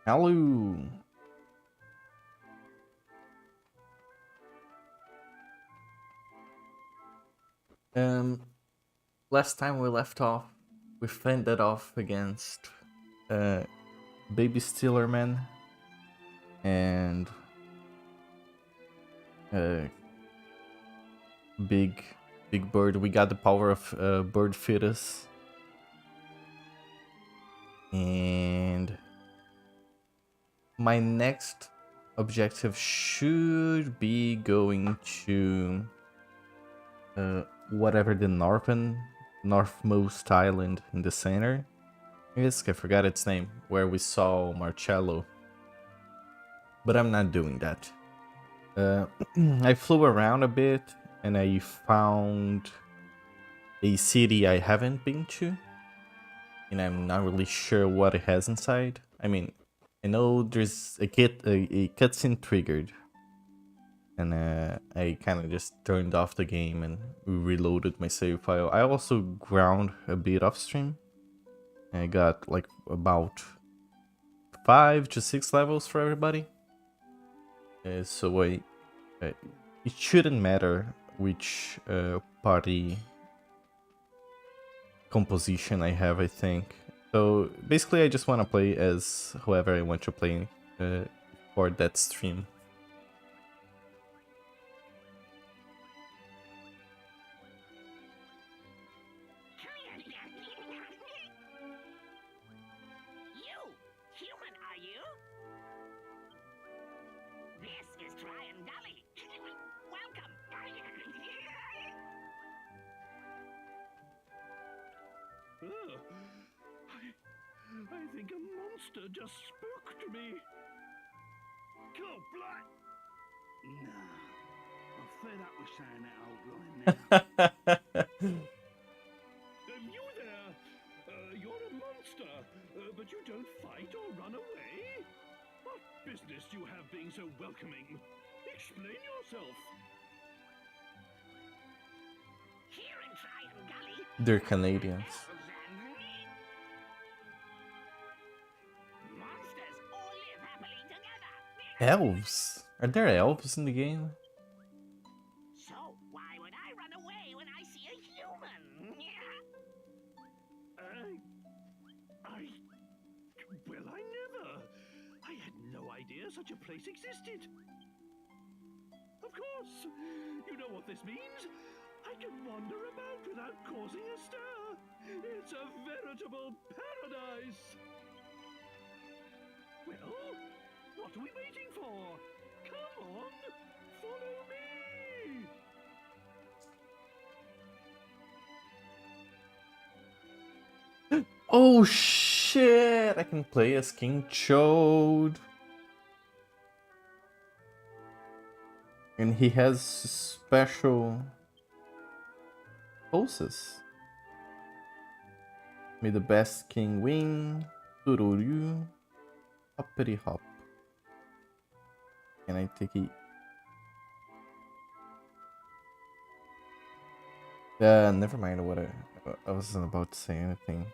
Hello. Um, Last time we left off, we fended off against uh, Baby Stealer Man and uh, Big Big Bird. We got the power of Bird Fetus, and my next objective should be going to whatever the northmost island in the center. I forgot its name, where we saw Marcello, but I'm not doing that. Uh, I flew around a bit and I found a city I haven't been to, and I'm not really sure what it has inside. I mean, I know there's a cutscene triggered, and I kind of just turned off the game and reloaded my save file. I also ground a bit off stream. I got like about 5 to 6 levels for everybody. So it shouldn't matter which party composition I have, I think. So basically I just want to play as whoever I want to play for that stream. I think a monster just spoke to me. Go, blind! Nah, I'm fed up with saying that old line now. You there! You're a monster, but you don't fight or run away? What business do you have being so welcoming? Explain yourself. Here in Tryon Gully, They're Canadians. Elves? Are there elves in the game? So why would I run away when I see a human? Well, I never. I had no idea such a place existed. Of course, you know what this means. I can wander about without causing a stir. It's a veritable paradise. Well, what are we waiting for? Come on, follow me! Oh shit! I can play as King Chode. And he has special poses. May the best king win. Tururu. Hoppity hop. Can I take it? Never mind what I wasn't about to say anything.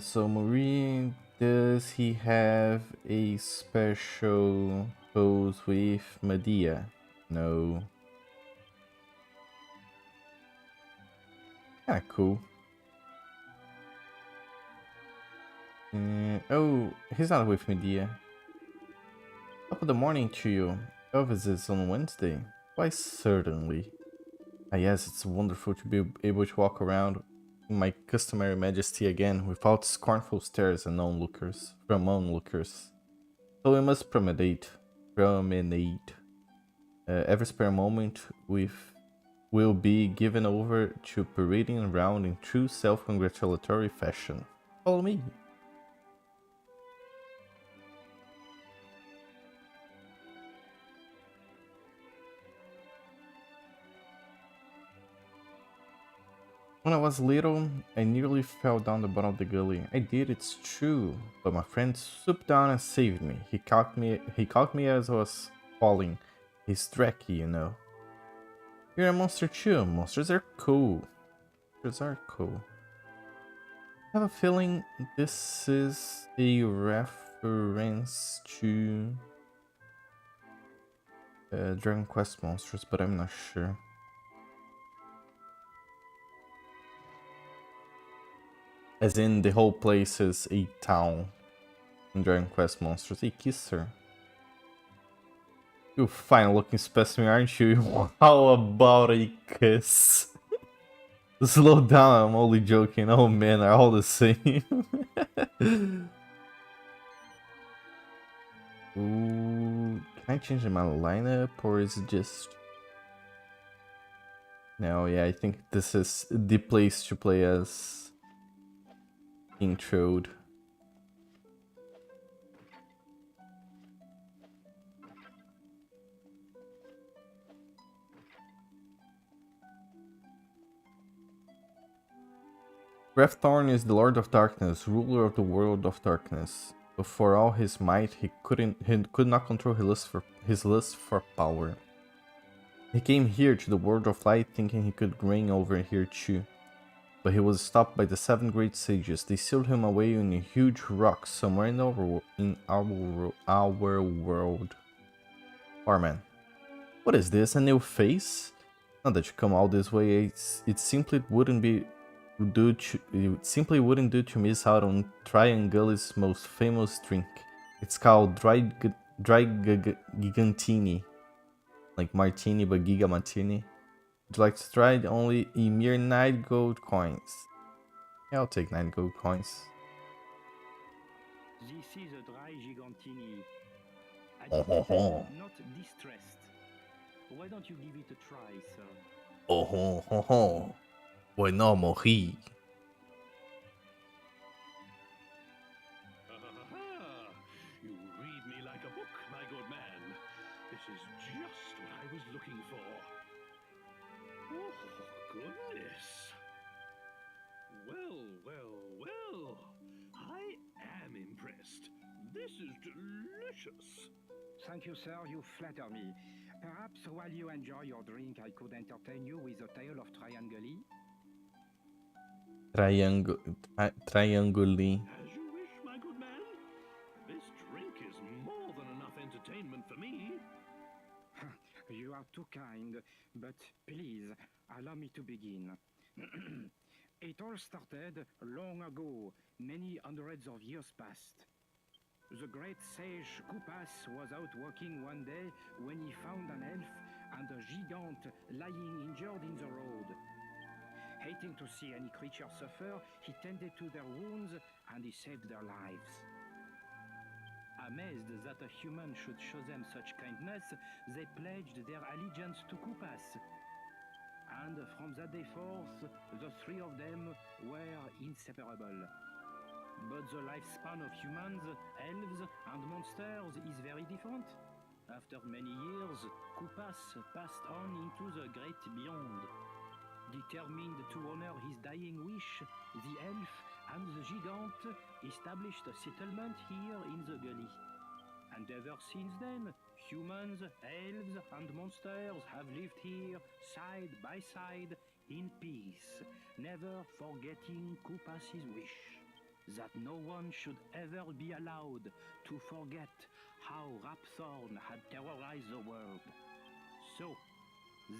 So Marie, does he have a special pose with Medea? No. Kinda cool. Oh, he's not with Medea. Top of the morning to you. Elvis is on Wednesday. Why, certainly. Ah, yes, it's wonderful to be able to walk around in my customary majesty again without scornful stares and onlookers from onlookers. So we must promenade. Every spare moment will be given over to parading around in true self-congratulatory fashion. Follow me. When I was little, I nearly fell down the bottom of the gully. I did, it's true, but my friend swooped down and saved me. He caught me as I was falling. He's Dreki, you know. You're a monster too. Monsters are cool. Monsters are cool. I have a feeling this is a reference to Dragon Quest monsters, but I'm not sure. As in, the whole place is a town in Dragon Quest monsters. Hey, Kisser. You fine looking specimen, aren't you? How about a kiss? Slow down, I'm only joking. Oh man, they're all the same. Ooh, can I change my lineup or is it just... No, yeah, I think this is the place to play as King Trode. Grefthorn is the Lord of Darkness, ruler of the world of darkness. But for all his might, he could not control his lust for power. He came here to the world of light thinking he could reign over here too. But he was stopped by the 7 great sages. They sealed him away in a huge rock somewhere in our world. Farman. What is this? A new face? Not that you come all this way, it simply wouldn't do to miss out on Triangulis' most famous drink. It's called Dry Gigantini. Like martini, but Giga Martini. Would you like to try it? Only a mere 9 gold coins. Yeah, I'll take 9 gold coins. This is a dry gigantini. Oh ho ho. Not distressed. Why don't you give it a try, sir? Oh ho ho ho. Bueno morí. You read me like a book, my good man. This is just what I was looking for. Oh, goodness. Well. I am impressed. This is delicious. Thank you, sir. You flatter me. Perhaps while you enjoy your drink, I could entertain you with a tale of Trianguli. Trianguli. As you wish, my good man. This drink is more than enough entertainment for me. You are too kind, but please, allow me to begin. It all started long ago, many hundreds of years past. The great sage Koopas was out walking one day when he found an elf and a gigant lying injured in the road. Hating to see any creature suffer, he tended to their wounds and he saved their lives. Amazed that a human should show them such kindness, they pledged their allegiance to Koopas. And from that day forth, the 3 of them were inseparable. But the lifespan of humans, elves, and monsters is very different. After many years, Koopas passed on into the great beyond. Determined to honor his dying wish, the elf and the gigant established a settlement here in the gully. And ever since then, humans, elves, and monsters have lived here side by side in peace, never forgetting Koopas's wish that no one should ever be allowed to forget how Rapthorn had terrorized the world. So,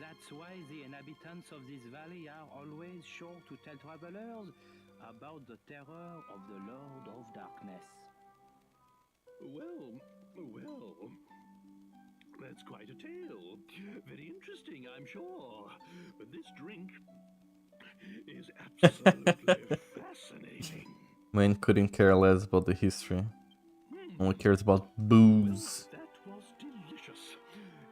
that's why the inhabitants of this valley are always sure to tell travelers about the terror of the Lord of Darkness. Well, that's quite a tale. Very interesting, I'm sure. But this drink is absolutely fascinating. Man couldn't care less about the history. Only cares about booze. Well, that was delicious.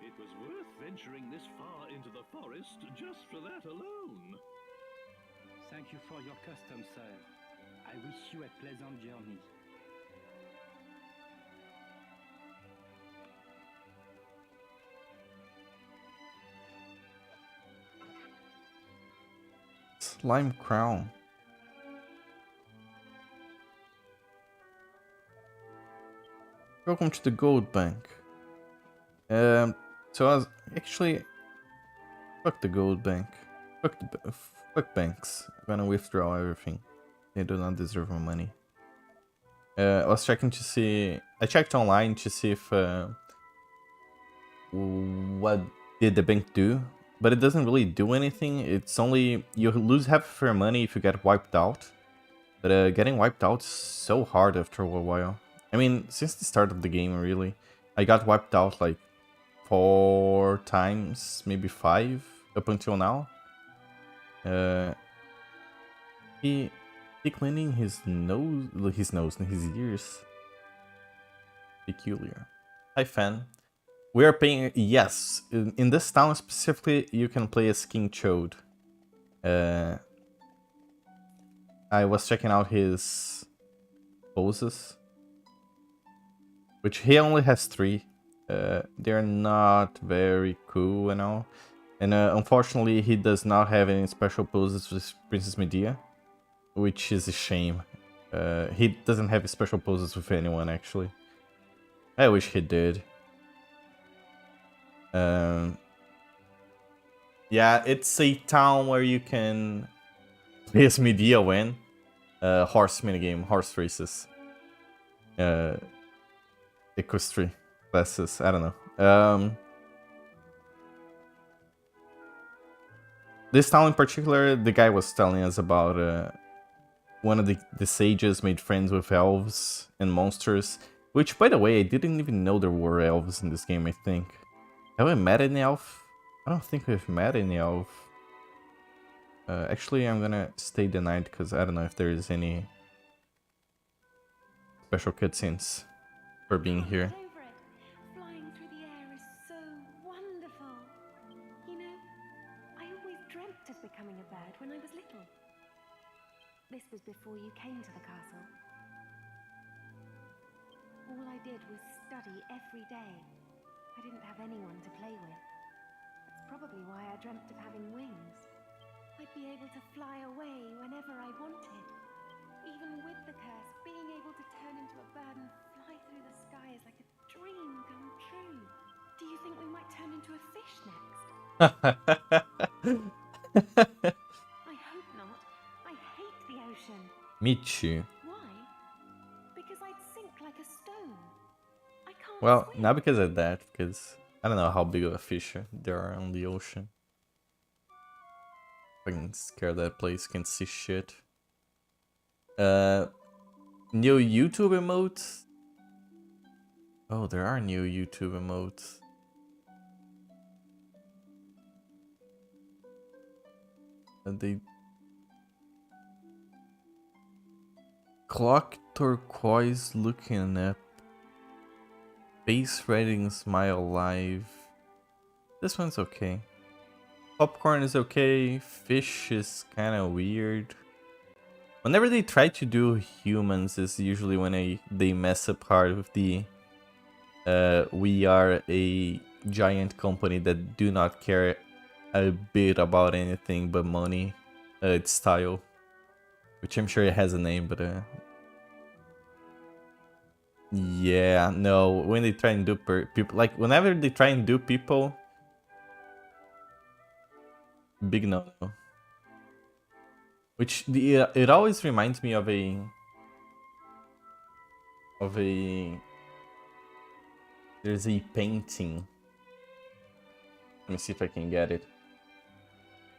It was worth venturing this far into the forest just for that alone. Thank you for your custom, sir. I wish you a pleasant journey. Slime crown. Welcome to the gold bank. So I was actually fuck the gold bank. Fuck banks. I'm gonna withdraw everything. They do not deserve my money. I was checking to see... I checked online to see if... what did the bank do? But it doesn't really do anything. It's only... You lose half of your money if you get wiped out. But getting wiped out is so hard after a while. I mean, since the start of the game, really. I got wiped out like 4 times, maybe 5 up until now. He cleaning his nose, his ears. Peculiar. Hi, fan. We are paying. Yes, in this town specifically, you can play as King Chode. I was checking out his poses, which he only has 3. They're not very cool and all. And unfortunately, he does not have any special poses with Princess Medea, which is a shame. He doesn't have special poses with anyone, actually. I wish he did. Yeah, it's a town where you can play as Medea when horse minigame, horse races, equestrian classes. I don't know. This town in particular, the guy was telling us about one of the sages made friends with elves and monsters. Which, by the way, I didn't even know there were elves in this game, I think. Have we met any elf? I don't think we've met any elf. Actually, I'm gonna stay the night because I don't know if there is any special cutscenes for being here. Flying through the air is so wonderful. You know, I always dreamt of becoming a bird when I was little. This was before you came to the castle. All I did was study every day. I didn't have anyone to play with. That's probably why I dreamt of having wings. I'd be able to fly away whenever I wanted. Even with the curse, being able to turn into a bird and fly through the sky is like a dream come true. Do you think we might turn into a fish next? I hope not. I hate the ocean. Me too. Why? Because I'd sink like a stone. I can't Well, swim. not because of that, because I don't know how big of a fish there are on the ocean. Fucking scared that place, can't see shit. New YouTube emotes? Oh, there are new YouTube emotes. They... Clock turquoise looking up. Face writing smile live. This one's okay. Popcorn is okay. Fish is kind of weird. Whenever they try to do humans is usually when they mess up hard with the we are a giant company that do not care a bit about anything but money style. Which I'm sure it has a name, but yeah, no, when they try and do people, like whenever they try and do people, big no. Which it always reminds me of a there's a painting. Let me see if I can get it.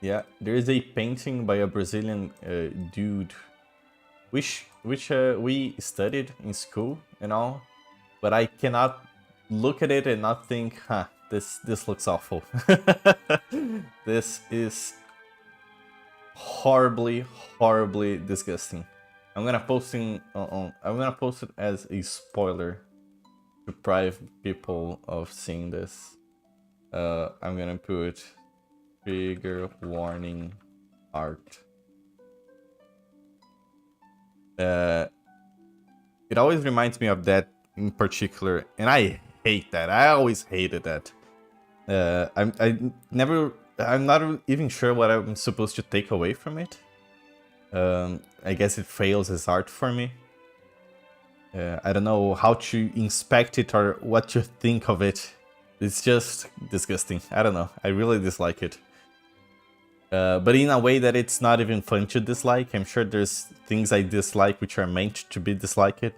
Yeah, there is a painting by a Brazilian dude, which we studied in school and all, but I cannot look at it and not think, huh, this looks awful. This is horribly disgusting. I'm gonna post I'm gonna post it as a spoiler to deprive people of seeing this. I'm gonna put trigger warning art. It always reminds me of that in particular, and I hate that. I always hated that. I'm not even sure what I'm supposed to take away from it. I guess it fails as art for me. I don't know how to inspect it or what to think of it. It's just disgusting. I don't know. I really dislike it. But in a way that it's not even fun to dislike. I'm sure there's things I dislike which are meant to be disliked.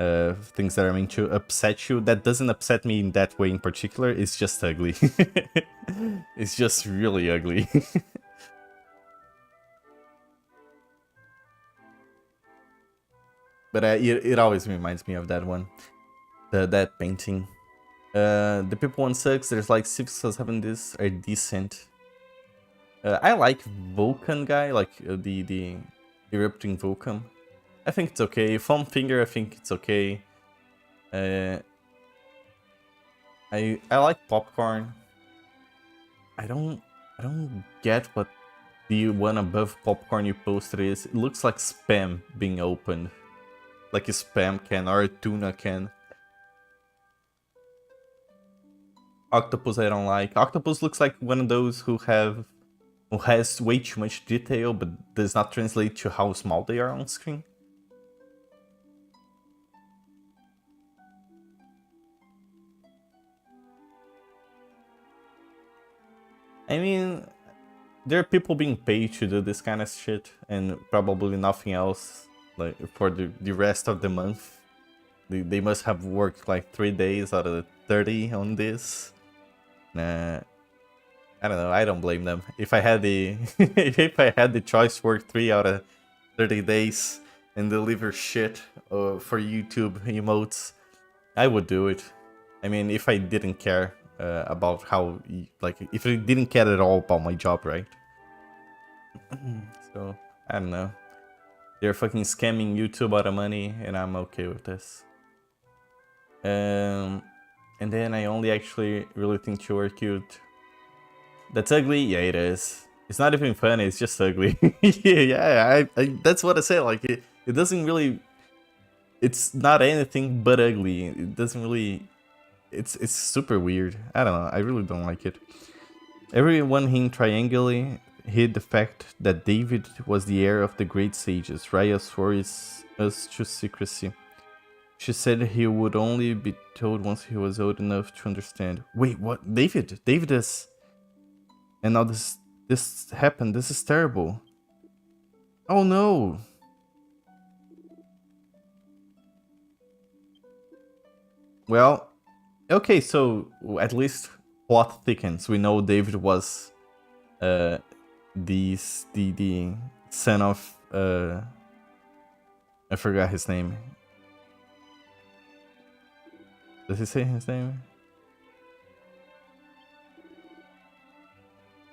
things that are meant to upset you. That doesn't upset me in that way in particular. It's just ugly. It's just really ugly. But it always reminds me of that one, that painting. The people one sucks. There's like 6 or 7 this are decent. I like Vulcan guy, like the erupting Vulcan. I think it's okay. Foam Finger, I think it's okay. I like Popcorn. I don't get what the one above Popcorn you posted is. It looks like spam being opened, like a spam can or a tuna can. Octopus I don't like. Octopus looks like one of those who has way too much detail but does not translate to how small they are on screen. I mean, there are people being paid to do this kind of shit and probably nothing else like for the rest of the month. They must have worked like 3 days out of the 30 on this. I don't know, I don't blame them. If I had the if I had the choice to work 3 out of 30 days and deliver shit for YouTube emotes, I would do it. I mean, if I didn't care about how, like, if I didn't care at all about my job, right? So, I don't know. They're fucking scamming YouTube out of money, and I'm okay with this. And then I only actually really think you are cute. That's ugly? Yeah, it is. It's not even funny, it's just ugly. Yeah, that's what I say, like, it doesn't really... It's not anything but ugly. It doesn't really... It's super weird. I don't know, I really don't like it. Everyone in Trianguli hid the fact that David was the heir of the great sages. Raya swore us to secrecy. She said he would only be told once he was old enough to understand. Wait, what? David? David is... And now this happened. This is terrible. Oh no! Well, okay, so at least plot thickens. We know David was the son of I forgot his name. Does he say his name?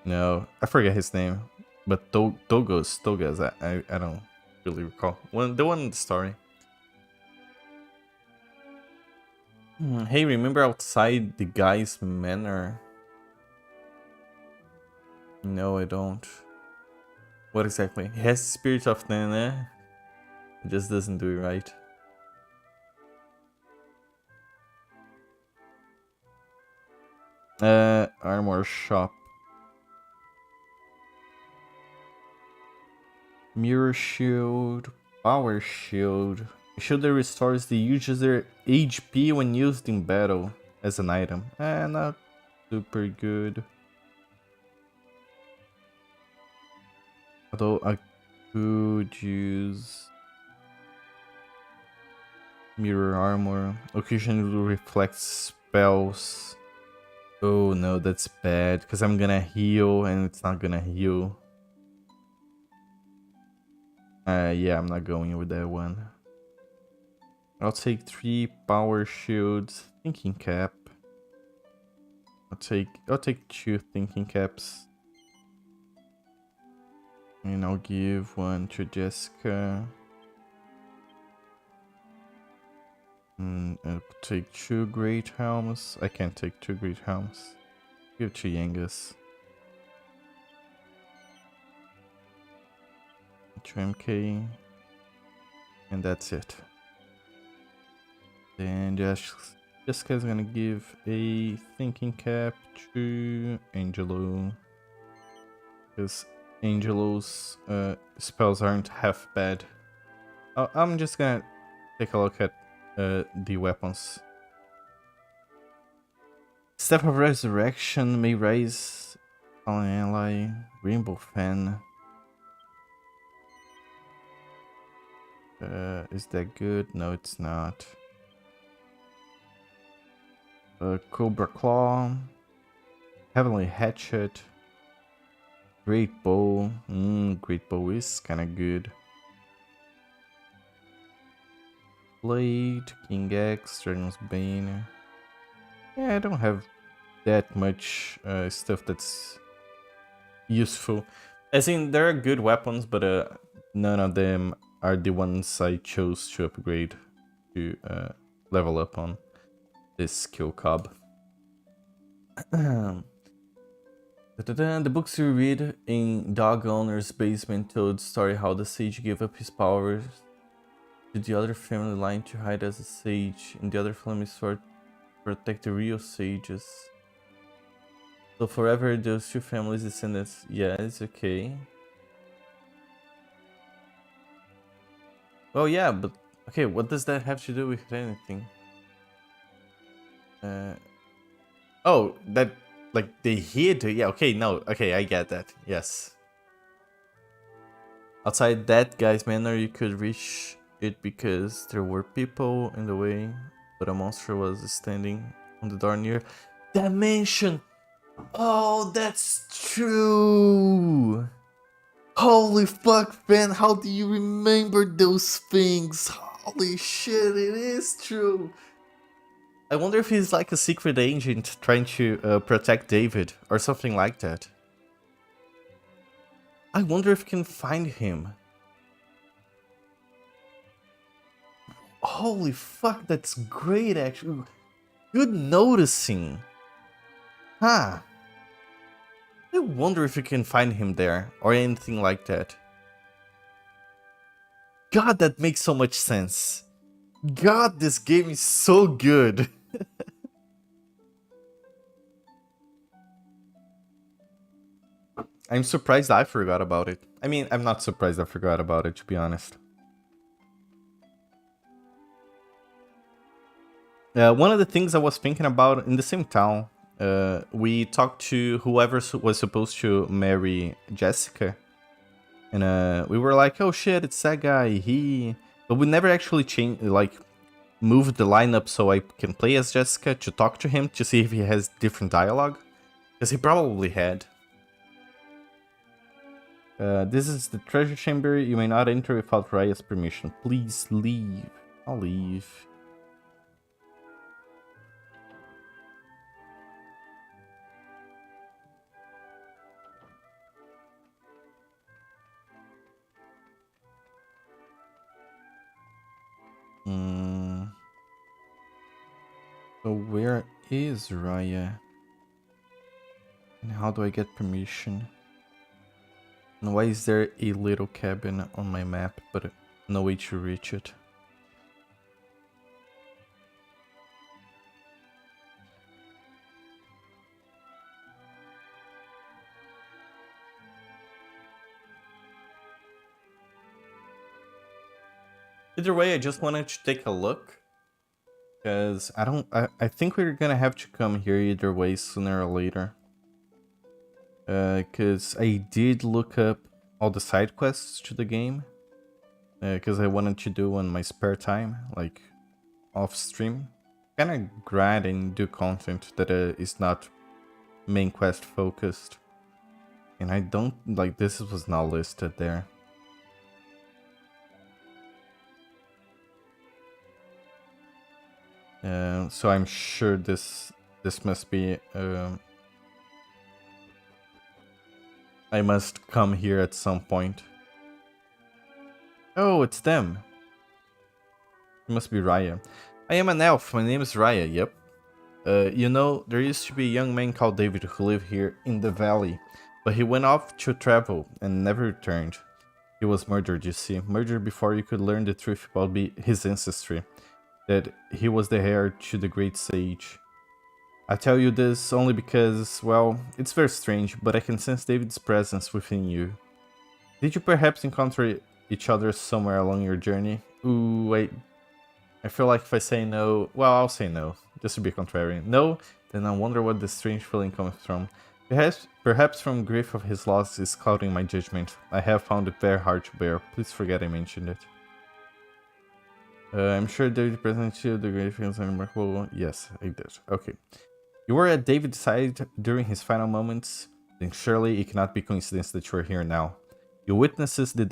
No, I forget his name. But Togas, I don't really recall. The one in the story. Hey, remember outside the guy's manor? No, I don't. What exactly? He has the spirit of Nana. It just doesn't do it right. Armor shop. Mirror shield, power shield. Shield that restores the user HP when used in battle as an item. Not super good. Although I could use mirror armor. Occasionally reflects spells. Oh no, that's bad because I'm gonna heal and it's not gonna heal. Yeah, I'm not going with that one. I'll take 3 power shields, thinking cap. I'll take 2 thinking caps. And I'll give one to Jessica. I'll take 2 great helms. I can't take 2 great helms. Give to Yangus. To MK. And that's it. Then Jessica's gonna give a thinking cap to Angelo. Because Angelo's spells aren't half bad. I'm just gonna take a look at the weapons. Staff of Resurrection may raise fallen ally. Rainbow Fan. Is that good? No, it's not. Cobra Claw, Heavenly Hatchet, Great Bow. Great Bow is kind of good. Blade, King X, Dragon's Bane. Yeah, I don't have that much stuff that's useful. As in, there are good weapons, but none of them are the ones I chose to upgrade to level up on this skill cob. The books you read in Dog Owner's Basement told the story how the sage gave up his powers to the other family line to hide as a sage, and the other family swore to protect the real sages. So forever those two families' descendants. Yeah, it's okay. Well, yeah, but okay, what does that have to do with anything? Oh, that, like, they hid? Yeah, okay, no, okay, I get that, yes. Outside that guy's manor, you could reach it because there were people in the way, but a monster was standing on the door near that mansion. Oh, that's true. Holy fuck, Ben, how do you remember those things? Holy shit, it is true. I wonder if he's like a secret agent trying to protect David or something like that. I wonder if we can find him. Holy fuck, that's great actually. Good noticing. Huh. I wonder if you can find him there or anything like that. God, that makes so much sense. God, this game is so good. I'm surprised I forgot about it. I mean, I'm not surprised I forgot about it, to be honest. One of the things I was thinking about in the same town, we talked to whoever was supposed to marry Jessica. And we were like, oh shit, it's that guy, But we never actually moved the lineup so I can play as Jessica to talk to him to see if he has different dialogue. Because he probably had. This is the treasure chamber. You may not enter without Raya's permission. Please leave. I'll leave. So where is Raya? And how do I get permission? And why is there a little cabin on my map, but no way to reach it? Either way, I just wanted to take a look. Because I think we're gonna have to come here either way sooner or later. Because I did look up all the side quests to the game. Because I wanted to do on my spare time, like off stream. Kind of grind and do content that is not main quest focused. And I don't, like, this was not listed there. So I'm sure this must be. I must come here at some point. Oh, it's them. It must be Raya. I am an elf. My name is Raya. Yep. You know, there used to be a young man called David who lived here in the valley, but he went off to travel and never returned. He was murdered, you see. Murdered before you could learn the truth about his ancestry. That he was the heir to the great sage. I tell you this only because, well, it's very strange, but I can sense David's presence within you. Did you perhaps encounter each other somewhere along your journey? Ooh, wait. I feel like if I say no, well, I'll say no, just to be contrarian. No, then I wonder what this strange feeling comes from. Perhaps from grief of his loss is clouding my judgment. I have found it very hard to bear. Please forget I mentioned it. I'm sure David presented you the great things and remarkable. Yes, I did. Okay. You were at David's side during his final moments, then surely it cannot be coincidence that you are here now. You witnessed the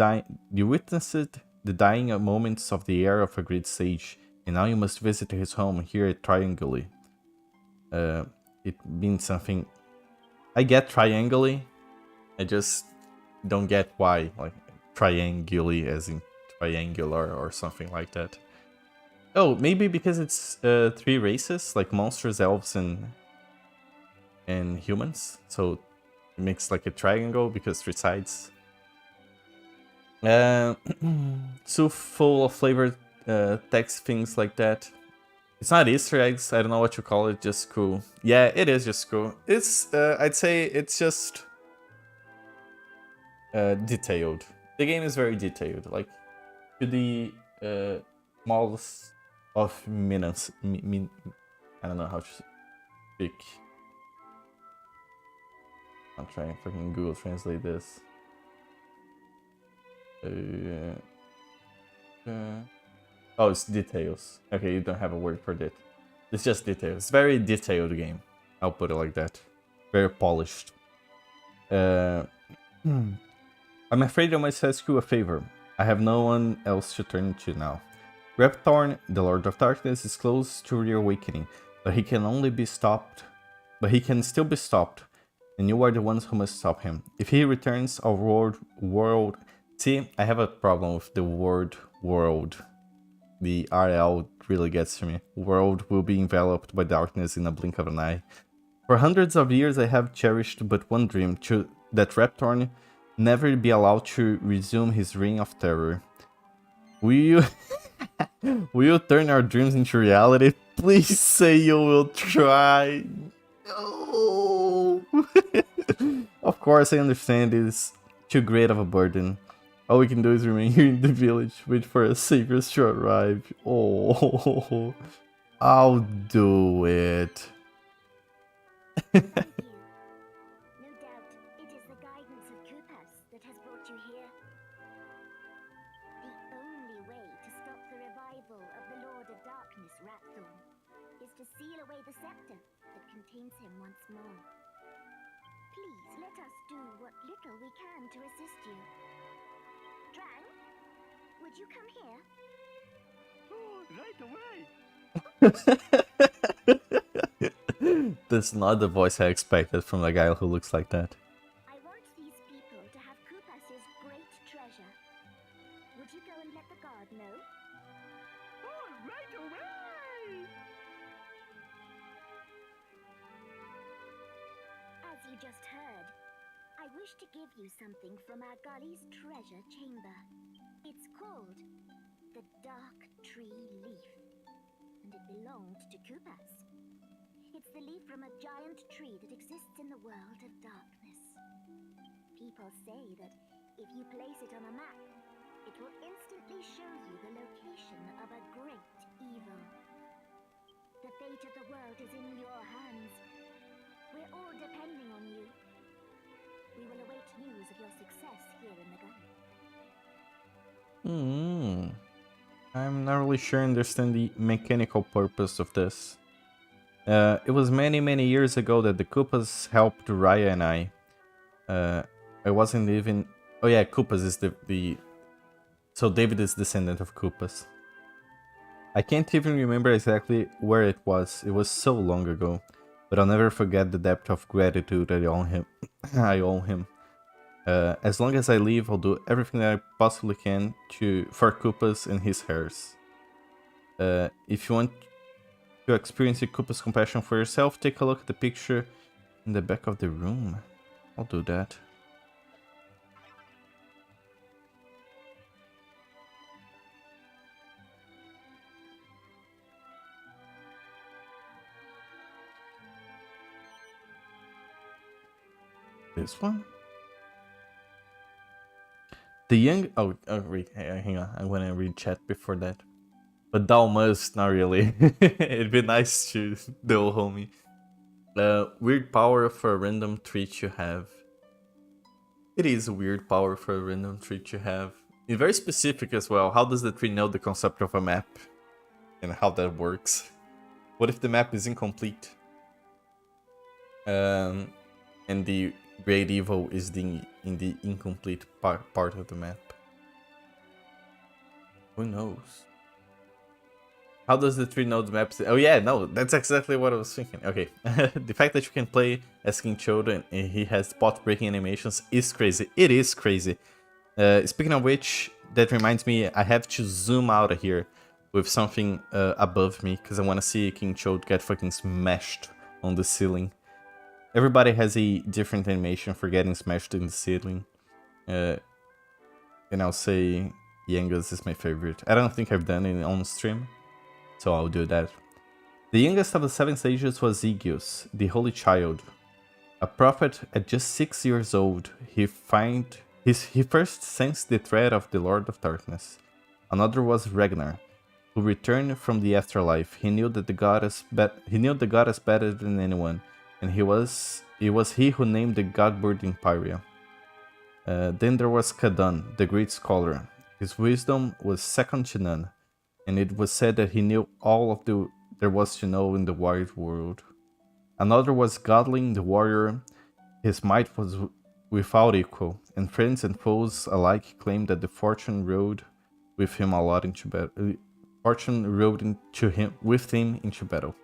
dying moments of the heir of a great sage, and now you must visit his home here at Trianguli. It means something. I get Trianguli, I just don't get why, like Trianguli as in triangular or something like that. Oh, maybe because it's 3 races, like monsters, elves, and humans. So it makes like a triangle because 3 sides. So full of flavored text, things like that. It's not Easter eggs, I don't know what you call it, just cool. Yeah, it is just cool. It's, I'd say it's just detailed. The game is very detailed, like to the smallest of minutes. I don't know how to speak. I'm trying to fucking Google Translate this. Oh, it's details. Okay, you don't have a word for that. It's just details. It's very detailed game. I'll put it like that. Very polished. I'm afraid I must ask you a favor. I have no one else to turn to now. Repthorn, the Lord of Darkness, is close to reawakening, but he can only be stopped. But he can still be stopped, and you are the ones who must stop him. If he returns, our world. See, I have a problem with the word world. The RL really gets to me. World will be enveloped by darkness in a blink of an eye. For hundreds of years, I have cherished but one dream: that Repthorn never be allowed to resume his reign of terror. Will you, will you turn our dreams into reality? Please say you will try. No. Of course, I understand it's too great of a burden. All we can do is remain here in the village, wait for our saviors to arrive. Oh, I'll do it. Thank you. No doubt it is the guidance of Kupas that has brought you here. The only way to stop the revival of the Lord of Darkness, Rapthorn, is to seal away the scepter that contains him once more. Please let us do what little we can to assist you. Drang, would you come here? Oh, right away. That's not the voice I expected from a guy who looks like that. I want these people to have Kupas's great treasure. Would you go and let the guard know? Oh, right away. As you just heard, I wish to give you something from our gully's treasure chamber. It's called the Dark Tree Leaf, and it belonged to Kupas. It's the leaf from a giant tree that exists in the world of darkness. People say that if you place it on a map, it will instantly show you the location of a great evil. The fate of the world is in your hands. We're all depending on you. We will await news of your success here in the gully. I'm not really sure I understand the mechanical purpose of this. It was many years ago that the Koopas helped Raya and I. I wasn't even... Oh yeah, Koopas is the... So David is descendant of Koopas. I can't even remember exactly where it was so long ago. But I'll never forget the depth of gratitude I owe him. I owe him. As long as I live, I'll do everything that I possibly can for Koopas and his heirs. If you want to experience Koopa's compassion for yourself, take a look at the picture in the back of the room. I'll do that. This one? The young... Oh, wait, hang on. I'm gonna read chat before that. But thou must, not really. It'd be nice to, though, homie. Weird power for a random treat you have. It is a weird power for a random treat you have. It's very specific as well. How does the tree know the concept of a map? And how that works? What if the map is incomplete? And the great evil is in the incomplete part of the map. Who knows? How does the tree know the maps? Oh yeah, no, that's exactly what I was thinking. Okay, the fact that you can play as King Choda and he has spot-breaking animations is crazy. It is crazy. Speaking of which, that reminds me, I have to zoom out of here with something above me because I want to see King Chode get fucking smashed on the ceiling. Everybody has a different animation for getting smashed in the ceiling. And I'll say Yanga's is my favorite. I don't think I've done it on stream, so I'll do that. The youngest of the 7 sages was Aegeus, the Holy Child. A prophet at just 6 years old, he first sensed the threat of the Lord of Darkness. Another was Ragnar, who returned from the afterlife. He knew the goddess better than anyone, and it was he who named the god-bird Empyrea. Then there was Kadan, the great scholar. His wisdom was second to none, and it was said that he knew all of there was to know in the wide world. Another was Godling, the warrior. His might was without equal, and friends and foes alike claimed that the fortune rode with him into battle. With him into battle.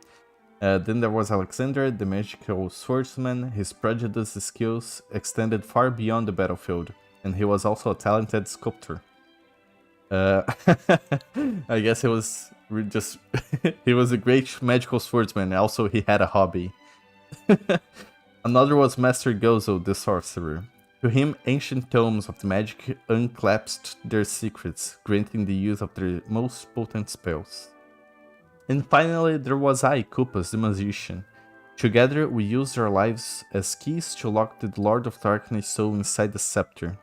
Then there was Alexander, the magical swordsman. His prodigious skills extended far beyond the battlefield, and he was also a talented sculptor. I guess he was just he was a great magical swordsman. Also, he had a hobby. Another was Master Gozo, the sorcerer. To him, ancient tomes of the magic unclasped their secrets, granting the use of their most potent spells. And finally, there was I, Koopas, the magician. Together, we used our lives as keys to lock the Lord of Darkness' soul inside the scepter.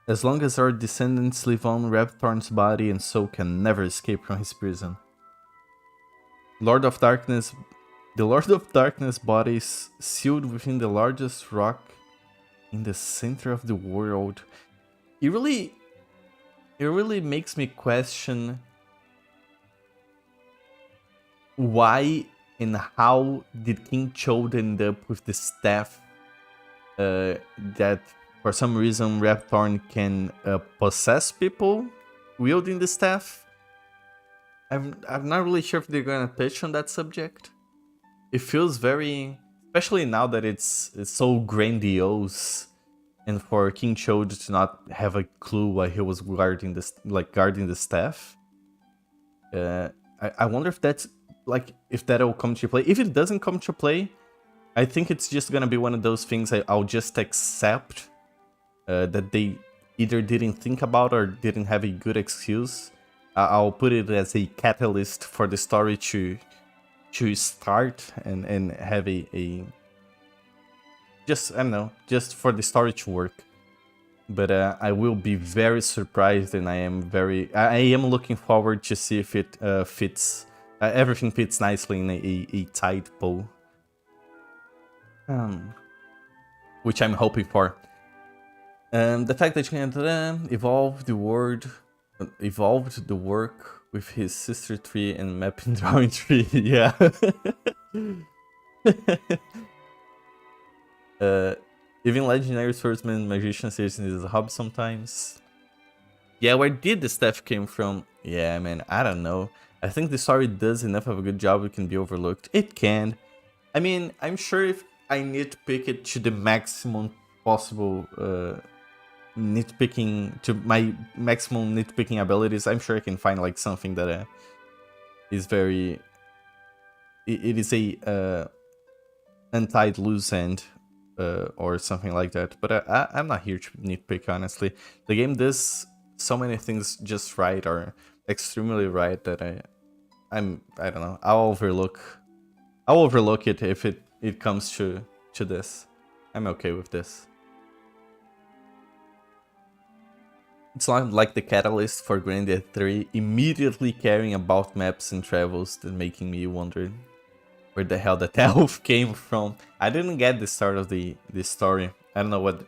As long as our descendants live on, Ravthorn's body and soul can never escape from his prison. The Lord of Darkness body is sealed within the largest rock in the center of the world. It really makes me question why and how did King Chode end up with the staff that for some reason Ravthorn can possess people wielding the staff. I'm not really sure if they're gonna touch on that subject. It feels very, especially now that it's so grandiose, and for King Chode to not have a clue why he was guarding the staff. I wonder if that's if that'll come to play. If it doesn't come to play, I think it's just gonna be one of those things I'll just accept that they either didn't think about or didn't have a good excuse. I'll put it as a catalyst for the story to start and have a just, I don't know, just for the story to work. But I will be very surprised, and I am looking forward to see if it fits. Everything fits nicely in a tight bow. Which I'm hoping for. The fact that you can evolve the work with his sister tree and mapping drawing tree, yeah. Even legendary swordsman and magician seriously is a hobby sometimes. Yeah, where did the staff came from? Yeah, man, I don't know. I think the story does enough of a good job it can be overlooked. It can. I mean, I'm sure if I nitpick it to the maximum possible nitpicking, to my maximum nitpicking abilities, I'm sure I can find like something that is very... It is a untied loose end or something like that. But I'm not here to nitpick, honestly. The game does so many things just right, or extremely right, that I don't know. I'll overlook it if it comes to this. I'm okay with this. It's not like the catalyst for Grandia 3 immediately caring about maps and travels that making me wonder where the hell that elf came from. I didn't get the start of the story. I don't know what...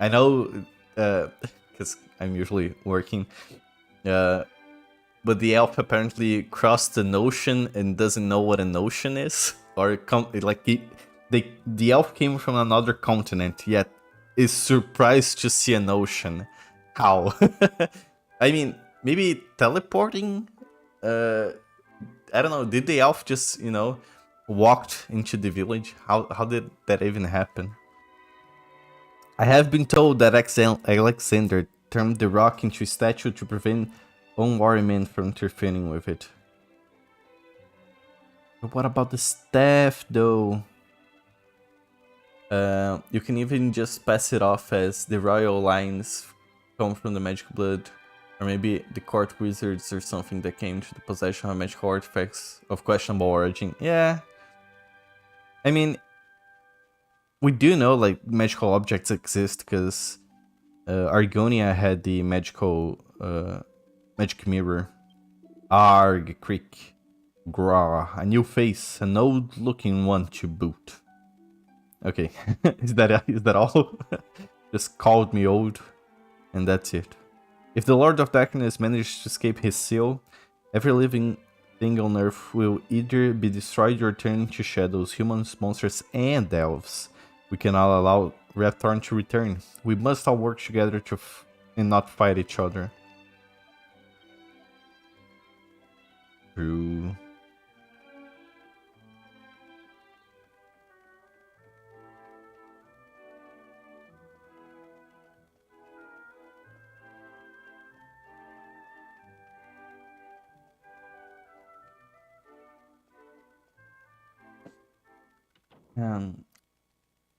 I know... because I'm usually working. But the elf apparently crossed an ocean and doesn't know what an ocean is, or the elf came from another continent, yet is surprised to see an ocean. How? I mean, maybe teleporting. I don't know. Did the elf just walked into the village? How did that even happen? I have been told that Alexander turned the rock into a statue to prevent unwary men from interfering with it. But what about the staff, though? You can even just pass it off as the royal lines come from the magic blood, or maybe the court wizards or something that came to the possession of magical artifacts of questionable origin. Yeah. I mean, we do know like magical objects exist because Argonia had the magical magic mirror. Arg, creak, gra, a new face, an old-looking one to boot. Okay, is that all? Just called me old, and that's it. If the Lord of Darkness managed to escape his seal, every living thing on Earth will either be destroyed or turn into shadows, humans, monsters, and elves. We cannot allow Rapthorn to return. We must all work together and not fight each other. True.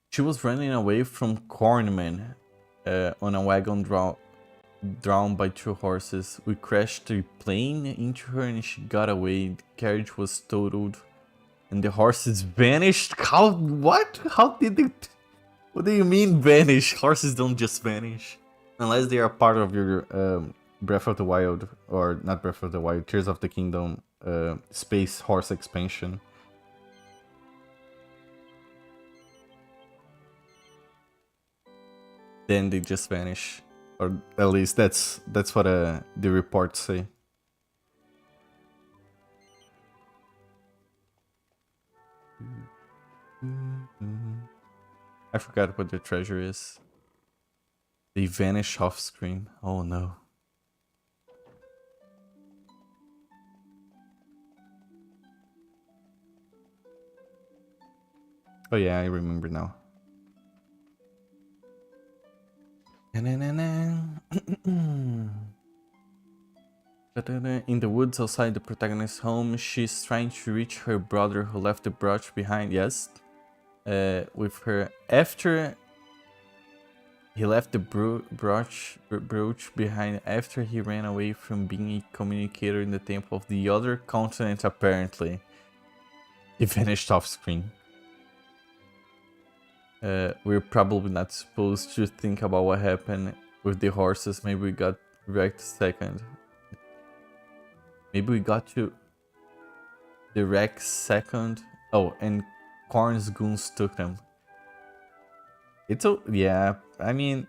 She was running away from cornmen on a wagon drawn by 2 horses. We crashed the plane into her and she got away. The carriage was totaled and the horses vanished. How? What? How did it? What do you mean vanish? Horses don't just vanish. Unless they are part of your Breath of the Wild, or not Breath of the Wild, Tears of the Kingdom space horse expansion. Then they just vanish, or at least that's what the reports say. I forgot what the treasure is. They vanish off screen. Oh no. Oh yeah, I remember now. In the woods outside the protagonist's home, she's trying to reach her brother who left the brooch behind. Yes, with her after he left the brooch behind after he ran away from being a communicator in the temple of the other continent. Apparently, he vanished off screen. We're probably not supposed to think about what happened with the horses. Maybe we got wrecked second. Maybe we got to the wreck second. Oh, and Korn's goons took them. Yeah, I mean,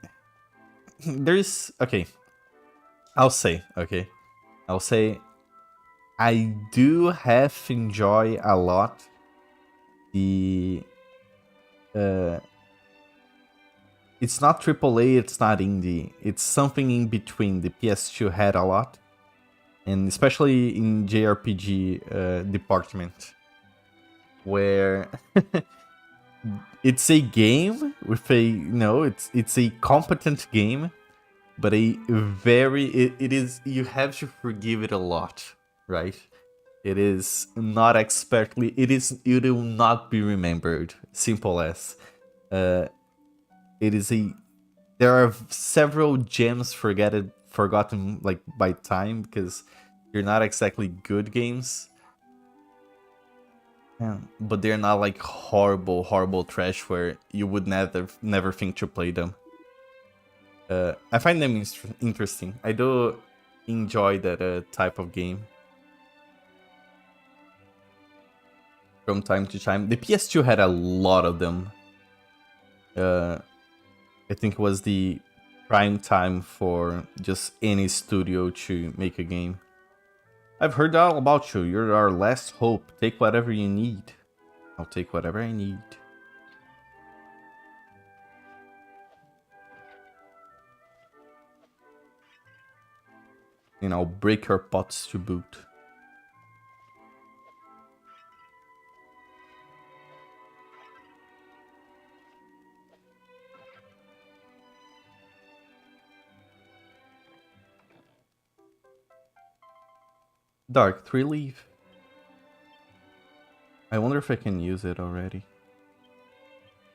there's, okay. I'll say I do have enjoy a lot the it's not AAA, it's not indie. It's something in between. The PS2 had a lot, and especially in JRPG department, where it's a game with it's a competent game, but it is, you have to forgive it a lot, right? It is not expertly. It will not be remembered. Simple as. There are several gems forgotten like by time because they're not exactly good games. Yeah, but they're not like horrible trash where you would never think to play them. I find them interesting. I do enjoy that type of game. From time to time. The PS2 had a lot of them. I think it was the prime time for just any studio to make a game. I've heard all about you. You're our last hope. Take whatever you need. I'll take whatever I need. And I'll break your pots to boot. Dark 3-leaf. I wonder if I can use it already.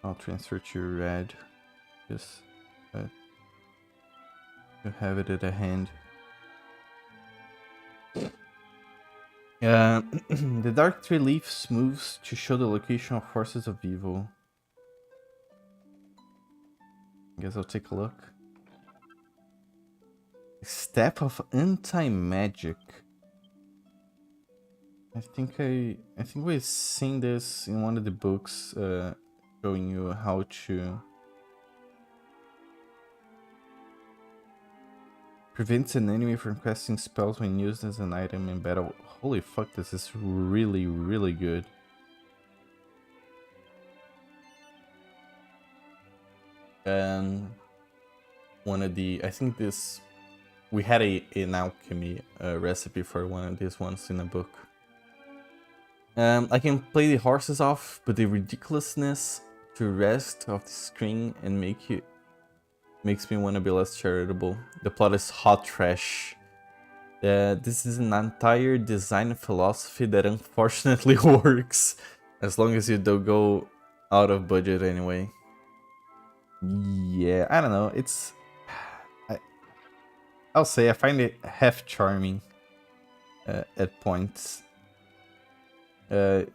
I'll transfer to red. Just to have it at a hand. The Dark 3-leaf moves to show the location of forces of evil. I guess I'll take a look. Step of anti-magic. I think we've seen this in one of the books, showing you how to prevent an enemy from casting spells when used as an item in battle. Holy fuck, this is really, really good. One of the, I think this, we had an alchemy recipe for one of these ones in a book. I can play the horses off, but the ridiculousness to rest of the screen and makes me want to be less charitable. The plot is hot trash. This is an entire design philosophy that unfortunately works, as long as you don't go out of budget anyway. Yeah, I don't know. I'll say I find it half charming at points. I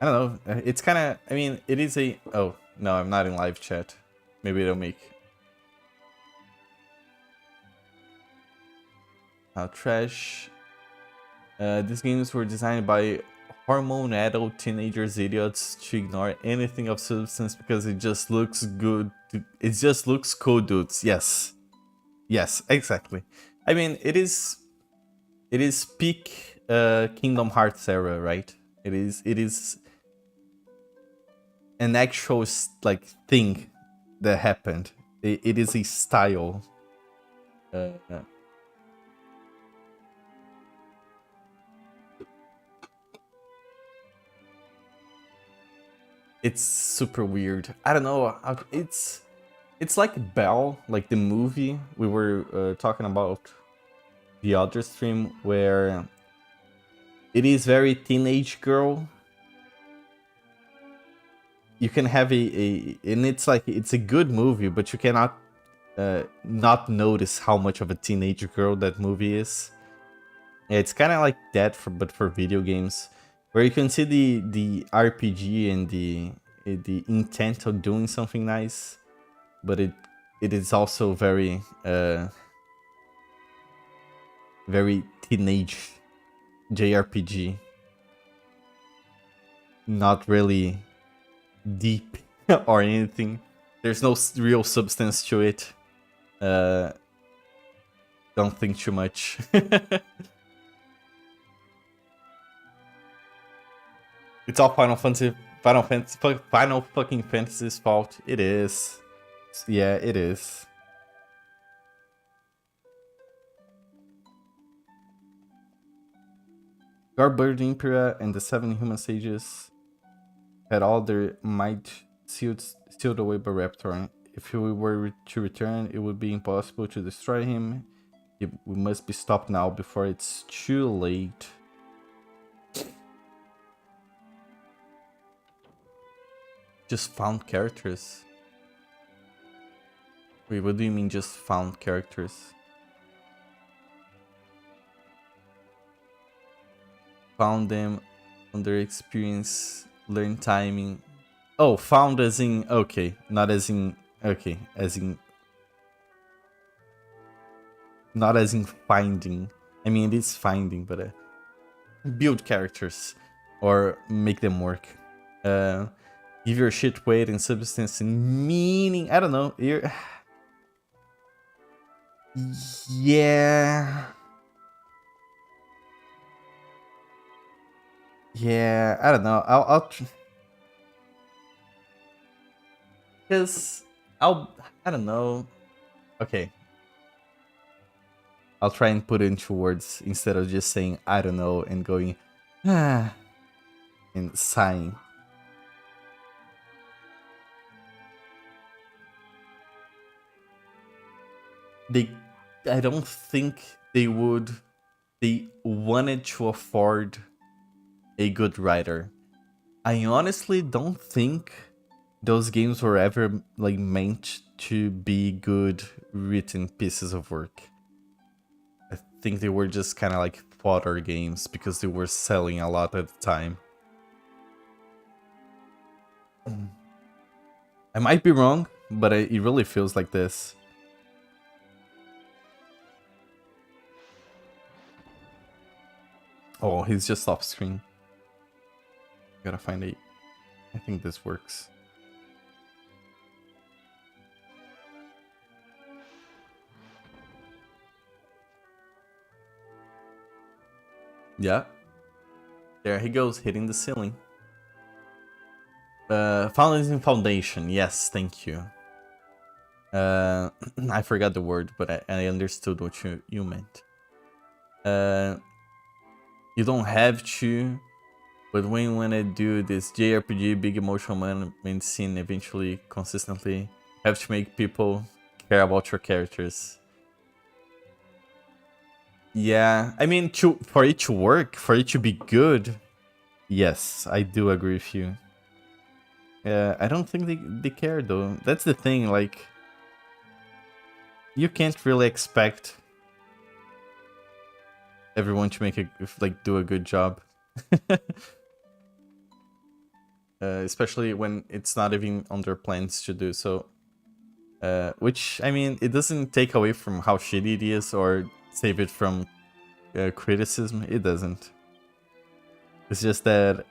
don't know. It's kind of. I mean, it is a. Oh no, I'm not in live chat. Maybe it'll make. Trash. These games were designed by hormone-addled teenagers idiots to ignore anything of substance because it just looks good. It just looks cool, dudes. Yes, yes, exactly. I mean, it is peak Kingdom Hearts era, right? It is an actual like thing that happened. It is a style. It's super weird. I don't know. It's like Belle, like the movie we were talking about the other stream, where it is very teenage girl. You can have and it's like, it's a good movie, but you cannot not notice how much of a teenage girl that movie is. It's kind of like that, but for video games, where you can see the RPG and the intent of doing something nice, but it is also very very teenage JRPG, not really deep or anything. There's no real substance to it. Don't think too much. It's all Final fucking Fantasy's fault. It is. Yeah, it is. Garbird Impera and the 7 human sages had all their might sealed away by Raptor. If we were to return, it would be impossible to destroy him. We must be stopped now before it's too late. Just found characters? Wait, what do you mean just found characters? Found them on their experience, learn timing. Oh, found as in, okay, not as in, okay, as in, not as in finding. I mean, it is finding, but build characters or make them work. Give your shit weight and substance and meaning. I don't know. Yeah. Yeah, I don't know. I'll because I don't know. Okay, I'll try and put it into words instead of just saying I don't know and going ah and sighing. They, I don't think they wanted to afford a good writer. I honestly don't think those games were ever like meant to be good written pieces of work. I think they were just kind of like fodder games because they were selling a lot at the time. I might be wrong, but it really feels like this. Oh, he's just off screen. Gotta find a... I think this works. Yeah. There he goes, hitting the ceiling. Foundation. Yes, thank you. I forgot the word, but I understood what you meant. You don't have to, but when you wanna do this JRPG, big emotional moment scene, eventually, consistently, have to make people care about your characters. Yeah, I mean, for it to work, for it to be good, yes, I do agree with you. I don't think they care though. That's the thing, like, you can't really expect everyone to make do a good job. Especially when it's not even on their plans to do so. Which, I mean, it doesn't take away from how shitty it is or save it from criticism. It doesn't. It's just that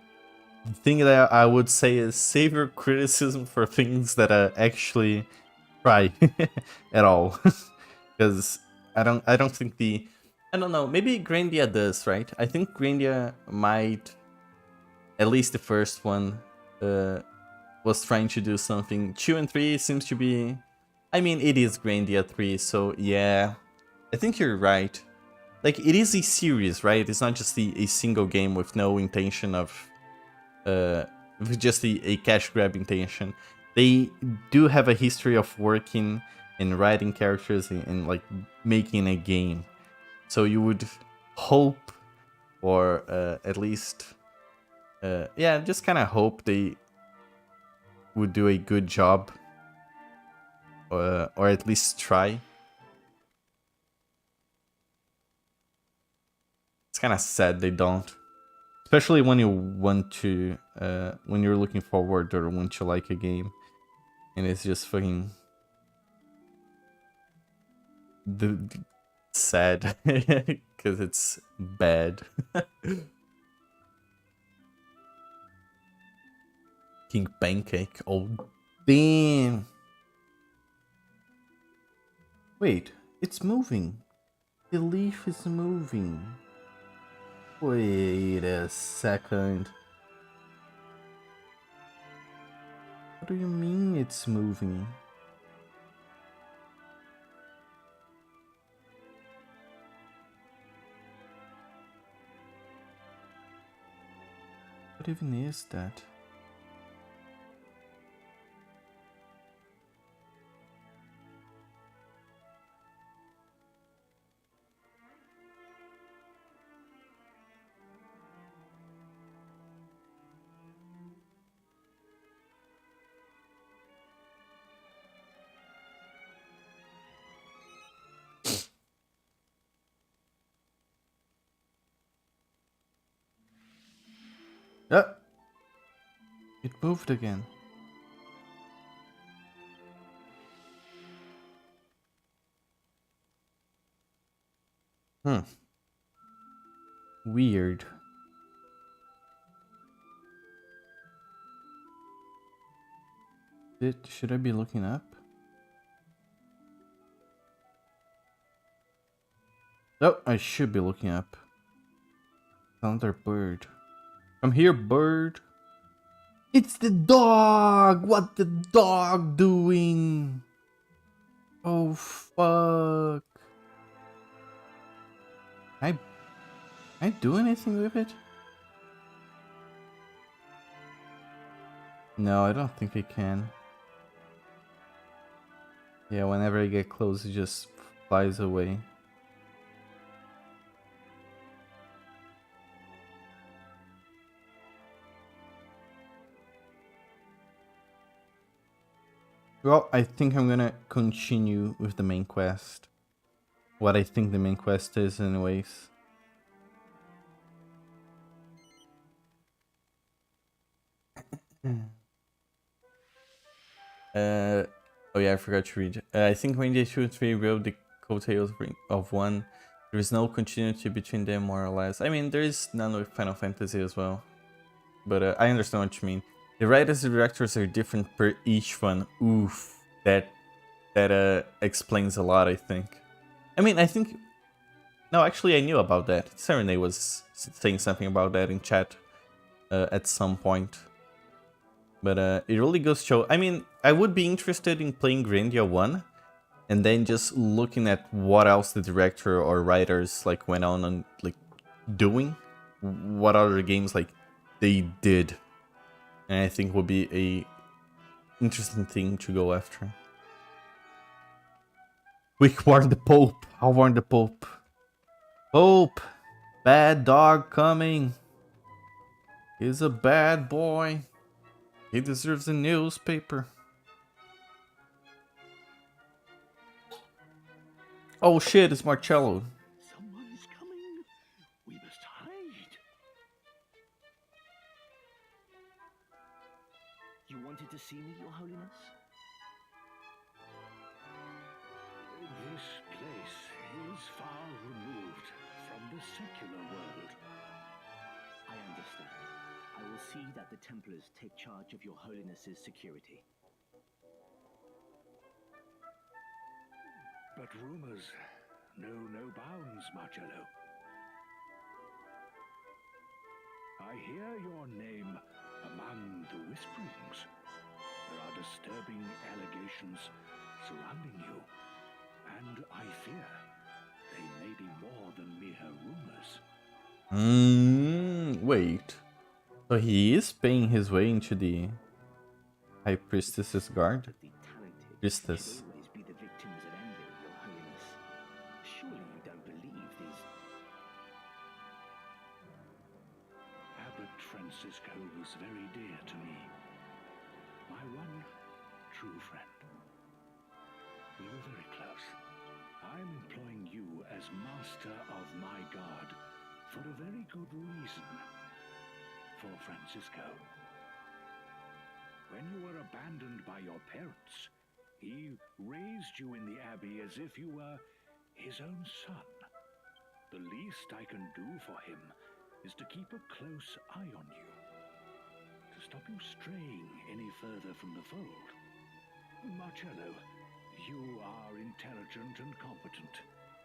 the thing that I would say is save your criticism for things that actually try at all. Because I don't think I don't know, maybe Grandia does, right? I think Grandia might, at least the first one, was trying to do something. 2 and 3 seems to be... I mean, it is Grandia 3, so yeah. I think you're right. Like, it is a series, right? It's not just a single game with no intention of... with just a cash grab intention. They do have a history of working and writing characters and like making a game. So you would hope, or at least... yeah, just kind of hope they would do a good job, or at least try. It's kind of sad they don't, especially when you want to, when you're looking forward or want to like a game, and it's just fucking sad because it's bad. King Pancake. Oh, damn. Wait, it's moving. The leaf is moving. Wait a second. What do you mean it's moving? What even is that? Ah! It moved again. Hmm. Weird. Should I be looking up? Oh, I should be looking up. Another bird. Come here, bird. It's the dog! What the dog doing? Oh, fuck. Can I do anything with it? No, I don't think I can. Yeah, whenever I get close, it just flies away. Well, I think I'm gonna continue with the main quest. What I think the main quest is, anyways. Oh yeah, I forgot to read. I think when they 2 and 3 rode the coattails of 1, there is no continuity between them, more or less. I mean, there is none with Final Fantasy as well. But I understand what you mean. The writers and directors are different per each one. Oof. That explains a lot, I think. I mean, I think... No, actually, I knew about that. Serenade was saying something about that in chat at some point. But it really goes to show... I mean, I would be interested in playing Grandia 1 and then just looking at what else the director or writers like went on and like doing. What other games like they did. And I think would be a interesting thing to go after. Quick, warn the Pope. I'll warn the Pope. Pope! Bad dog coming. He's a bad boy. He deserves a newspaper. Oh shit, it's Marcello. Someone's coming. We must hide. You wanted to see me, Your Holiness? This place is far removed from the secular world. I understand. I will see that the Templars take charge of Your Holiness's security. But rumors know no bounds, Marcello. I hear your name among the whisperings. There are disturbing allegations surrounding you, and I fear they may be more than mere rumors. Wait. So he is paying his way into the High Priestess's guard? But the talented Priestess. should always be the victims of envy, Your Holiness. Surely you don't believe these... Abbot Francisco was very dear to me. My one true friend. We were very close. I'm employing you as master of my guard for a very good reason. For Francisco. When you were abandoned by your parents, he raised you in the abbey as if you were his own son. The least I can do for him is to keep a close eye on you, to stop you straying any further from the fold. Marcello, you are intelligent and competent.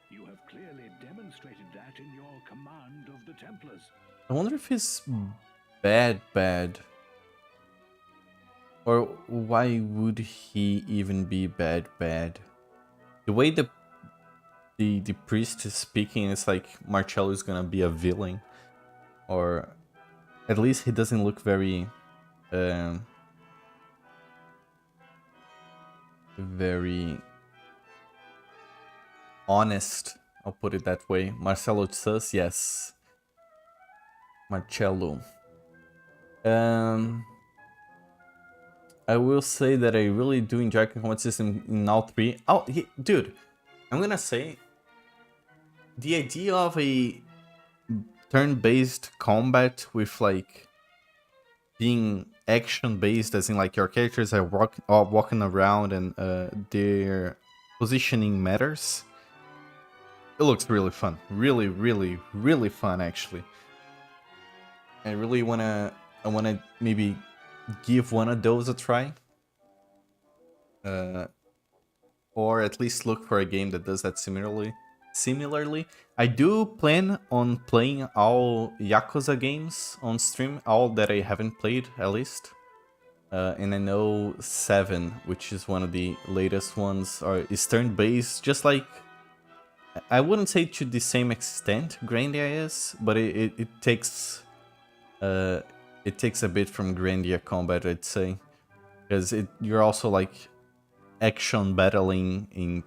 You have clearly demonstrated that in your command of the Templars. I wonder if he's bad. Or why would he even be bad? The way the priest is speaking, it's like Marcello is gonna be a villain. Or at least he doesn't look very very honest. I'll put it that way. Marcello sus, yes. Marcello. I will say that I really do enjoy the combat system in all 3. Oh, dude, I'm gonna say the idea of a turn-based combat with like being action-based, as in like your characters are walking around and their positioning matters. It looks really fun. Really fun, actually. I really wanna maybe give one of those a try. Or at least look for a game that does that similarly. similarly. I do plan on playing all Yakuza games on stream, all that I haven't played at least. And I know 7, which is one of the latest ones, is turn-based, just like, I wouldn't say to the same extent Grandia is, but it takes a bit from Grandia combat, I'd say, because you're also like action battling in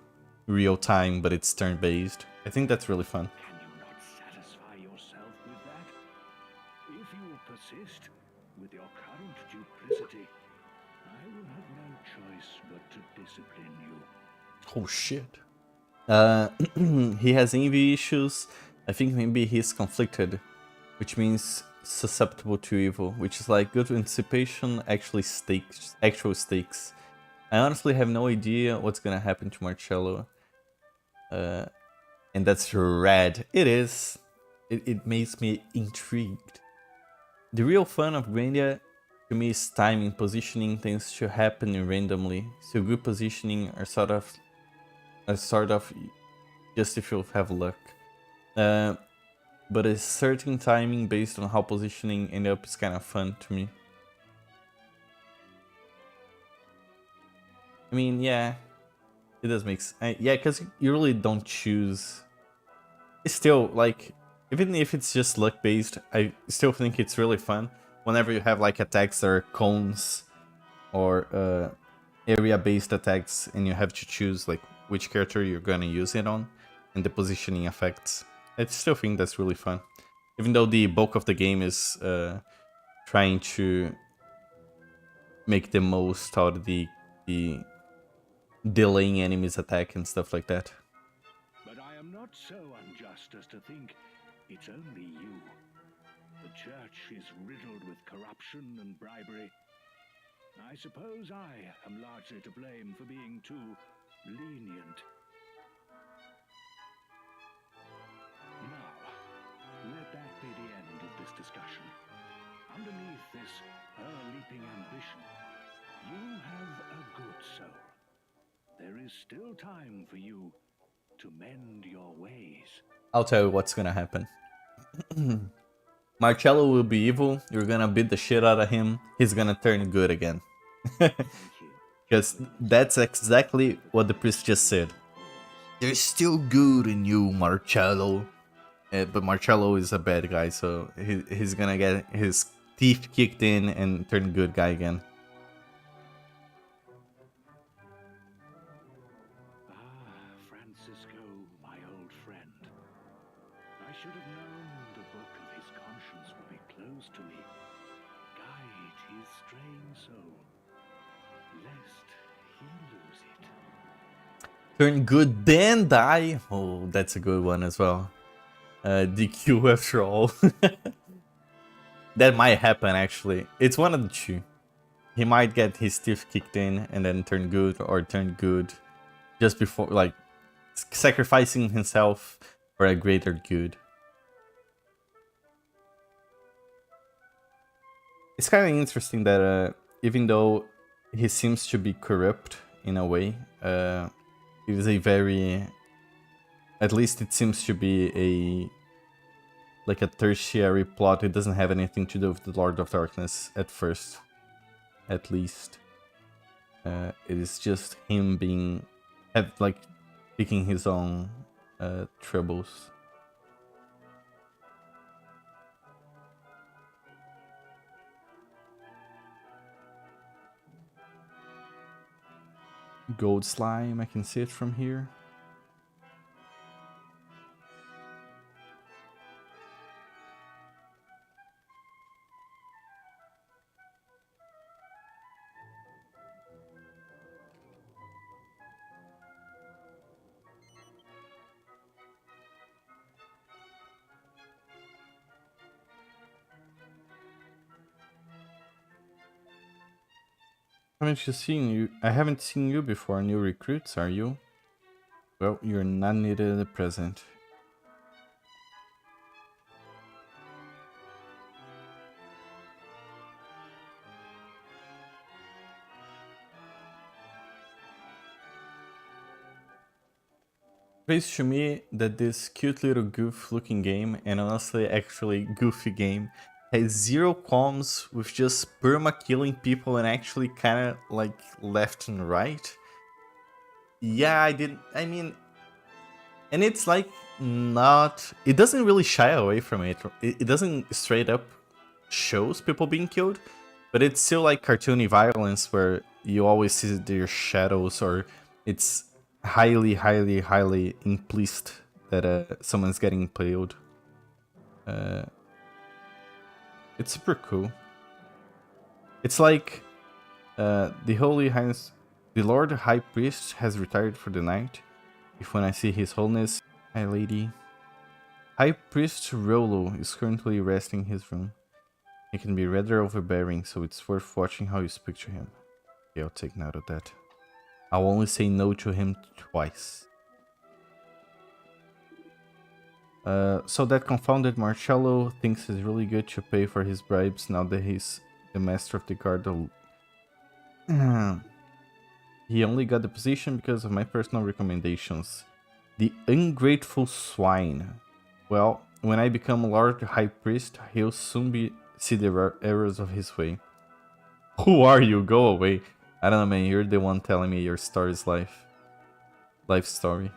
real time, but it's turn-based. I think that's really fun. Can you not satisfy yourself with that? If you persist with your current duplicity, I will have no choice but to discipline you. Oh shit. He has envy issues. I think maybe he's conflicted, which means susceptible to evil, which is like good anticipation, actual stakes. I honestly have no idea what's gonna happen to Marcello. And that's rad. It is. It makes me intrigued. The real fun of Grandia to me is timing, positioning things to happen randomly. So good positioning are sort of just if you have luck. But a certain timing based on how positioning end up is kind of fun to me. I mean, yeah, it does make sense. Yeah, because you really don't choose. It's still, like, even if it's just luck based, I still think it's really fun whenever you have like attacks that are cones or area based attacks and you have to choose like which character you're gonna use it on and the positioning effects. I still think that's really fun, even though the bulk of the game is trying to make the most out of the delaying enemies attack and stuff like that. But I am not so unjust as to think it's only you. The church is riddled with corruption and bribery. I suppose I am largely to blame for being too lenient. Now, let that be the end of this discussion. Underneath this leaping ambition, you have a good soul. There is still time for you to mend your ways. I'll tell you what's gonna happen. Marcello will be evil, you're gonna beat the shit out of him, he's gonna turn good again. Thank you. Because that's exactly what the priest just said. There's still good in you, Marcello. But Marcello is a bad guy, so he's gonna get his teeth kicked in and turn good guy again. Francisco, my old friend. I should have known the book of his conscience would be closed to me. Guide his straying soul, lest he lose it. Turn good, then die. Oh, that's a good one as well. DQ after all. That might happen actually. It's one of the two. He might get his teeth kicked in and then turn good, or turn good just before, like, sacrificing himself for a greater good. It's kind of interesting that even though he seems to be corrupt in a way, it is a very, at least it seems to be a like a tertiary plot. It doesn't have anything to do with the Lord of Darkness at first, at least. It is just him being, like, picking his own troubles. Gold slime, I can see it from here. Haven't you seen you? I haven't seen you before. New recruits, are you? Well, you're not needed at present. Praise to me that this cute little goof looking game, and honestly actually goofy game, has zero qualms with just perma killing people and actually kind of like left and right. Yeah, I mean, and it's like not, it doesn't really shy away from it. It doesn't straight up shows people being killed, but it's still like cartoony violence where you always see their shadows, or it's highly implicit that someone's getting impaled. It's super cool. It's like the Holy Highness, the Lord High Priest has retired for the night. If when I see His Holiness, High Lady. High Priest Rolo is currently resting in his room. He can be rather overbearing, so it's worth watching how you speak to him. Okay, I'll take note of that. I'll only say no to him twice. So that confounded Marcello thinks it's really good to pay for his bribes now that he's the master of the guard. He only got the position because of my personal recommendations. The ungrateful swine. Well, when I become Lord High Priest, he'll soon see the errors of his way. Who are you? Go away. I don't know, man. You're the one telling me your story's life story.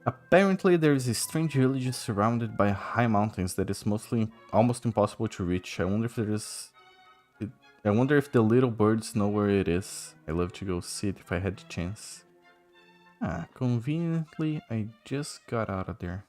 Apparently, there is a strange village surrounded by high mountains that is almost impossible to reach. I wonder if the little birds know where it is. I'd love to go see it if I had the chance. Ah, conveniently, I just got out of there.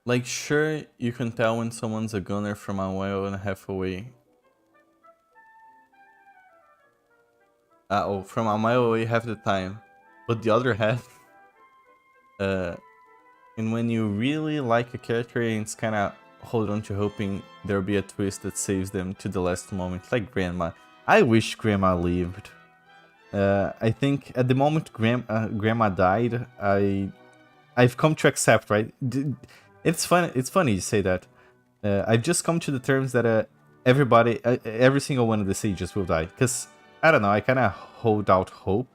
Like, sure, you can tell when someone's a gunner from a mile and a half away. From a mile away half the time. But the other half, and when you really like a character, it's kind of hold on to hoping there'll be a twist that saves them to the last moment, like Grandma. I wish Grandma lived. I think at the moment Grandma died, I've come to accept, right? It's funny you say that. I've just come to the terms that every single one of the sages will die. Because, I don't know, I kind of hold out hope.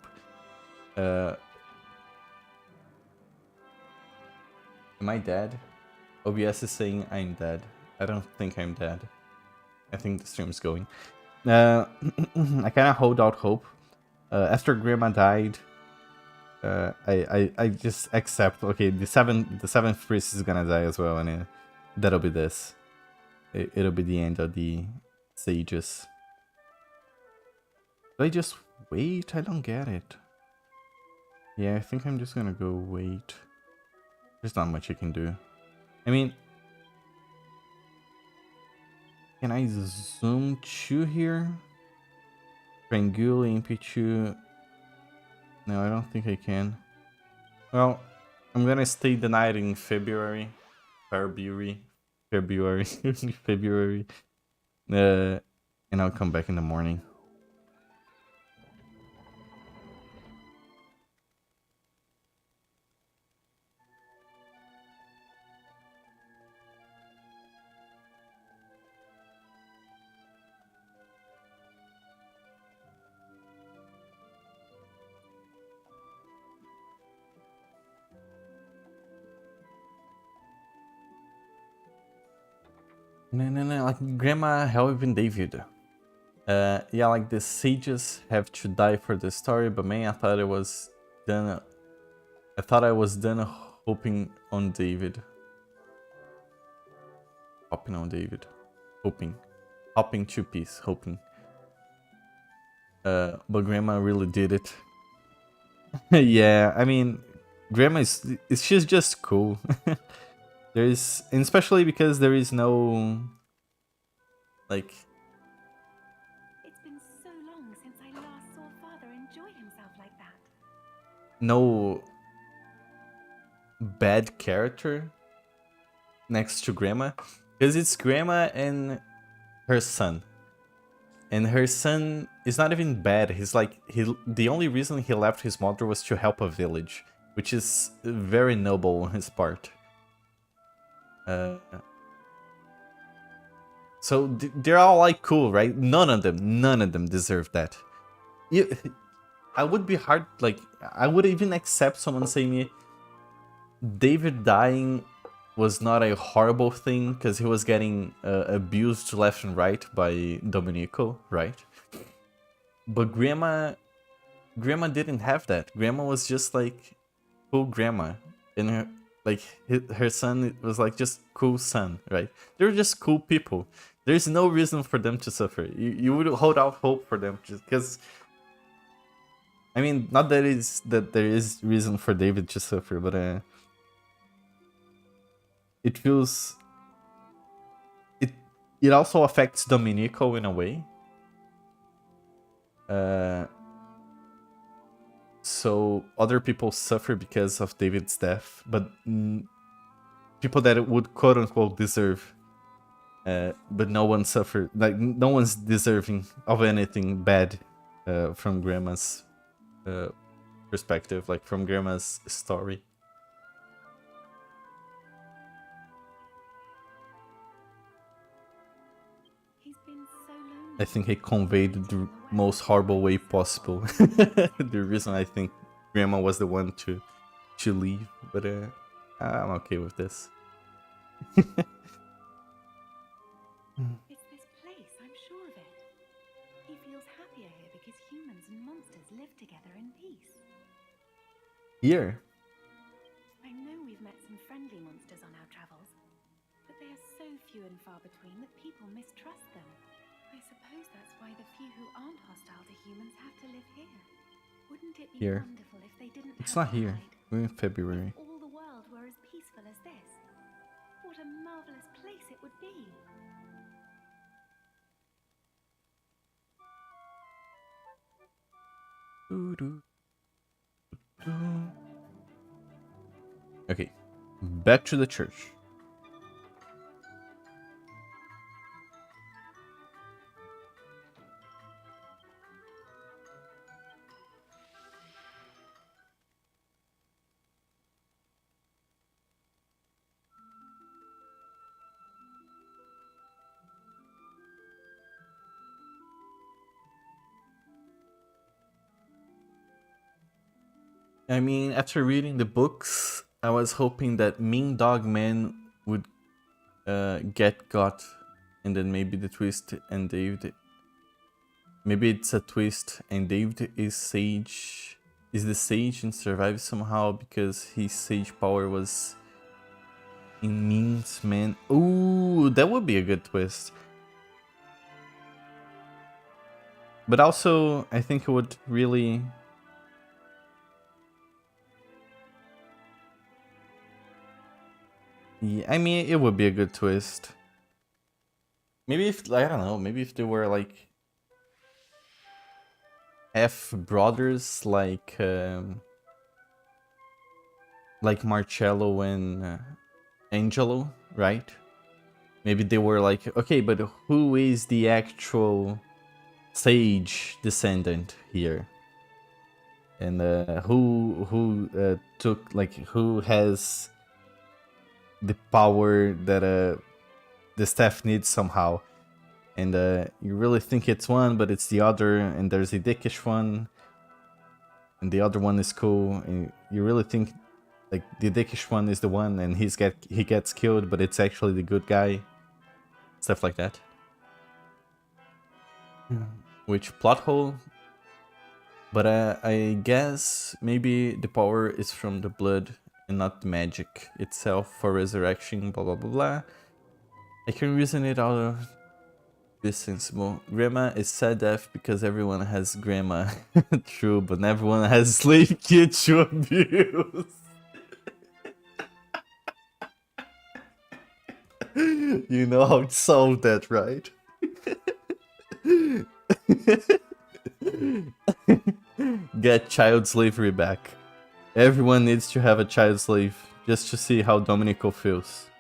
Am I dead? OBS is saying I'm dead. I don't think I'm dead. I think the stream's going. I kind of hold out hope. After Grandma died, I just accept. Okay, the seventh priest is gonna die as well, and that'll be this. It'll be the end of the sages. Do I just wait? I don't get it. Yeah, I think I'm just gonna go wait. There's not much I can do. I mean, can I zoom to here? Triangula, MP2. No, I don't think I can. Well, I'm gonna stay the night in February. February. February. And I'll come back in the morning. No, like Grandma Helvin David. Yeah, like the sages have to die for the story, but man, I thought it was done. I thought I was done hoping on David. Hopping on David. Hoping. Hopping two piece, hoping. But Grandma really did it. Yeah, I mean, Grandma she's just cool. And especially because there is no, like, It's been so long since I last saw Father enjoy himself like that. no, bad character next to Grandma, because it's Grandma and her son. And her son is not even bad. He's like, the only reason he left his mother was to help a village, which is very noble on his part. So they're all like cool, right? None of them deserve that. I would be hard, like, I would even accept someone saying me, David dying was not a horrible thing because he was getting abused left and right by Domenico, right? But Grandma didn't have that. Grandma was just like cool Grandma, and her son was like just cool son, right? They're just cool people. There's no reason for them to suffer. You would hold out hope for them just because. I mean, not that there is reason for David to suffer, but it feels it also affects Domenico in a way. So other people suffer because of David's death, but people that would quote unquote deserve, but no one suffered. Like no one's deserving of anything bad from Grandma's perspective, like from Grandma's story. I think I conveyed the most horrible way possible. The reason I think Grandma was the one to leave, but I'm okay with this. It's this place, I'm sure of it. He feels happier here because humans and monsters live together in peace. Here? I know we've met some friendly monsters on our travels, but they are so few and far between that people mistrust them. I suppose that's why the few who aren't hostile to humans have to live here. Wouldn't it be wonderful if they didn't It's have not to here. hide? We're in February. If all the world were as peaceful as this, what a marvelous place it would be. Okay, back to the church. I mean, after reading the books, I was hoping that Mean Dog Man would get got, and then maybe the twist and David. Maybe it's a twist and David is sage, is the sage and survives somehow because his sage power was in Mean's Man. Ooh, that would be a good twist. But also, I think it would really. Yeah, I mean, it would be a good twist. Maybe if, I don't know, maybe if they were like half brothers, like Marcello and Angelo, right? Maybe they were like, okay, but who is the actual sage descendant here? And who took, like, who has the power that the staff needs somehow, and you really think it's one, but it's the other, and there's a dickish one, and the other one is cool, and you really think like the dickish one is the one, and he gets killed, but it's actually the good guy, stuff like that. Which plot hole? But I guess maybe the power is from the blood and not the magic itself for resurrection, blah blah blah blah. I can reason it out of this sensible. Grandma is sad deaf because everyone has grandma. True, but everyone has slave kid to abuse. You know how to solve that, right? Get child slavery back. Everyone needs to have a child slave just to see how Dominico feels.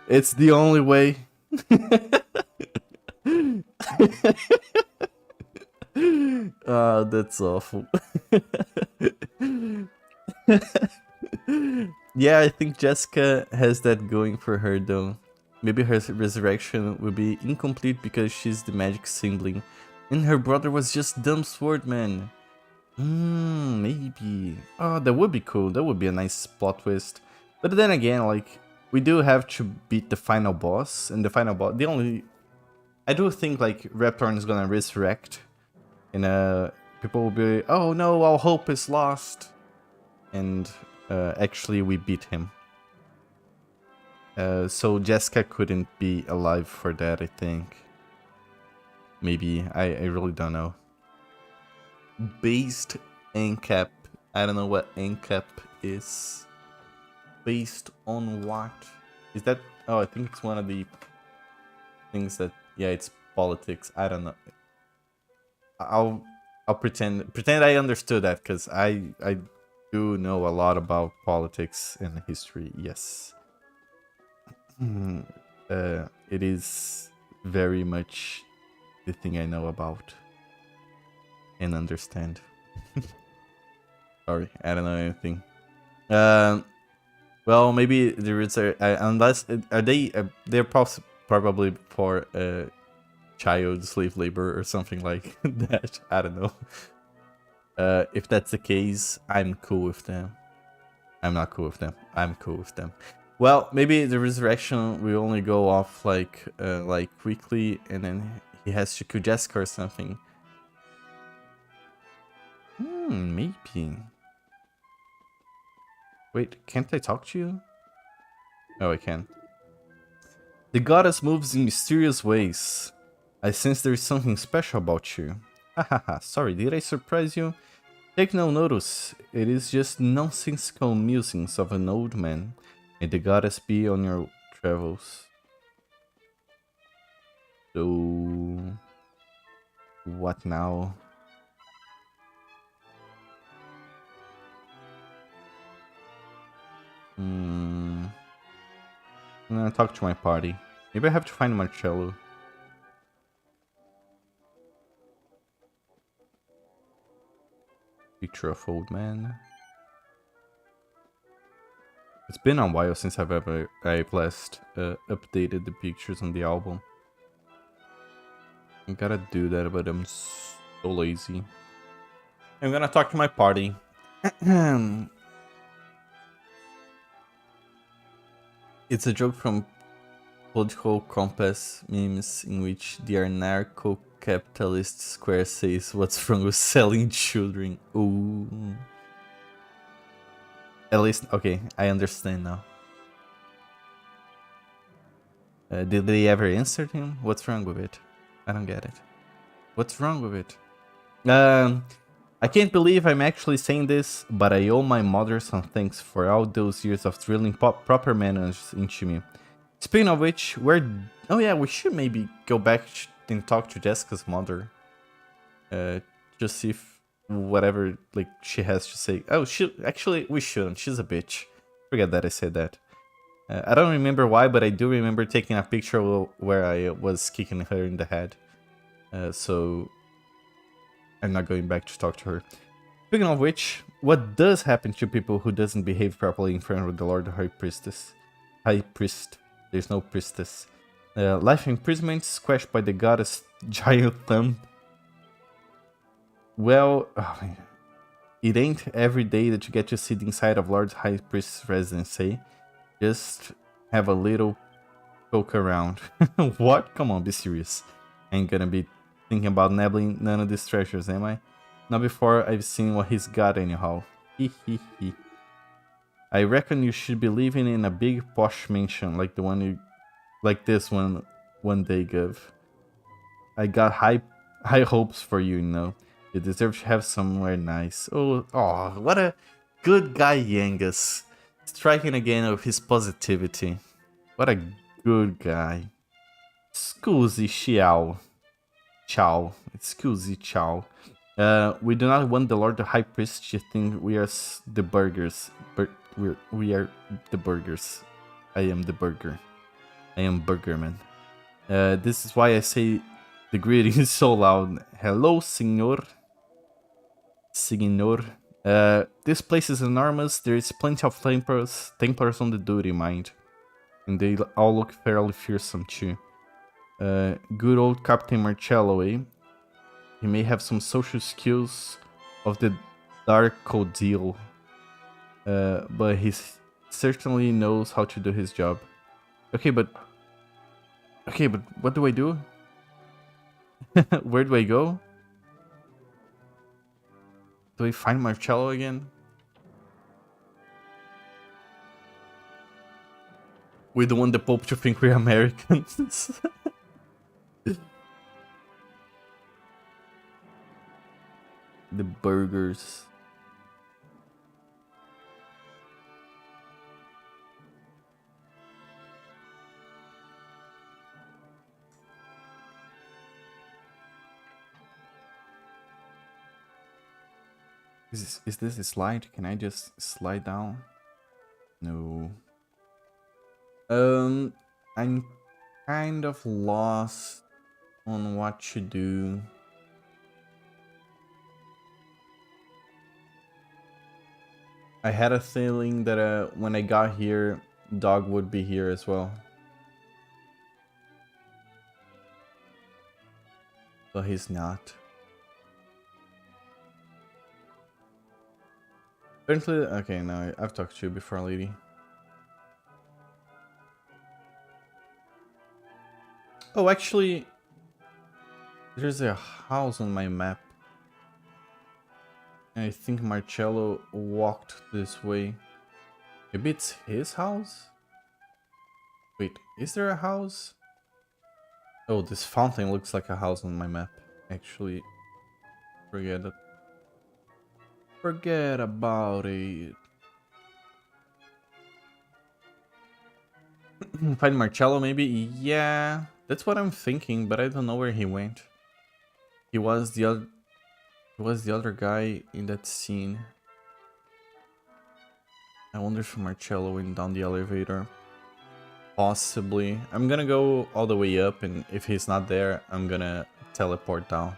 It's the only way. That's awful. Yeah, I think Jessica has that going for her though. Maybe her resurrection will be incomplete because she's the magic sibling, and her brother was just dumb swordman. Maybe. Oh, that would be cool. That would be a nice plot twist. But then again, like, we do have to beat the final boss, and the final boss, I do think, like, Reptorn is gonna resurrect, and, people will be, oh no, all hope is lost, and, actually we beat him. So Jessica couldn't be alive for that, I think. Maybe, I really don't know. Based ANCAP. I don't know what ANCAP is. Based on what? Is that... Oh, I think it's one of the things that... Yeah, it's politics. I don't know. I'll pretend I understood that, because I do know a lot about politics and history, yes. It is very much the thing I know about and understand. Sorry, I don't know anything. Well, maybe there is a unless are they they're probably for child slave labor or something like that. I don't know. If that's the case, I'm cool with them. I'm not cool with them. I'm cool with them. Well, maybe the resurrection will only go off like quickly, and then he has to kill Jessica or something. Maybe. Wait, can't I talk to you? Oh, I can. The goddess moves in mysterious ways. I sense there is something special about you. Hahaha, sorry, did I surprise you? Take no notice, it is just nonsensical musings of an old man. May the goddess be on your travels. So... what now? I'm gonna talk to my party. Maybe I have to find Marcello. Picture of old man. It's been a while since I've last updated the pictures on the album. I gotta do that, but I'm so lazy. I'm gonna talk to my party. It's a joke from Political Compass memes in which the anarcho-capitalist square says, "What's wrong with selling children?" Ooh. At least, okay, I understand now. Did they ever answer him? What's wrong with it? I don't get it. What's wrong with it? I can't believe I'm actually saying this, but I owe my mother some thanks for all those years of drilling proper manners into me. Speaking of which, oh yeah, we should maybe go back and talk to Jessica's mother. Just see if whatever like she has to say. Oh, actually we shouldn't. She's a bitch. Forget that I said that. I don't remember why, but I do remember taking a picture where I was kicking her in the head. So I'm not going back to talk to her. Speaking of which, what does happen to people who doesn't behave properly in front of the Lord High Priestess? High Priest. There's no priestess. Life imprisonment squashed by the goddess giant thumb. Well, it ain't every day that you get to sit inside of Lord High Priest's residence, eh? Just have a little poke around. What? Come on, be serious. I ain't gonna be thinking about nabbling none of these treasures, am I? Not before I've seen what he's got anyhow. Hee. I reckon you should be living in a big posh mansion like the one like this one day, Gov. I got high hopes for you, you know. You deserve to have somewhere nice. Oh, what a good guy, Yangus. Striking again with his positivity. What a good guy. Scusi, ciao. Ciao. Scusi, ciao. We do not want the Lord the High Priest to think we are the burgers. We are the burgers. I am the burger. I am Burger Man. This is why I say the greeting is so loud. Hello, Senor. Signor. This place is enormous. There is plenty of Templars on the duty, mind. And they all look fairly fearsome too. Good old Captain Marcello, eh? He may have some social skills of the dark deal, but he certainly knows how to do his job. Okay, but what do I do? Where do I go? Do I find Marcello again? We don't want the Pope to think we're Americans. The burgers. Is this a slide? Can I just slide down? No. I'm kind of lost on what to do. I had a feeling that when I got here, Dog would be here as well. But he's not. Apparently, okay, no, I've talked to you before, lady. Oh, actually, there's a house on my map. And I think Marcello walked this way. Maybe it's his house? Wait, is there a house? Oh, this fountain looks like a house on my map. Actually, forget it. Forget about it. Find Marcello, maybe? Yeah, that's what I'm thinking, but I don't know where he went. He was the other guy in that scene. I wonder if Marcello went down the elevator. Possibly. I'm gonna go all the way up, and if he's not there, I'm gonna teleport down.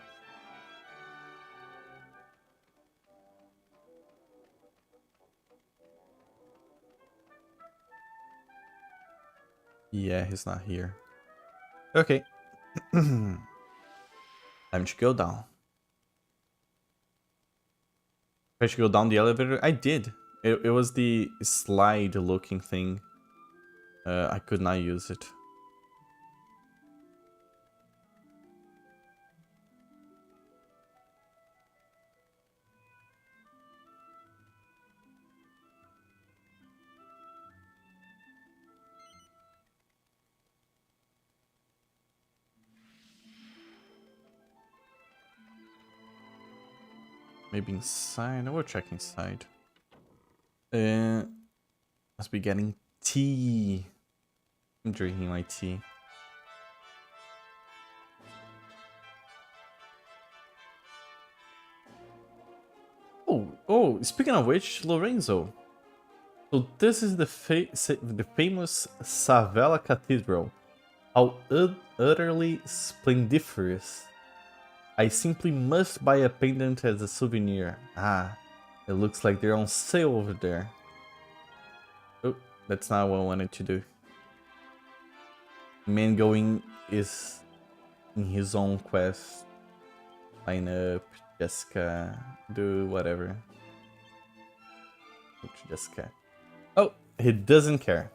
Yeah, he's not here. Okay. Time to go down. I should go down the elevator? I did. It was the slide looking thing. I could not use it. Maybe inside. I will check inside. Must be getting tea. I'm drinking my tea. Oh, speaking of which, Lorenzo. So this is the famous Savella Cathedral. How utterly splendiferous. I simply must buy a pendant as a souvenir. Ah, it looks like they're on sale over there. Oh, that's not what I wanted to do. Man going is in his own quest. Line up, Jessica, do whatever. Jessica. Oh, he doesn't care.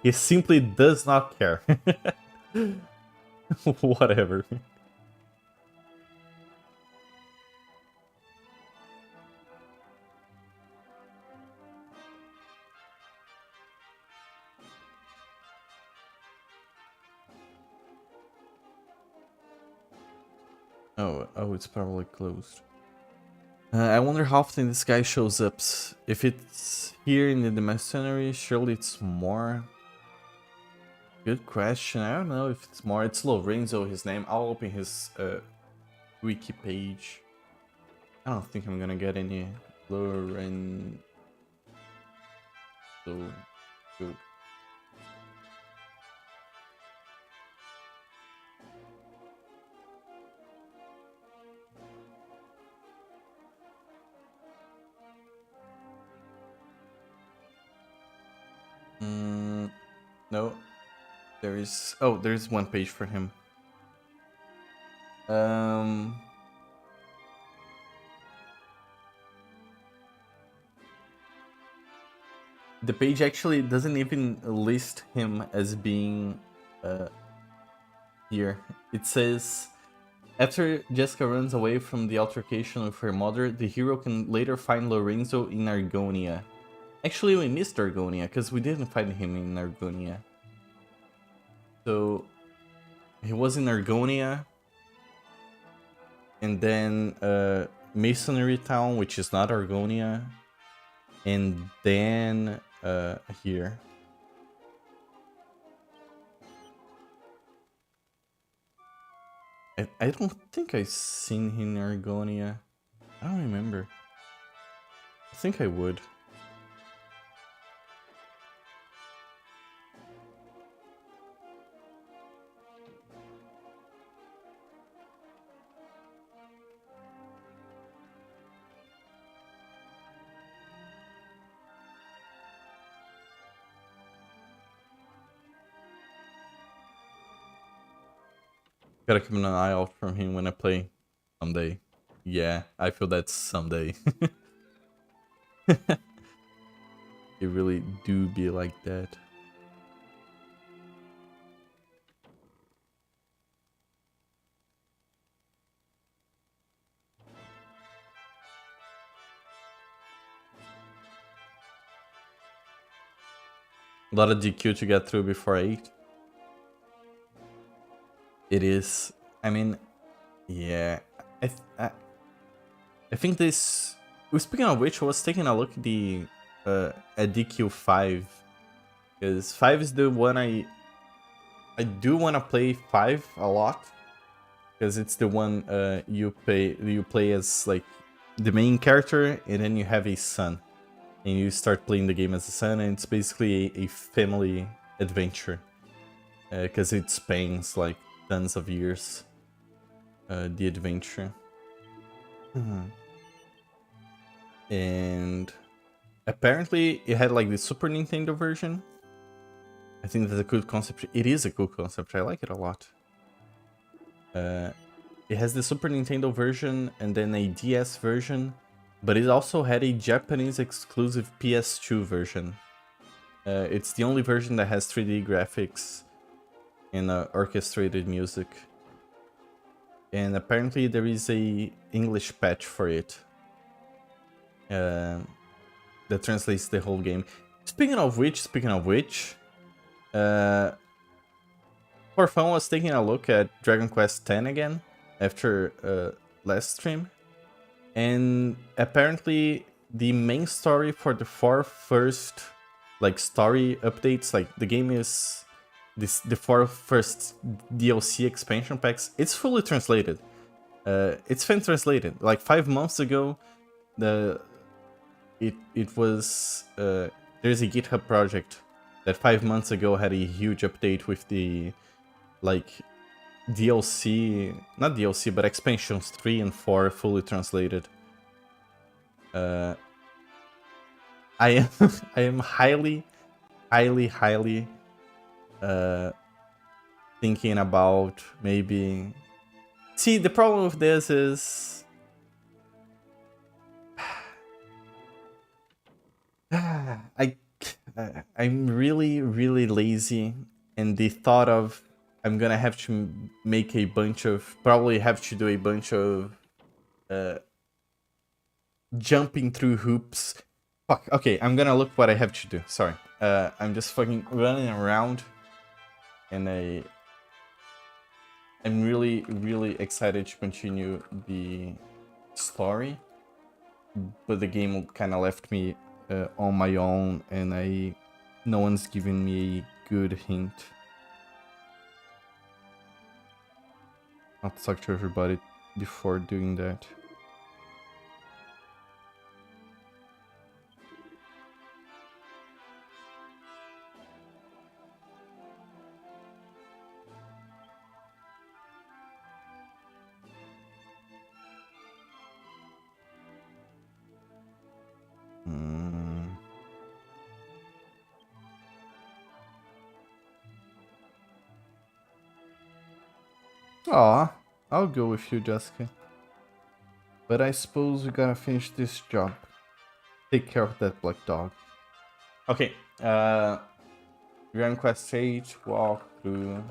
He simply does not care. Whatever. Oh, it's probably closed. I wonder how often this guy shows up. If it's here in the mercenary, surely it's more. Good question. I don't know if it's more. It's Lorenzo, his name. I'll open his wiki page. I don't think I'm gonna get any Lorenzo. Go. No, there is. Oh, there's one page for him. The page actually doesn't even list him as being here. It says, after Jessica runs away from the altercation with her mother, the hero can later find Lorenzo in Argonia. Actually, we missed Argonia, because we didn't find him in Argonia. So, he was in Argonia, and then Masonry Town, which is not Argonia, and then here. I don't think I've seen him in Argonia. I don't remember. I think I would. Gotta keep an eye out from him when I play someday. Yeah, I feel that's someday. It really do be like that. A lot of DQ to get through before 8. It is. I mean, yeah. I think this. Speaking of which, I was taking a look at the at DQ5, because 5 is the one I do want to play 5 a lot, because it's the one you play as like the main character, and then you have a son, and you start playing the game as a son, and it's basically a family adventure, because it spans like tons of years, the adventure. And apparently it had like the Super Nintendo version. I think that's a good concept. It is a cool concept. I like it a lot. It has the Super Nintendo version and then a DS version, but it also had a Japanese exclusive PS2 version. It's the only version that has 3D graphics and orchestrated music. And apparently there is a English patch for it that translates the whole game. Speaking of which, for fun, I was taking a look at Dragon Quest X again after last stream, and apparently the main story for the 4 first like story updates, like the game is the 4 first DLC expansion packs, it's fully translated. It's fan translated. Like 5 months ago, it was there's a GitHub project that 5 months ago had a huge update with the like DLC, not DLC, but expansions 3 and 4 fully translated. I am I am highly thinking about maybe. See, the problem with this is I'm really lazy, and the thought of I'm gonna have to make a bunch of, probably have to do a bunch of jumping through hoops. Fuck, okay, I'm gonna look what I have to do. Sorry. I'm just fucking running around, and I'm really excited to continue the story, but the game kind of left me on my own, and no one's giving me a good hint. I'll talk to everybody before doing that. Hmm. Aw, I'll go with you, Jessica. But I suppose we gotta finish this job. Take care of that black dog. Okay, we're on quest 8, walk through.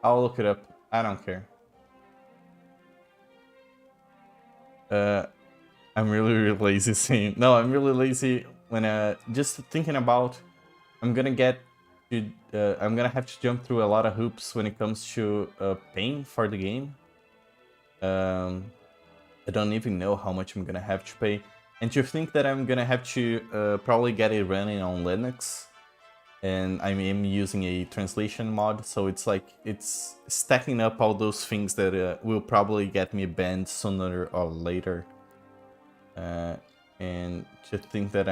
I'll look it up. I don't care. I'm really lazy saying. No, I'm really lazy when just thinking about. I'm gonna get to. I'm gonna have to jump through a lot of hoops when it comes to paying for the game. I don't even know how much I'm gonna have to pay. And to think that I'm gonna have to probably get it running on Linux, and I am using a translation mod, so it's like it's stacking up all those things that will probably get me banned sooner or later. And to think that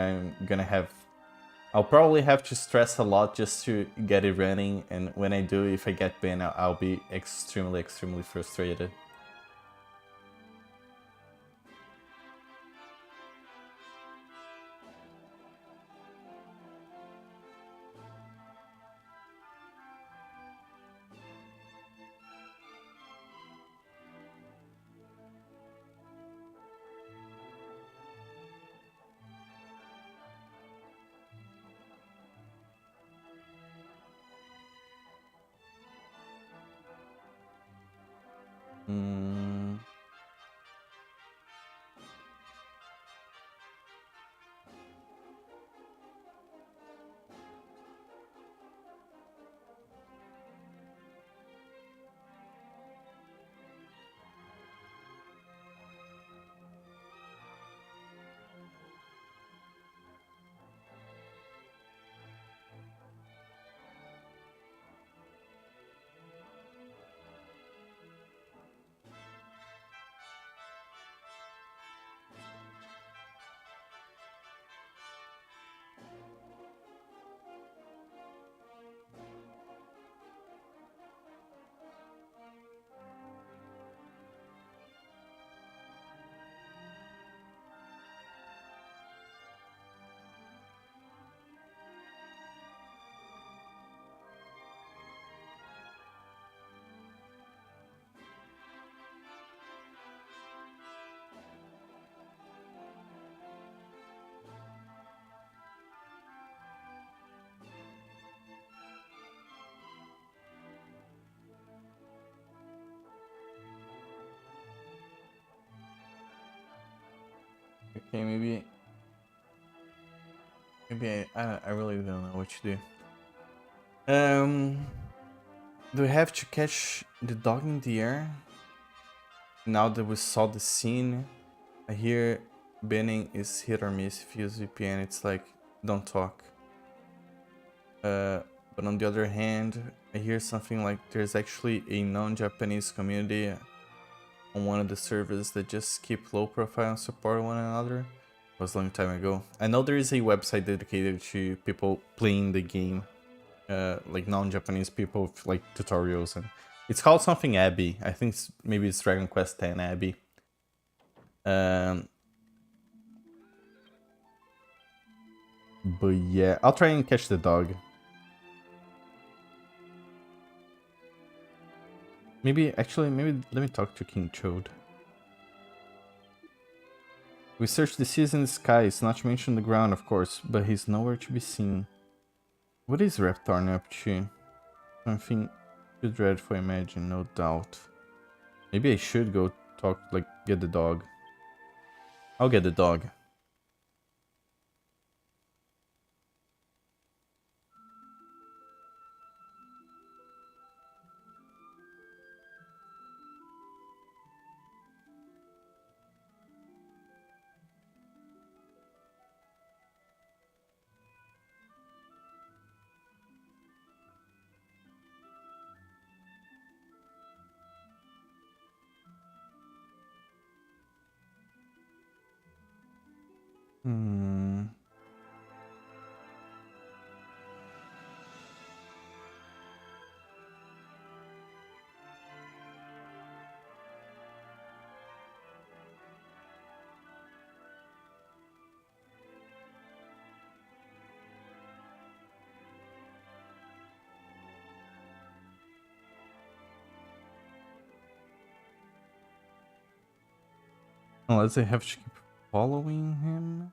I'll probably have to stress a lot just to get it running, and when I do, if I get banned, I'll be extremely frustrated. Mm. Okay, maybe I really don't know what to do. Do we have to catch the dog in the air? Now that we saw the scene, I hear banning is hit or miss. If you use VPN, it's like don't talk. But on the other hand, I hear something like there's actually a non-Japanese community on one of the servers that just keep low profile and support one another. It was a long time ago. I know there is a website dedicated to people playing the game, like non-Japanese people with like tutorials, and it's called something Abbey. I think maybe it's Dragon Quest X Abbey. But yeah, I'll try and catch the dog. Maybe let me talk to King Chode. We searched the seas and the skies, not to mention the ground, of course, but he's nowhere to be seen. What is Reptarn up to? Something too dreadful, I imagine, no doubt. Maybe I should go talk, like, get the dog. I'll get the dog. Unless I have to keep following him.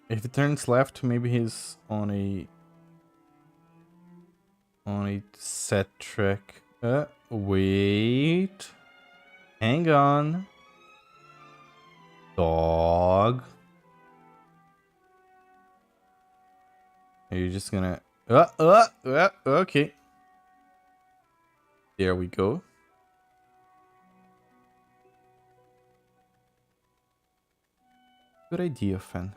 If it turns left, maybe he's on a set track. Wait. Hang on. Dog. Are you just gonna... okay. There we go. Good idea, Fan.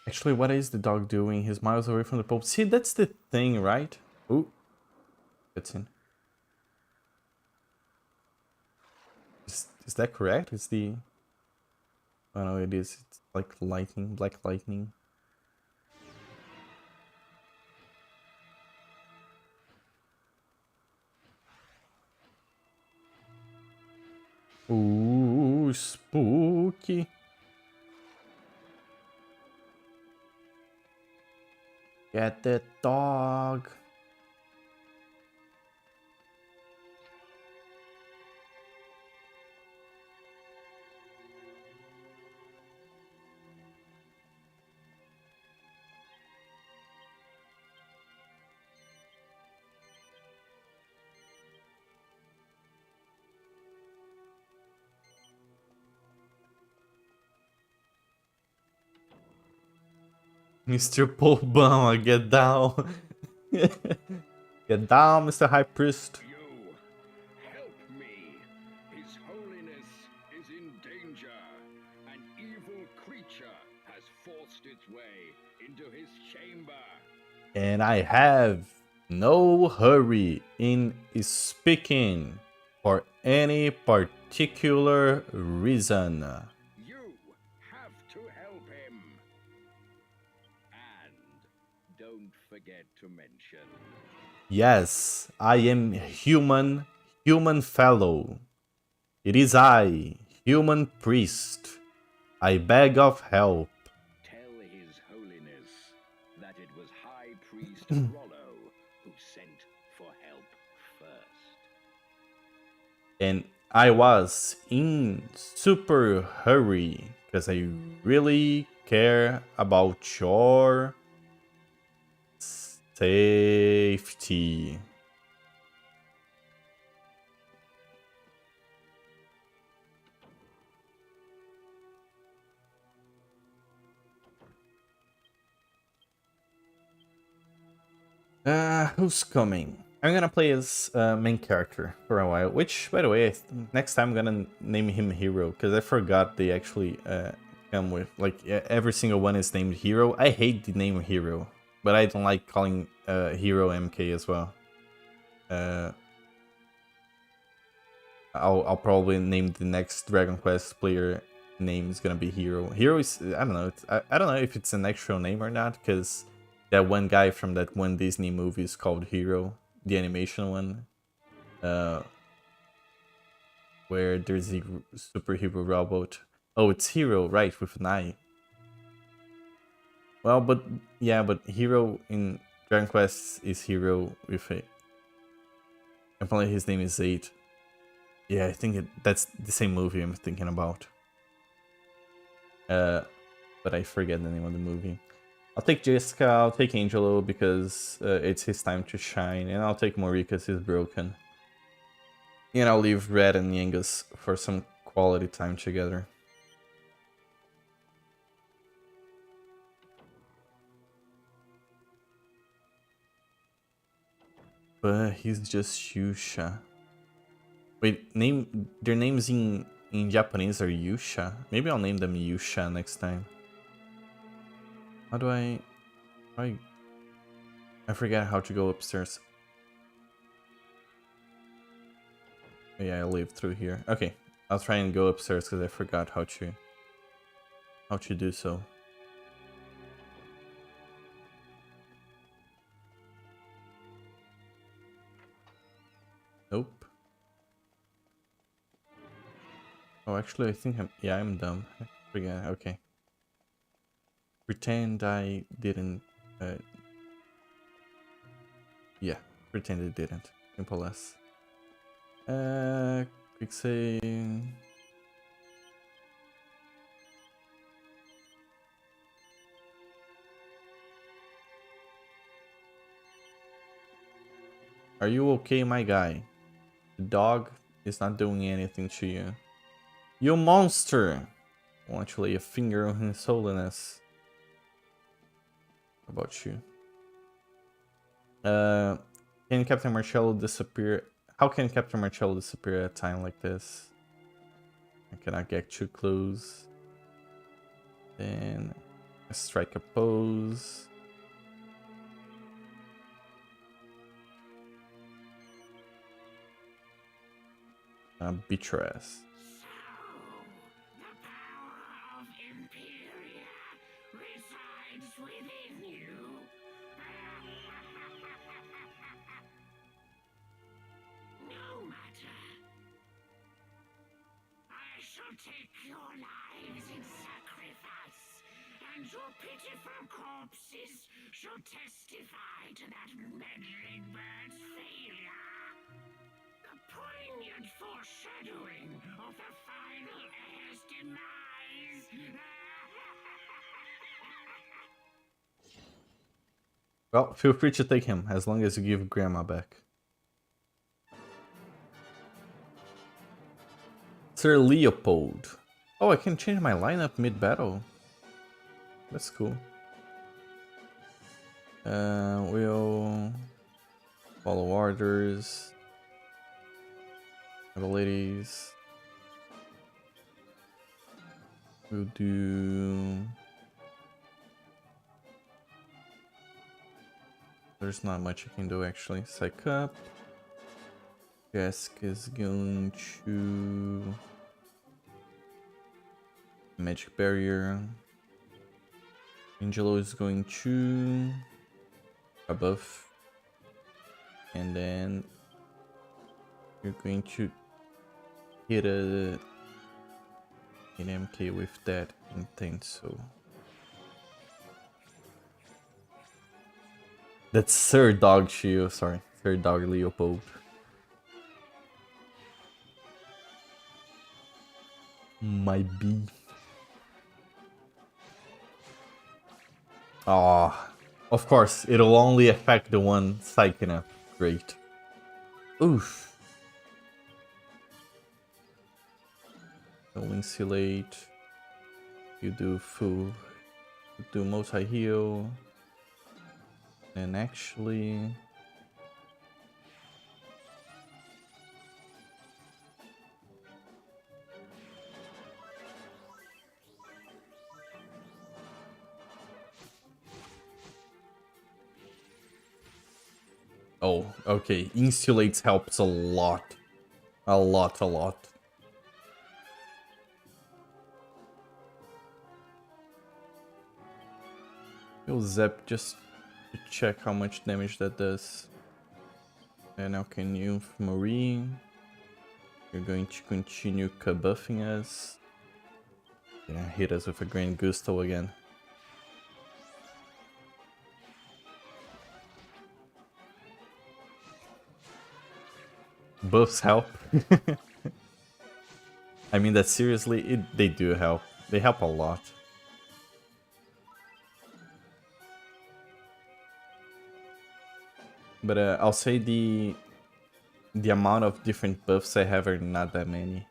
Actually, what is the dog doing? He's miles away from the Pope. See, that's the thing, right? Ooh. That's in. Is that correct? It's the... Oh no, it is. It's like lightning, black lightning. Ooh, spooky. Get that dog. Mr. Paul Bama, get down. Get down, Mr. High Priest. You, help me. His Holiness is in danger. An evil creature has forced its way into his chamber. And I have no hurry in speaking for any particular reason. You have to help him. And don't forget to mention. Yes, I am human fellow. It is I, human priest. I beg of help. Tell His Holiness that it was High Priest Rollo who sent for help first. And I was in super hurry because I really care about your safety. Who's coming? I'm gonna play as main character for a while, which, by the way, next time I'm gonna name him Hero, because I forgot they actually come with, like, every single one is named Hero. I hate the name Hero, but I don't like calling Hero MK as well. I'll probably name the next Dragon Quest player name is gonna be Hero. Hero is, I don't know, I don't know if it's an actual name or not, because that one guy from that one Disney movie is called Hero, the animation one, where there's a superhero robot. Oh, it's Hero, right, with an I. Well, but yeah, but Hero in Dragon Quest is Hero with a... Apparently his name is VIII. Yeah, I think that's the same movie I'm thinking about. But I forget the name of the movie. I'll take Jessica, I'll take Angelo because it's his time to shine, and I'll take Mori because he's broken. And I'll leave Red and Yangus for some quality time together. But he's just Yusha. Wait, their names in Japanese are Yusha. Maybe I'll name them Yusha next time. How do I forget how to go upstairs. Oh, yeah, I live through here. Okay, I'll try and go upstairs because I forgot how to do so. Nope. Oh, actually, I think I'm dumb. I forget. Okay. Pretend I didn't. Yeah, pretend I didn't. Simple as. Quick save. Are you okay, my guy? The dog is not doing anything to you. You monster! I want to lay a finger on his holiness. How about you? Can Captain Marcello disappear? How can Captain Marcello disappear at a time like this? I cannot get too close. Then strike a pose. Beat your ass. The power of Imperia resides within you. No matter. I shall take your lives in sacrifice, and your pitiful corpses shall testify to that meddling bird's failure. A poignant foreshadowing of the final heir's demise. Well, feel free to take him, as long as you give Grandma back. Sir Leopold. Oh, I can change my lineup mid-battle. That's cool. We'll follow orders. Abilities. We'll do... There's not much I can do actually. Psych up. Jessica is going to... Magic Barrier. Angelo is going to... A buff. And then... You're going to hit an MK with that intenso. That's Sir Dog Shield, sorry. Sir Dog Leopold. My B. Ah, of course, it'll only affect the one psyching up. Great. Oof. So insulate. You do full. You do multi heal. And actually. Oh, okay. Insulates helps a lot. A lot. We'll zap just to check how much damage that does. And now can you, Marie? You're going to continue buffing us. Yeah, hit us with a Grand Gusto again. Buffs help. I mean that seriously, they do help. They help a lot. But I'll say the amount of different buffs I have are not that many.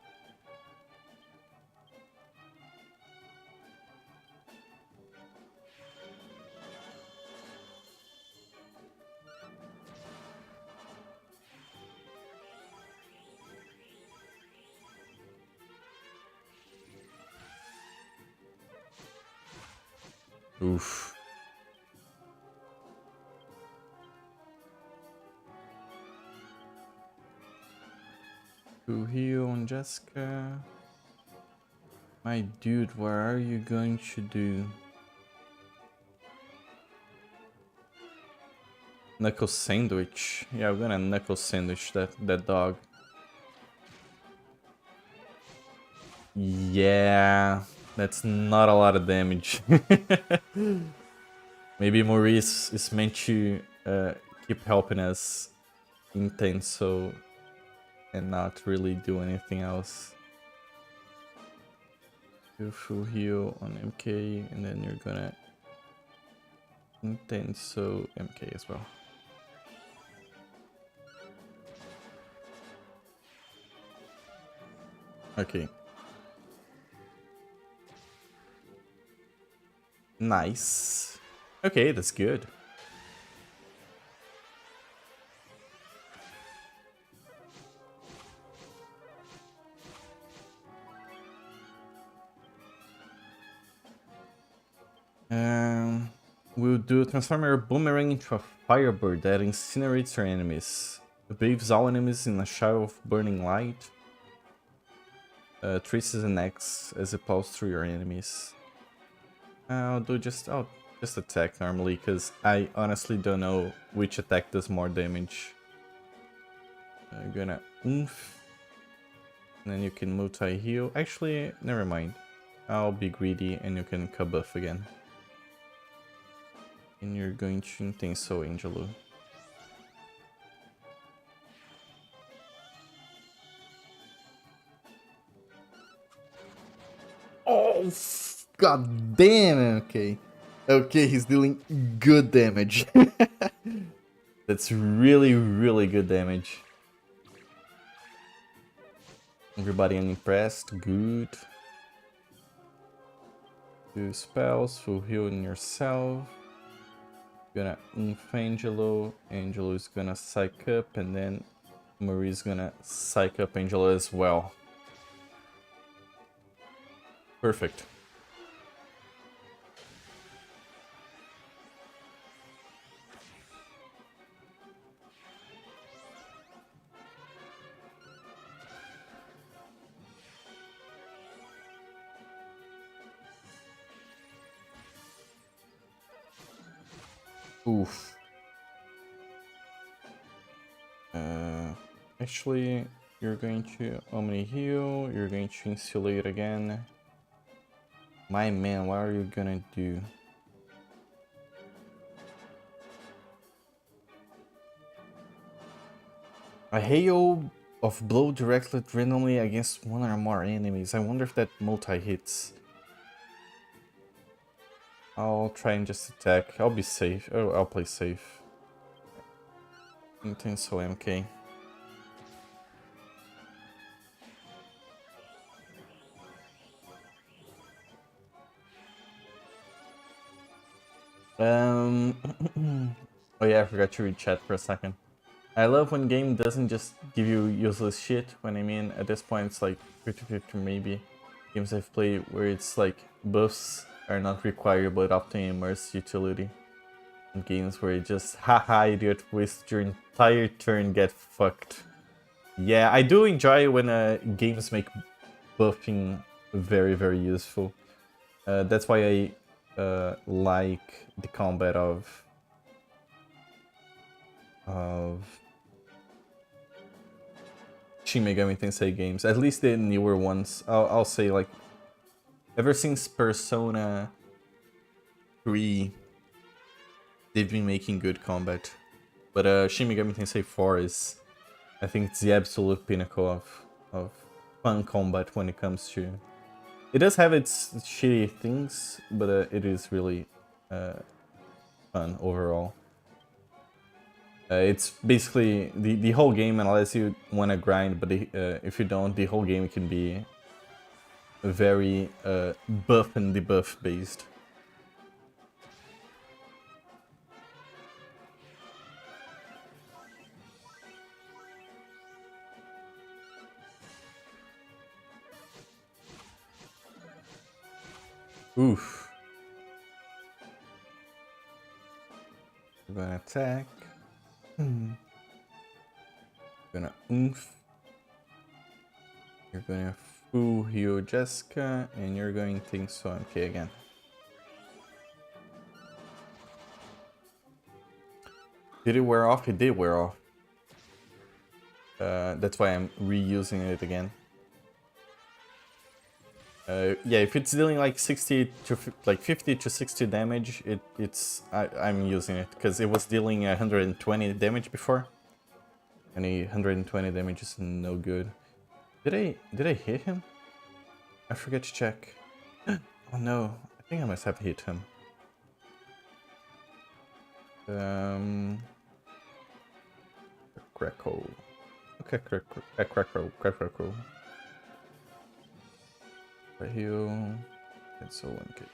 Oof. To heal on Jessica. My dude, what are you going to do? Knuckle sandwich. Yeah, I'm gonna knuckle sandwich that dog. Yeah, that's not a lot of damage. Maybe Maurice is meant to keep helping us intenso and not really do anything else. Do full heal on MK, and then you're gonna intenso MK as well. Okay. Nice. Okay, that's good. We'll do transform your boomerang into a firebird that incinerates your enemies. It bathes all enemies in a shower of burning light. Traces an X as it plows through your enemies. I'll just attack normally, because I honestly don't know which attack does more damage. I'm gonna oomph. And then you can multi-heal. Actually, never mind. I'll be greedy and you can kabuff again. And you're going to Intenso Angelo. Oh, god damn it. Okay. Okay, he's dealing good damage. That's really, really good damage. Everybody unimpressed. Good. Do spells, full heal in yourself. Gonna Oomph Angelo. Angelo is gonna psych up, and then Marie's gonna psych up Angelo as well. Perfect. Oof. Actually, you're going to Omni Heal, you're going to Insulate again. My man, what are you gonna do? A hail of blow directed randomly against one or more enemies. I wonder if that multi-hits. I'll try and just attack. I'll be safe. Oh, I'll play safe. Intenso MK. Oh yeah, I forgot to read chat for a second. I love when game doesn't just give you useless shit. When I mean, at this point it's like 50-50 maybe. Games I've played where it's like buffs are not required but often immerse utility. And games where it just haha idiot waste your entire turn, get fucked. Yeah, I do enjoy when games make buffing very, very useful. That's why I like the combat of Shin Megami Tensei games, at least the newer ones. I'll say, like, ever since Persona 3, they've been making good combat. But Shin Megami Tensei 4 is, I think, it's the absolute pinnacle of fun combat when it comes to. It does have its shitty things, but it is really fun overall. It's basically the whole game, unless you want to grind, but if you don't, the whole game can be very buff and debuff based. Oof. We're gonna attack. Gonna oomph. You're gonna full heal Jessica, and you're going Intenso MK again. Did it wear off? It did wear off. That's why I'm reusing it again. Yeah, if it's dealing like 60 to like 50 to 60 damage, I'm using it because it was dealing 120 damage before, and 120 damage is no good. Did I hit him? I forget to check. Oh no, I think I must have hit him. Crackle. Okay, crackle. I heal. It's so wicked.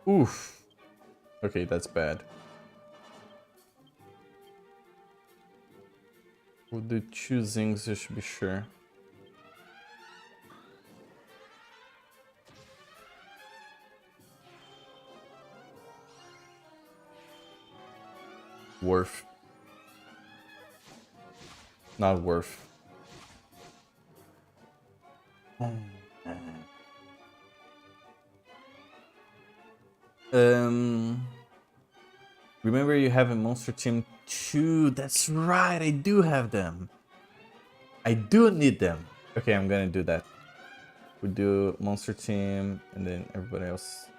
Oof. Okay, that's bad. With the choosings, I should be sure. Worth. Not worth. Remember you have a Monster Team 2. That's right, I do have them. I do need them. Okay, I'm gonna do that. We do Monster Team and then everybody else.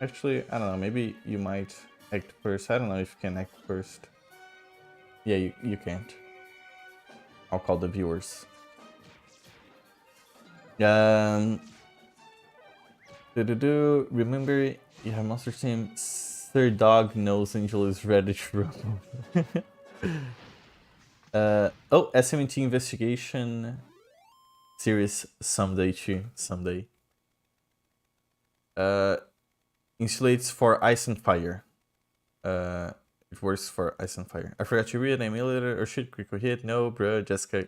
Actually, I don't know, maybe you might act first. I don't know if you can act first. Yeah, you can't. I'll call the viewers. Remember you have Monster Team. Sir Dog knows Angel is ready to rumble. Oh, S17 investigation series someday too. Someday. Insulates for ice and fire. It works for ice and fire. I forgot to read an emulator or shit. Critical hit. No, bro. Jessica.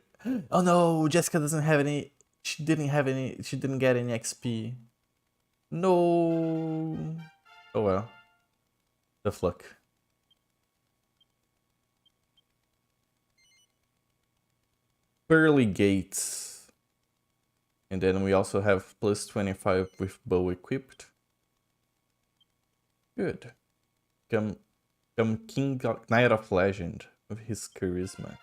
Oh no, Jessica doesn't have any. She didn't have any. She didn't get any XP. No. Oh well. The fluck. Pearly gates. And then we also have plus 25 with bow equipped. Good. Come King Knight of Legend with his charisma.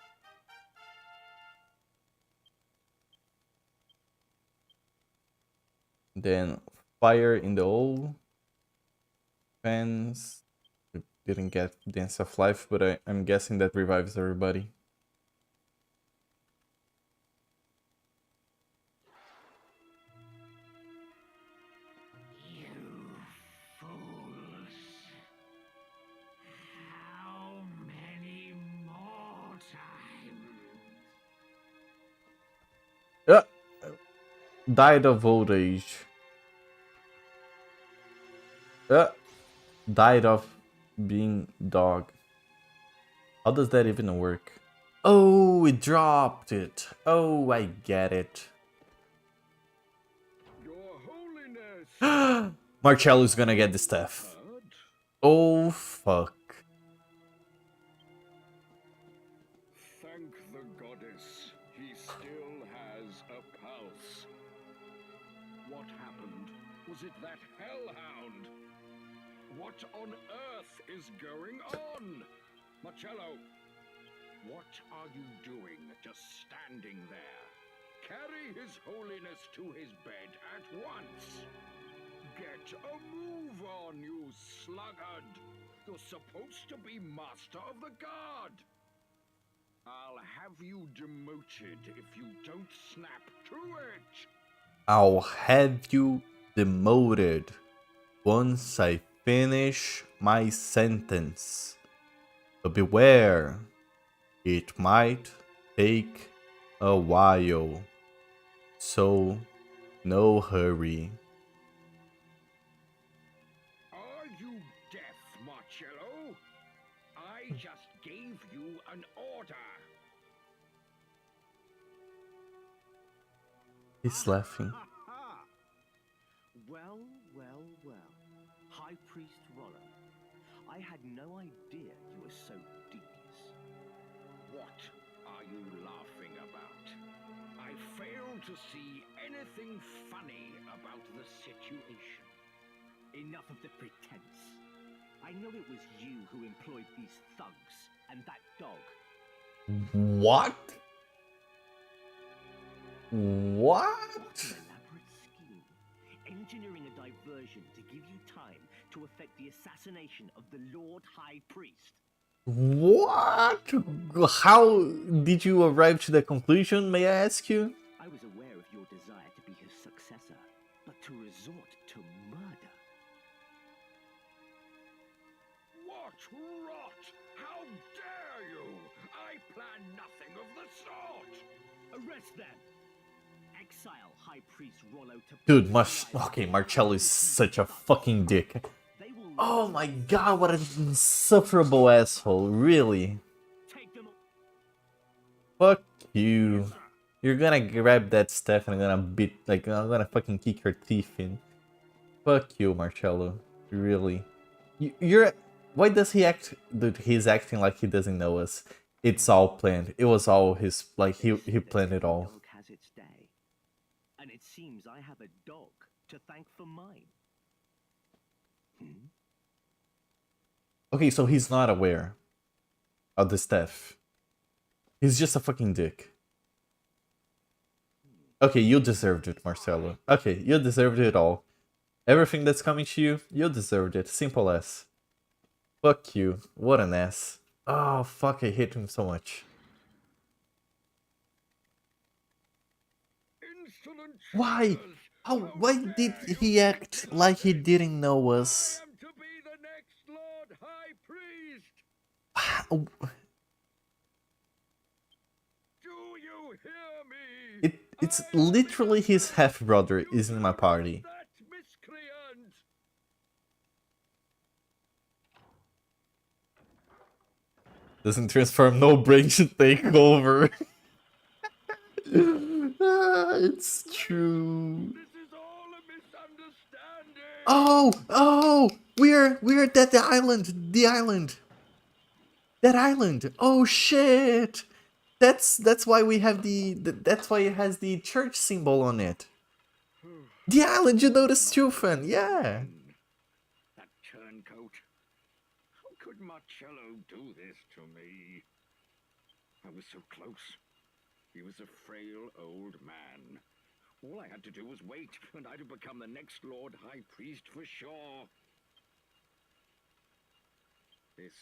Then fire in the old fans. We didn't get Dance of Life, but I'm guessing that revives everybody. Died of old age. Died of being dog. How does that even work? Oh, it dropped it. Oh, I get it. Your Holiness. Marcello's gonna get the staff. Oh, fuck. Thank the goddess. He still has a pulse. What happened? Was it that hellhound? What on earth is going on? Marcello, what are you doing just standing there? Carry His Holiness to his bed at once. Get a move on, you sluggard. You're supposed to be Master of the Guard. I'll have you demoted if you don't snap to it. I'll have you demoted once I finish my sentence. But beware, it might take a while. So, no hurry. Are you deaf, Marcello? I just gave you an order. He's laughing. Well, well, well. High Priest Rollo, I had no idea you were so devious. What are you laughing about? to see anything funny about the situation. Enough of the pretense. I know it was you who employed these thugs and that dog. What? What? An elaborate scheme. Engineering a diversion to give you time to effect the assassination of the Lord High Priest. What? How did you arrive to the conclusion, may I ask you? I was aware of your desire to be his successor, but to resort to murder. What rot! How dare you! I plan nothing of the sort! Arrest them! Exile High Priest Rollo to... Dude, okay, Marcello is such a fucking dick. They will Oh my god, what an insufferable asshole, really. take them... Fuck you. You're gonna grab that staff and I'm gonna beat, like, I'm gonna fucking kick your teeth in. Fuck you, Marcello. Really. You're... Why does he act... Dude, he's acting like he doesn't know us. It's all planned. It was all his... Like, he planned it all. Dog has its day. And it seems I have a dog to thank for mine. Okay, so he's not aware of the staff. He's just a fucking dick. Okay, you deserved it, Marcelo. Okay, you deserved it all. Everything that's coming to you, you deserved it. Simple as. Fuck you. What an ass. Oh, fuck, I hate him so much. Insolent Why? traitors! How? Why did he act like he didn't know us? I am to be the next Lord High Priest! Do you hear me? It's literally his half-brother is in my party. That miscreant! Doesn't transform, no brain should take over. It's true. This is all a misunderstanding! Oh, we're at that island, that island. Oh shit, that's why we have that's why it has the church symbol on it. The island, you noticed too, fan? Yeah. That turncoat. How could Marcello do this to me? I was so close. He was a frail old man. All I had to do was wait, and I'd have become the next Lord High Priest for sure. This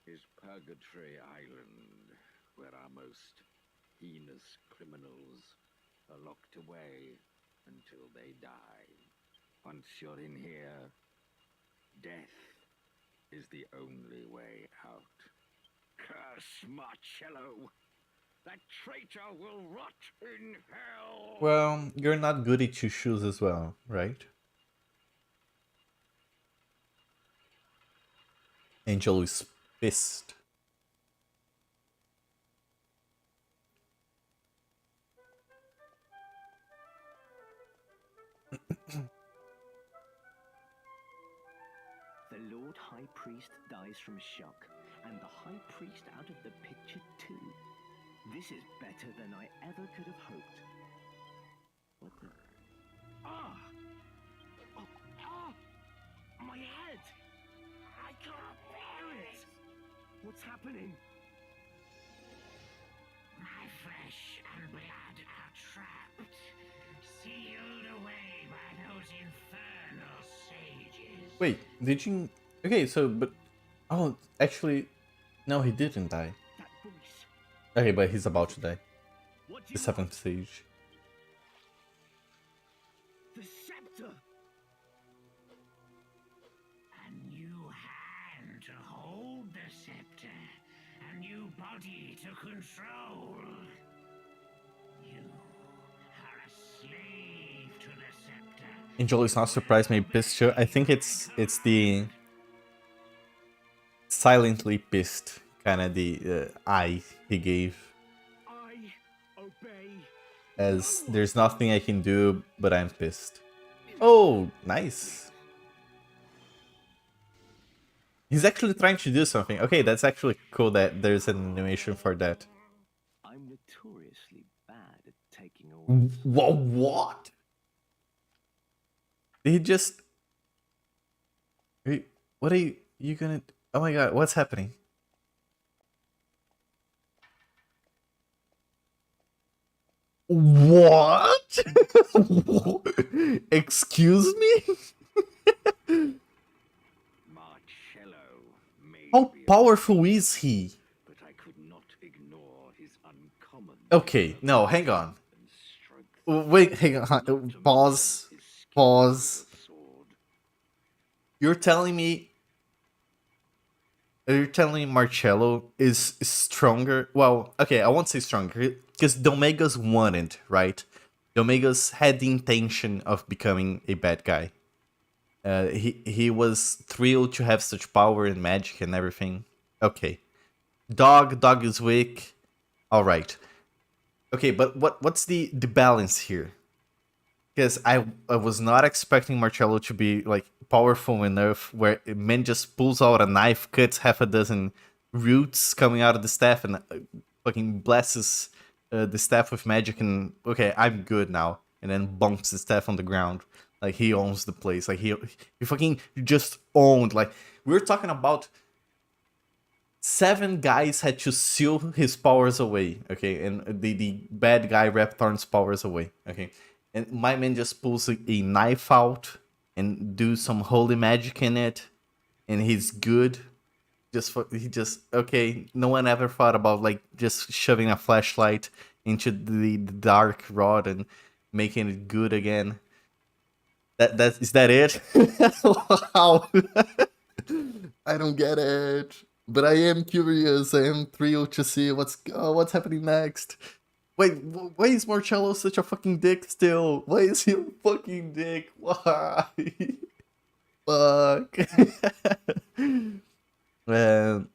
is Purgatory Island, where our most heinous criminals are locked away until they die. Once you're in here, death is the only way out. Curse Marcello! That traitor will rot in hell! Well, you're not goody two shoes as well, right? Angel is pissed. The Lord High Priest dies from shock, and the High Priest out of the picture too. This is better than I ever could have hoped. What the... Ah! Oh, ah! My head! I can't bear it! What's happening? My flesh and blood are trapped, sealed away by those infernal sages. Wait, did you... Okay, so, but... Oh, actually... No, he didn't die. That voice. Okay, but he's about to die. What do The you 7th stage. The scepter! A new hand to hold the scepter, a new body to control. You are a slave to the scepter. Angel is not surprised, maybe pissed too. I think it's the... Silently pissed, kind of the eye he gave. I obey. As there's nothing I can do, but I'm pissed. Oh, nice. He's actually trying to do something. Okay, that's actually cool that there's an animation for that. I'm notoriously bad at taking orders. What? Did he just... What are you gonna... Oh my god, what's happening? What? Excuse me? Marcello may How be a powerful beast, is he? but I could not ignore his uncommon Okay, no, hang on. and strength. Wait, hang on. Not to mention Pause. his skill Pause. with the sword. You're telling me... You're telling me Marcello is stronger? Well, okay, I won't say stronger, because Domegas wanted, right? Domegas had the intention of becoming a bad guy. He was thrilled to have such power and magic and everything. Okay. Dog is weak. Alright. Okay, but what's the balance here? Because I was not expecting Marcello to be like powerful enough where a man just pulls out a knife, cuts half a dozen roots coming out of the staff, and fucking blesses the staff with magic. And okay, I'm good now. And then bonks the staff on the ground like he owns the place. Like he fucking just owned. Like we were talking about 7 guys had to seal his powers away, okay, and the bad guy Reptarn's powers away, okay, and my man just pulls a knife out and do some holy magic in it, and he's good. He just okay. No one ever thought about like just shoving a flashlight into the dark rod and making it good again. Is that it? Wow. I don't get it. But I am curious. I am thrilled to see what's happening next. Wait, why is Marcello such a fucking dick still? Why is he a fucking dick? Why? Fuck. Man.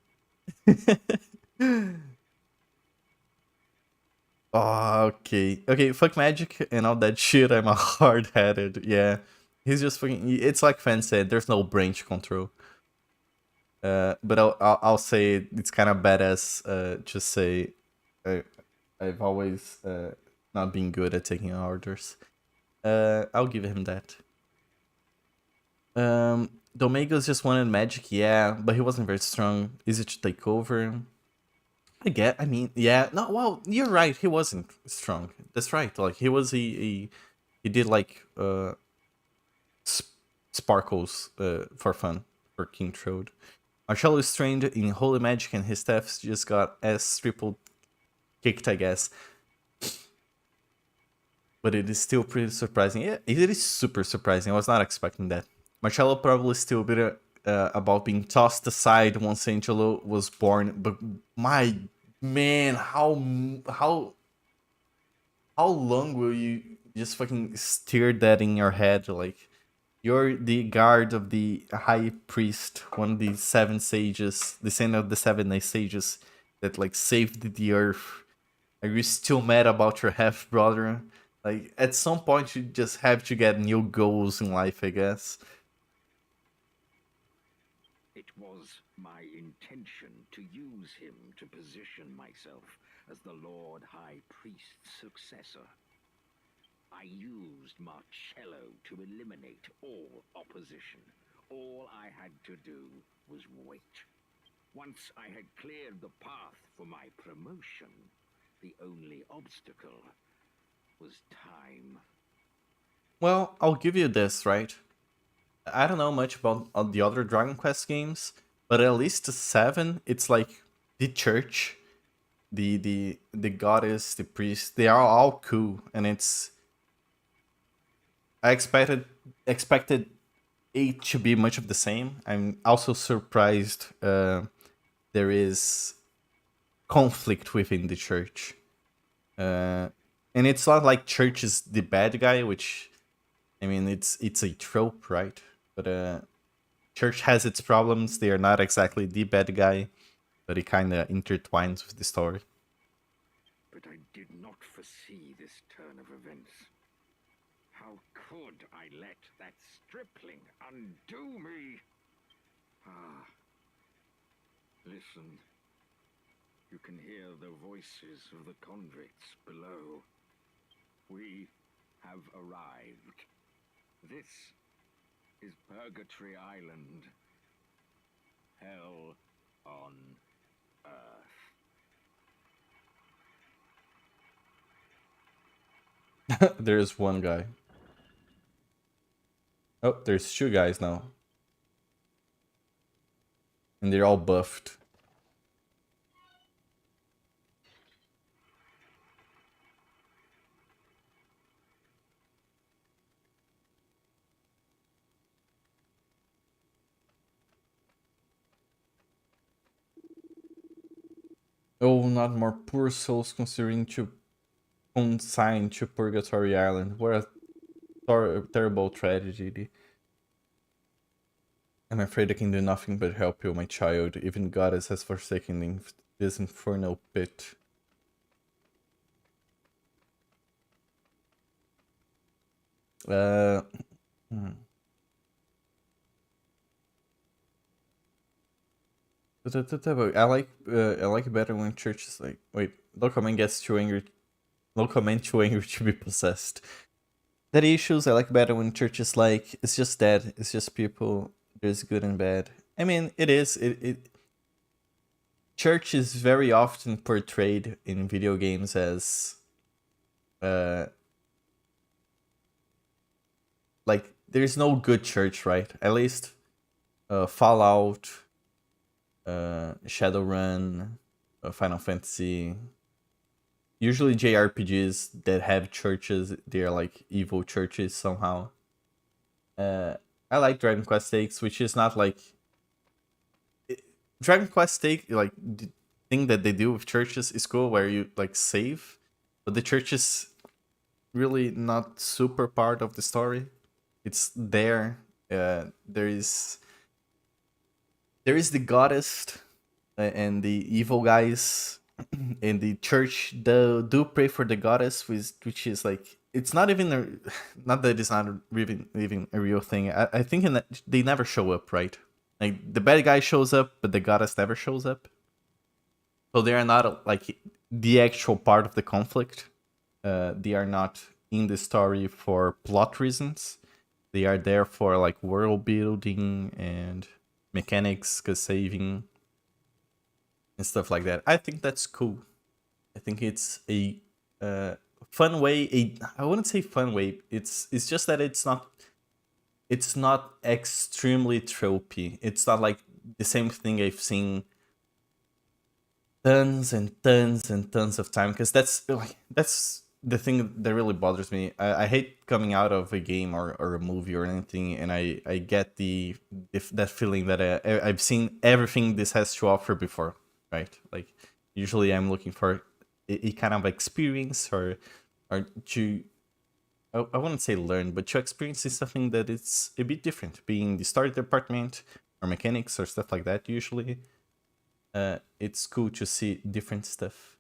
Oh, okay. Okay, fuck magic and all that shit. I'm a hard-headed. Yeah. He's just fucking... It's like Fan said, there's no brain to control. But I'll say it's kind of badass. Just say I've always not been good at taking orders. I'll give him that. Domegas just wanted magic, yeah, but he wasn't very strong. Easy to take over. I mean, yeah. No, well, you're right. He wasn't strong. That's right. Like he was he did like sparkles for fun for King Trode. Marcello is trained in holy magic and his staffs just got ass triple kicked, I guess. But it is still pretty surprising. Yeah, it is super surprising. I was not expecting that. Marcello probably still a bit about being tossed aside once Angelo was born. But my man, how long will you just fucking steer that in your head? Like, you're the guard of the high priest, one of the 7 sages, the son of the 7 sages that like saved the earth. Are you still mad about your half brother? Like at some point you just have to get new goals in life, I guess. It was my intention to use him to position myself as the Lord High Priest's successor. I used Marcello to eliminate all opposition. All I had to do was wait. Once I had cleared the path for my promotion, the only obstacle was time. Well, I'll give you this, right? I don't know much about the other Dragon Quest games, but at least 7, it's like the church, the goddess, the priest, they are all cool, and it's... I expected 8 to be much of the same. I'm also surprised there is conflict within the church. And it's not like church is the bad guy, which, I mean, it's a trope, right? But church has its problems. They are not exactly the bad guy, but it kind of intertwines with the story. But I did not foresee this turn of events. How could I let that stripling undo me? Ah. Listen. You can hear the voices of the convicts below. We have arrived. This is Purgatory Island. Hell on Earth. There's one guy. Oh, there's two guys now. And they're all buffed. Oh, not more poor souls considering to consign to Purgatory Island. What a terrible tragedy. I'm afraid I can do nothing but help you, my child. Even Goddess has forsaken this infernal pit. I like better when church is like, wait, local man gets too angry. Local man too angry to be possessed. That issues I like better when church is like, it's just dead. It's just people. There's good and bad. I mean, it is. Church is very often portrayed in video games as like there's no good church, right? At least Fallout, Shadowrun, Final Fantasy. Usually JRPGs that have churches, they're like evil churches somehow. I like Dragon Quest VIII, which is not like Dragon Quest VIII, like the thing that they do with churches is cool, where you like save, but the church is really not super part of the story. It's there. There is the goddess and the evil guys, and the church do pray for the goddess, which is like it's not even not that it's not even a real thing. I think they never show up, right? Like the bad guy shows up, but the goddess never shows up. So they are not like the actual part of the conflict. They are not in the story for plot reasons. They are there for like world building and mechanics, cause saving and stuff like that. I think that's cool. I think it's a fun way. I wouldn't say fun way. It's just that it's not extremely tropey. It's not like the same thing I've seen tons and tons and tons of time, because that's the thing that really bothers me. I hate coming out of a game or a movie or anything, and I get that feeling that I've seen everything this has to offer before, right? Like usually I'm looking for a kind of experience or to I wouldn't say learn, but to experience something that it's a bit different, being the story department or mechanics or stuff like that. Usually, it's cool to see different stuff.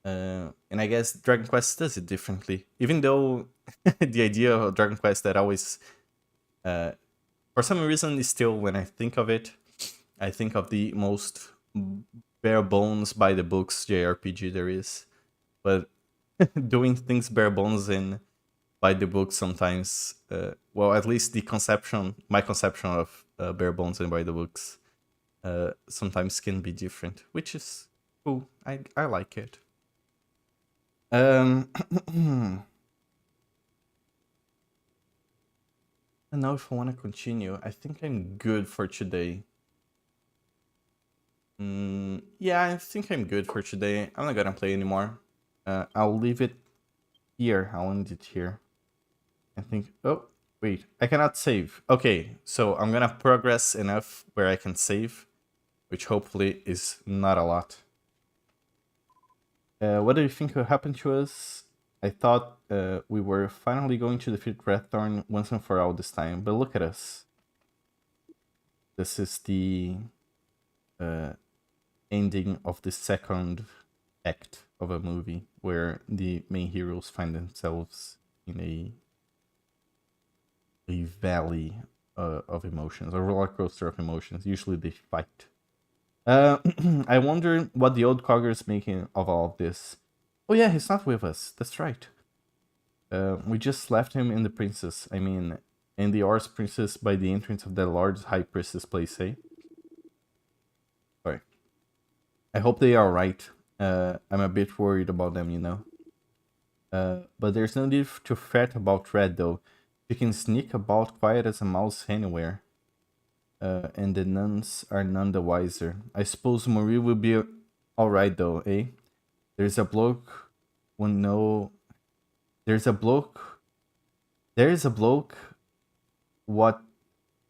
And I guess Dragon Quest does it differently, even though the idea of Dragon Quest that always, for some reason, is still when I think of it, I think of the most bare bones by the books JRPG there is, but doing things bare bones and by the book sometimes, well, at least my conception of bare bones and by the books sometimes can be different, which is cool. I like it. I don't know if I want to continue. I think I'm good for today. Yeah, I think I'm good for today. I'm not gonna play anymore. I'll leave it here. I'll end it here. I think. Oh, wait. I cannot save. Okay, so I'm gonna progress enough where I can save, which hopefully is not a lot. What do you think will happen to us? I thought we were finally going to defeat Redthorn once and for all this time, but look at us. This is the ending of the second act of a movie, where the main heroes find themselves in a valley of emotions, a roller coaster of emotions. Usually they fight. I wonder what the old Cogger is making of all of this. Oh yeah, he's not with us. That's right. We just left him and the princess. I mean, and the Ars princess by the entrance of the large high priestess place, eh? Sorry. I hope they are alright. I'm a bit worried about them, you know. But there's no need to fret about Red, though. She can sneak about quiet as a mouse anywhere. And the nuns are none the wiser. I suppose Marie will be alright, though, eh? There's a bloke who know... There's a bloke what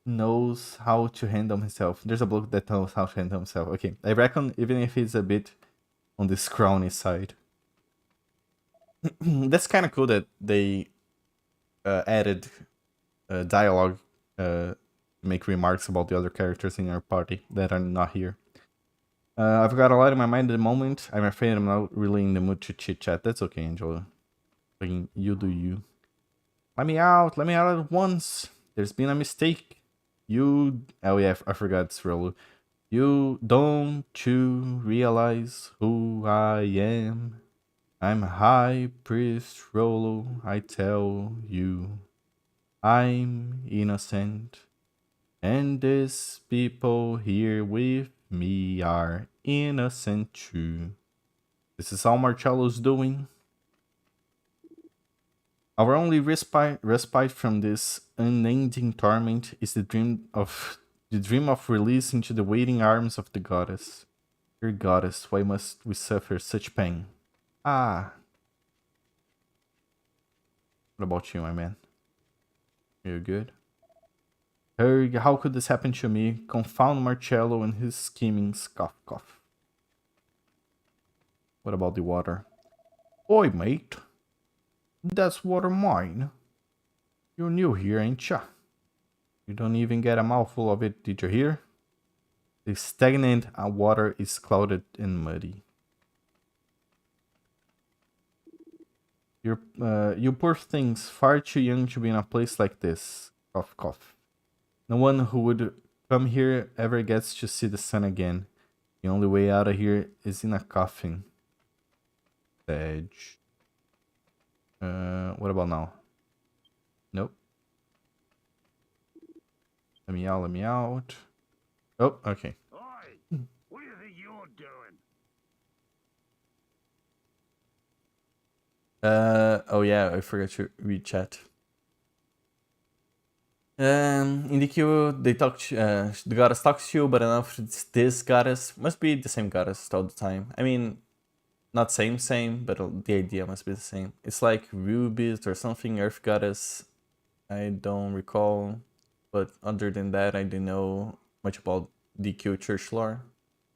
knows how to handle himself. There's a bloke that knows how to handle himself. Okay, I reckon even if he's a bit on the scrawny side. That's kind of cool that they added dialogue to make remarks about the other characters in our party that are not here. I've got a lot in my mind at the moment. I'm afraid I'm not really in the mood to chit chat. That's okay, Angela. You do you. Let me out at once. There's been a mistake. You... Oh yeah, I forgot it's Rolo. Don't you realize who I am? I'm High Priest Rolo, I tell you. I'm innocent. And these people here with me are innocent too. This is all Marcello's doing. Our only respite from this unending torment is the dream of release into the waiting arms of the goddess. Dear goddess, why must we suffer such pain? Ah. What about you, my man? You're good? How could this happen to me? Confound Marcello and his schemings. Cough, cough. What about the water? Oi, mate. That's water mine. You're new here, ain't ya? You don't even get a mouthful of it, did you hear? The stagnant water is clouded and muddy. You poor things, far too young to be in a place like this. Cough, cough. No one who would come here ever gets to see the sun again. The only way out of here is in a coffin. Edge. What about now? Nope. Let me out. Oh, okay. Oi! What do you think you're doing? Oh yeah, I forgot to read chat. In the queue, they talk to, the goddess talks to you, but enough this goddess must be the same goddess all the time. I mean, not same, but the idea must be the same. It's like Rubies or something, Earth Goddess. I don't recall. But other than that, I don't know much about DQ church lore.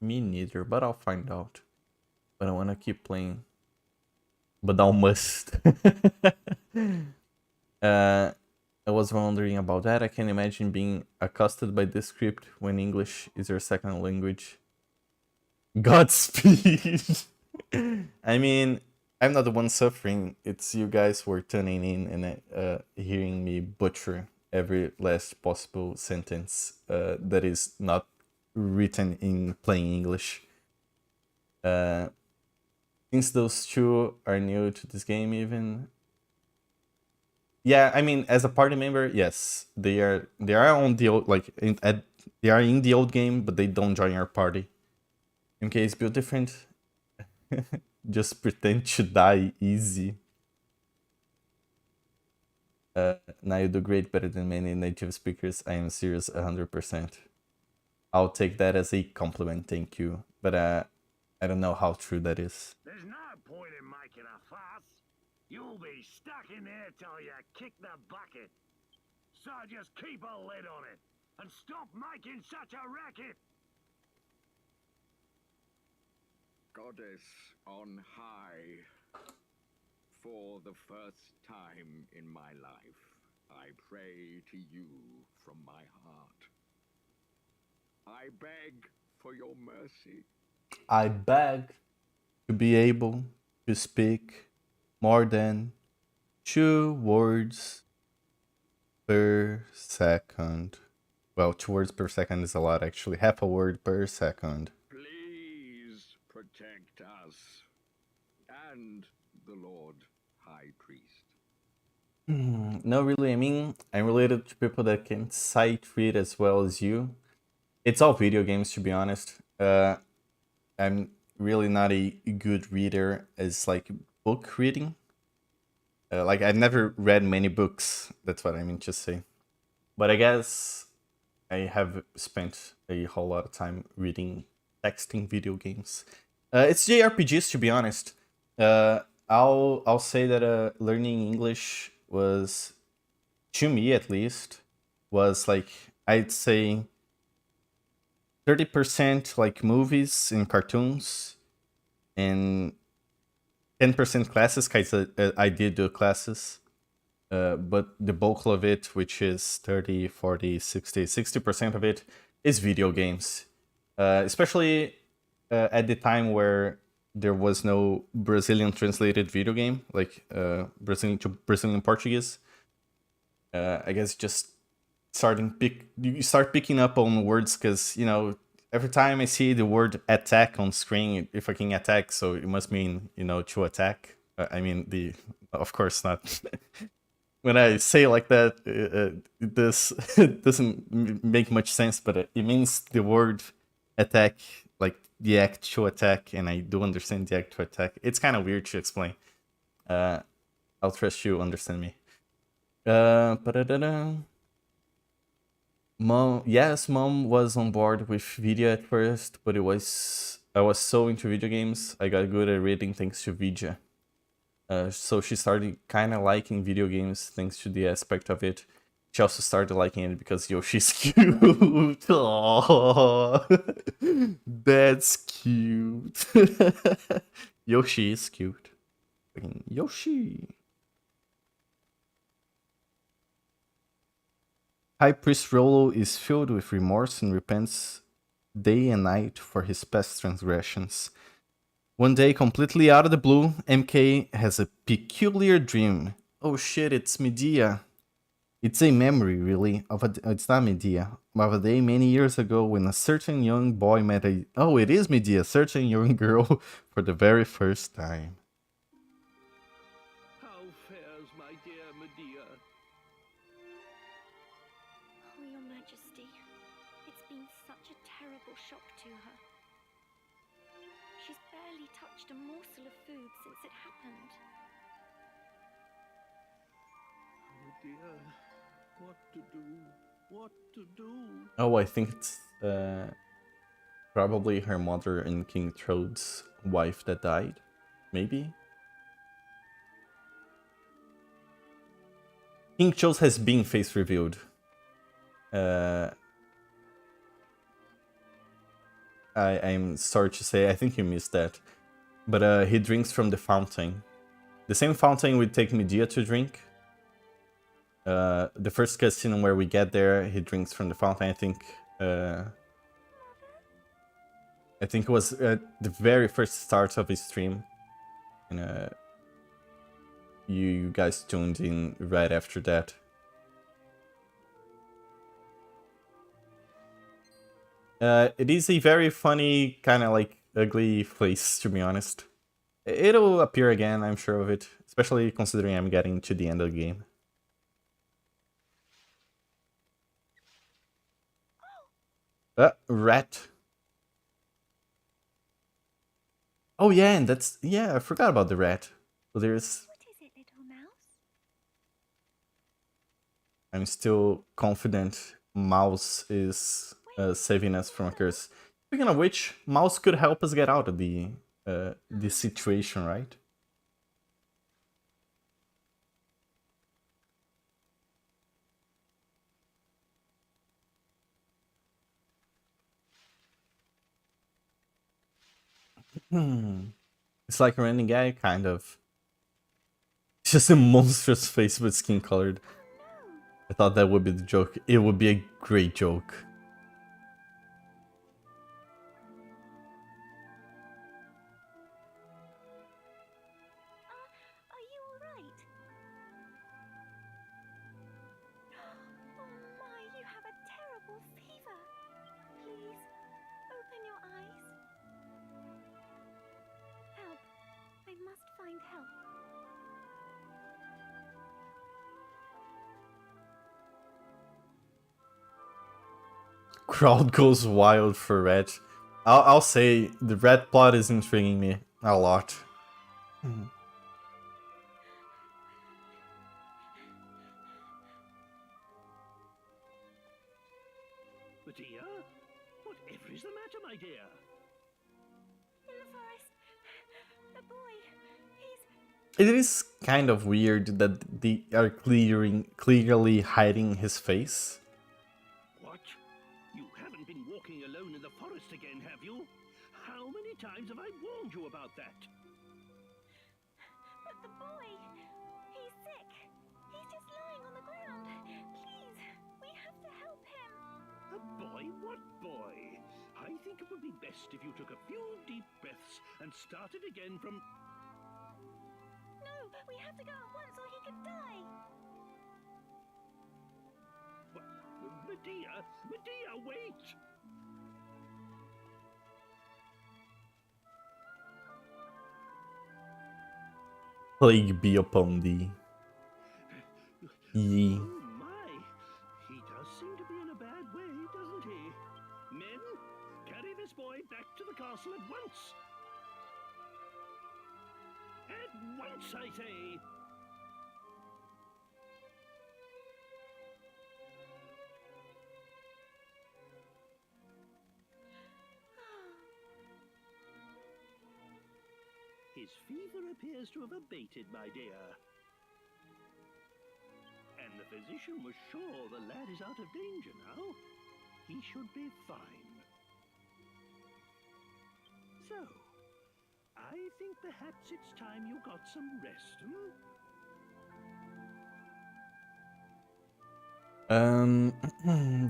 Me neither, but I'll find out. But I want to keep playing. But I must. I was wondering about that. I can imagine being accosted by this script when English is your second language. Godspeed! I mean, I'm not the one suffering. It's you guys who are tuning in and hearing me butcher every last possible sentence that is not written in plain English. Since those two are new to this game even... Yeah, I mean, as a party member, yes. They are on the old, like, they are in the old game, but they don't join our party. MK is built different. Just pretend to die easy. Now you do great, better than many native speakers. I am serious 100%. I'll take that as a compliment, thank you. But I don't know how true that is. There's no point in making a fuss. You'll be stuck in there till you kick the bucket. So just keep a lid on it and stop making such a racket. Goddess on high, for the first time in my life, I pray to you from my heart. I beg for your mercy. I beg to be able to speak more than 2 words per second. Well, 2 words per second is a lot, actually. Half a word per second. Please protect us and the Lord High Priest. No, really. I mean, I'm related to people that can sight read as well as you. It's all video games, to be honest. I'm really not a good reader as like book reading. Like I've never read many books. That's what I mean to say. But I guess I have spent a whole lot of time reading, texting video games. It's JRPGs, to be honest. I'll say that learning English was, to me at least, was like, I'd say 30% like movies and cartoons, and 10% classes, because I did do classes. But the bulk of it, which is 30, 40, 60% of it, is video games. Especially at the time where there was no Brazilian translated video game, like Brazilian to Brazilian Portuguese. I guess just you start picking up on words, because every time I see the word attack on screen, if I can attack, so it must mean to attack. I mean of course not. When I say like that, this doesn't make much sense, but it means the word attack, like the act to attack, and I do understand the act to attack. It's kind of weird to explain. I'll trust you understand me. Ba-da-da-da. Mom was on board with video at first, but I was so into video games, I got good at reading thanks to Vidya. So she started kind of liking video games thanks to the aspect of it. She also started liking it because Yoshi's cute. Aww. That's cute. Yoshi is cute. Fucking Yoshi. High Priest Rolo is filled with remorse and repents day and night for his past transgressions. One day, completely out of the blue, MK has a peculiar dream. Oh shit, it's Medea. It's a memory, really, it's not Medea, of a day many years ago when a certain young boy met a... Oh, it is Medea, certain young girl for the very first time. How fares my dear Medea? Oh, Your Majesty, it's been such a terrible shock to her. She's barely touched a morsel of food since it happened. Medea, what to do? What to do? Oh, I think it's probably her mother and King Troad's wife that died. Maybe? King Troad has been face revealed. I'm sorry to say, I think you missed that. But he drinks from the fountain. The same fountain we take Medea to drink. The first cutscene where we get there, he drinks from the fountain. I think it was at the very first start of his stream. And you guys tuned in right after that. It is a very funny, kind of like ugly face, to be honest. It'll appear again, I'm sure of it, especially considering I'm getting to the end of the game. Rat. Oh yeah, and I forgot about the rat. So there's... What is it, little mouse? I'm still confident Mouse is saving us from a curse. Speaking of which, Mouse could help us get out of the situation, right? It's like a random guy, kind of. It's just a monstrous face with skin colored. I thought that would be the joke. It would be a great joke. Are you alright? Oh my, you have a terrible fever. Please, open your eyes. Help. I must find help. Crowd goes wild for red. I'll say the red plot is intriguing me a lot. Medea? Whatever is the matter, my dear? In the forest, a boy. He's It is kind of weird that they are clearly hiding his face. What? You haven't been walking alone in the forest again, have you? How many times have I warned you about that? but the boy. He's sick. He's just lying on the ground. Please, we have to help him. A boy? What boy? I think it would be best if you took a few deep breaths and started again from... No, we have to go at once or he could die. What? Medea? Medea, wait! Plague be upon thee. Ye. Oh my! He does seem to be in a bad way, doesn't he? Men, carry this boy back to the castle at once! At once, I say! His fever appears to have abated, my dear. And the physician was sure the lad is out of danger now. He should be fine. So, I think perhaps it's time you got some rest,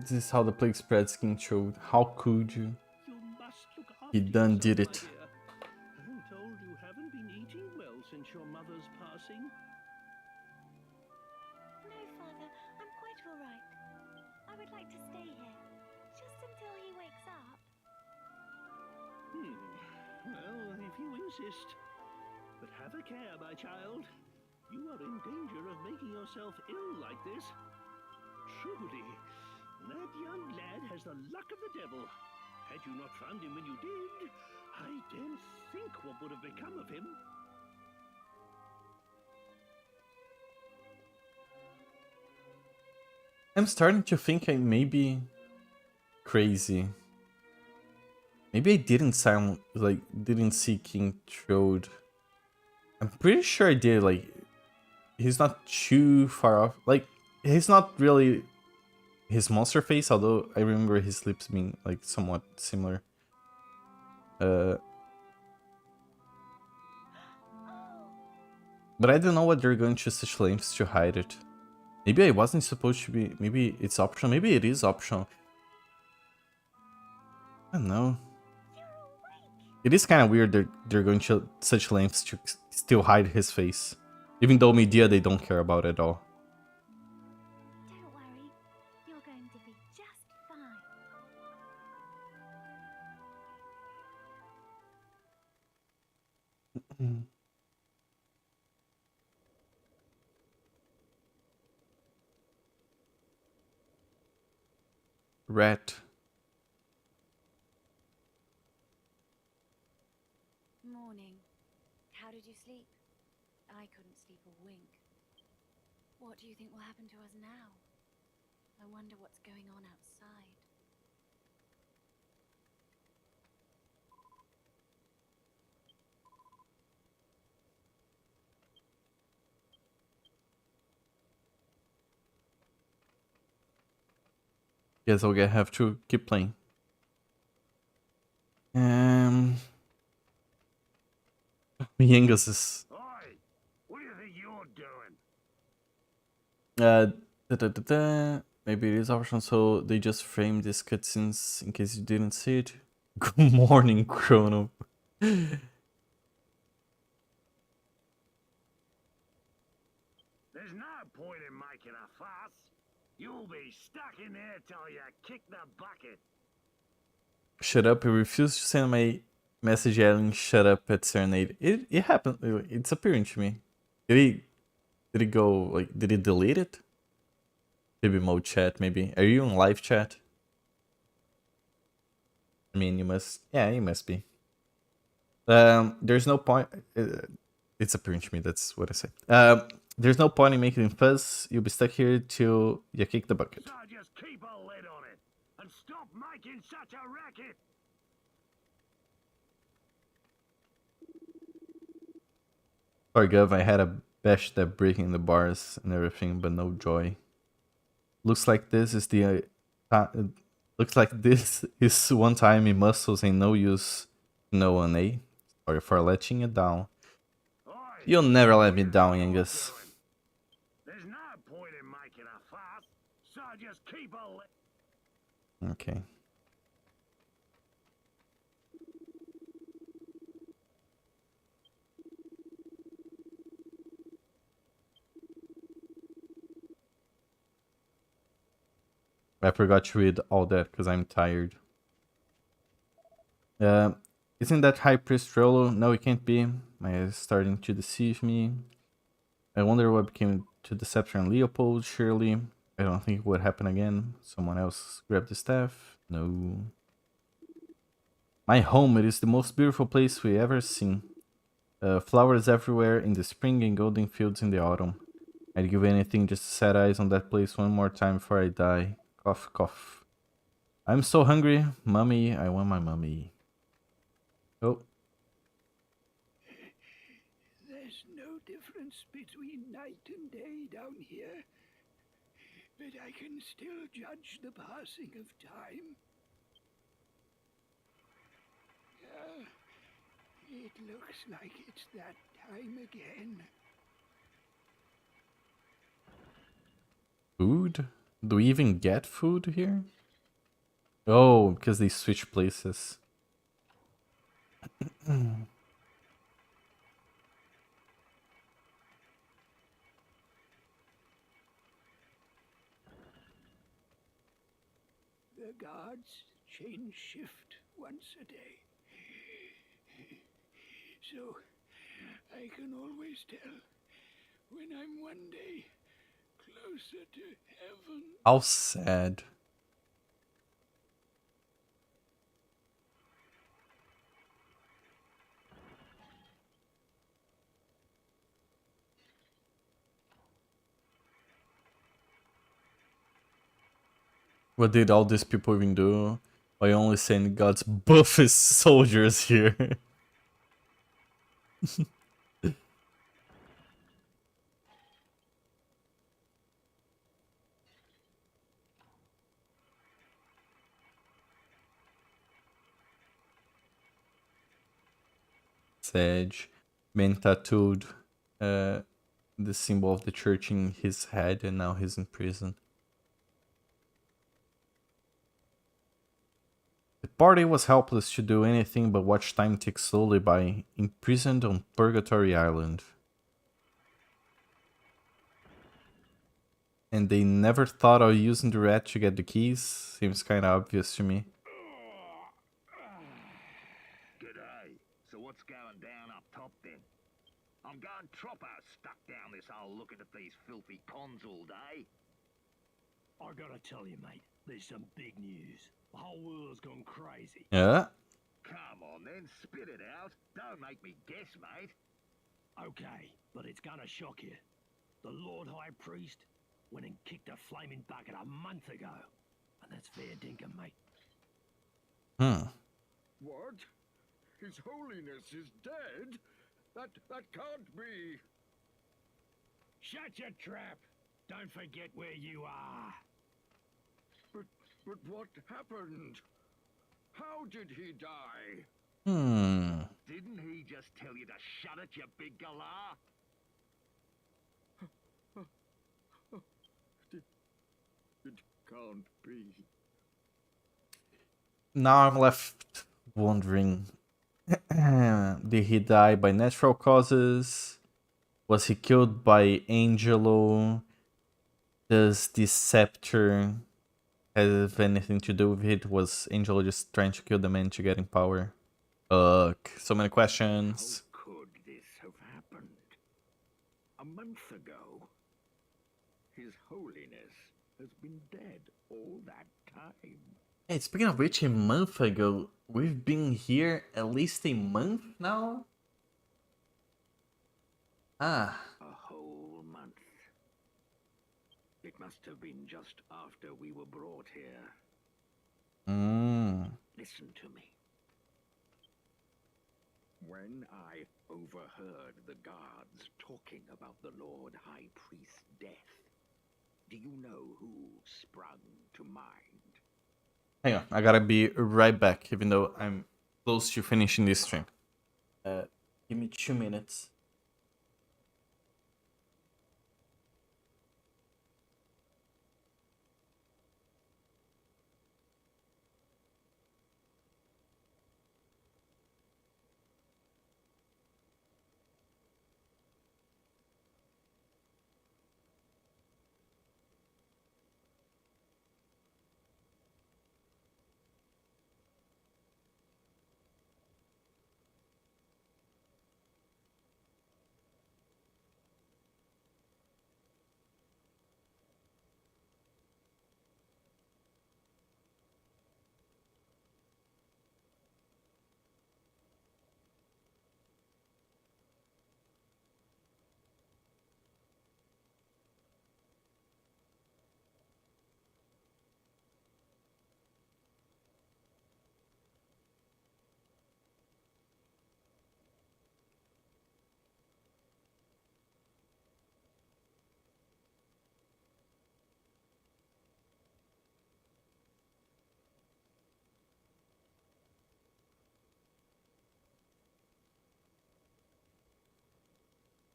This is how the plague spreads, King Chode. How could you? You must look after He done yourself, did it. my dear. I'm told you haven't been eating well since your mother's passing. No, Father, I'm quite all right. I would like to stay here, just until he wakes up. Well, if you insist. But have a care, my child. You are in danger of making yourself ill like this. Truly, that young lad has the luck of the devil. Had you not found him when you did, I daren't think what would have become of him. I'm starting to think I may be crazy. Maybe I didn't didn't see King Chode. I'm pretty sure I did, like, he's not too far off. Like, he's not really his monster face, although I remember his lips being, like, somewhat similar. But I don't know why they're going to such lengths to hide it. Maybe I wasn't supposed to be, maybe it's optional, maybe it is optional. I don't know. It is kind of weird that they're going to such lengths to still hide his face. Even though Medea they don't care about at all. Don't worry, you're going to be just fine. Rat. Morning. How did you sleep? I couldn't sleep a wink. What do you think will happen to us now? I wonder what's going on outside. Guess I'll have to keep playing. Yengus is Oi! What do you think you're doing? maybe it is optional, so they just framed these cutscenes in case you didn't see it. Good morning, Chrono. There's no point in making a fuss. You'll be stuck in there till you kick the bucket. Shut up, I refuse to send my message yelling shut up at Serenade. It happened, it's appearing to me. Did he go, like, did he delete it? Maybe mode chat, maybe. Are you in live chat? I mean, you must. Yeah, you must be. There's no point. It's appearing to me. That's what I say. There's no point in making fuss. You'll be stuck here till you kick the bucket. So just keep a lid on it and stop making such a racket. Sorry, Gov. I had a bash that breaking the bars and everything, but no joy. Looks like this is the. Looks like this is one time in muscles ain't no use. No one, eh? Sorry for letting you down. Oi, You'll never let me you know down, what I'm Angus. doing. There's no point in making a fuss, so just keep a lid. Okay. I forgot to read all that because I'm tired. Isn't that High Priest Rollo? No, it can't be. My eyes starting to deceive me. I wonder what became to the Scepter and Leopold, surely. I don't think it would happen again. Someone else grabbed the staff? No. My home, it is the most beautiful place we ever seen. Flowers everywhere in the spring and golden fields in the autumn. I'd give anything just to set eyes on that place one more time before I die. Cough, cough. I'm so hungry. Mummy, I want my mummy. Oh. There's no difference between night and day down here, but I can still judge the passing of time. It looks like it's that time again. Food? Do we even get food here? Oh, because they switch places. The guards change shift once a day. So I can always tell when I'm one day closer to heaven. How sad. What did all these people even do? By only sending God's buffest soldiers here. Sage. Man tattooed the symbol of the church in his head and now he's in prison. The party was helpless to do anything but watch time tick slowly by, imprisoned on Purgatory Island. And they never thought of using the rat to get the keys? Seems kinda obvious to me. G'day. So what's going down up top then? I'm going troppo stuck down this hole looking at these filthy cons all day. I gotta tell you, mate, there's some big news. The whole world's gone crazy. Yeah? Come on then, spit it out. Don't make me guess, mate. Okay, but it's gonna shock you. The Lord High Priest went and kicked a flaming bucket a month ago. And that's fair dinkum, mate. What? His Holiness is dead? That can't be. Shut your trap. Don't forget where you are. But what happened? How did he die? Didn't he just tell you to shut it, you big galah? It can't be. Now I'm left wondering. Did he die by natural causes? Was he killed by Angelo? Does the scepter have anything to do with it? Was Angelo just trying to kill the man to get in power? So many questions. How could this have happened? A month ago, His Holiness has been dead all that time. Hey, speaking of which, a month ago, We've been here at least a month now? Ah, A whole month. It must have been just after we were brought here. Listen to me. When I overheard the guards talking about the Lord High Priest's death, do you know who sprung to mind? hang on, I gotta be right back, even though I'm close to finishing this stream. Give me 2 minutes.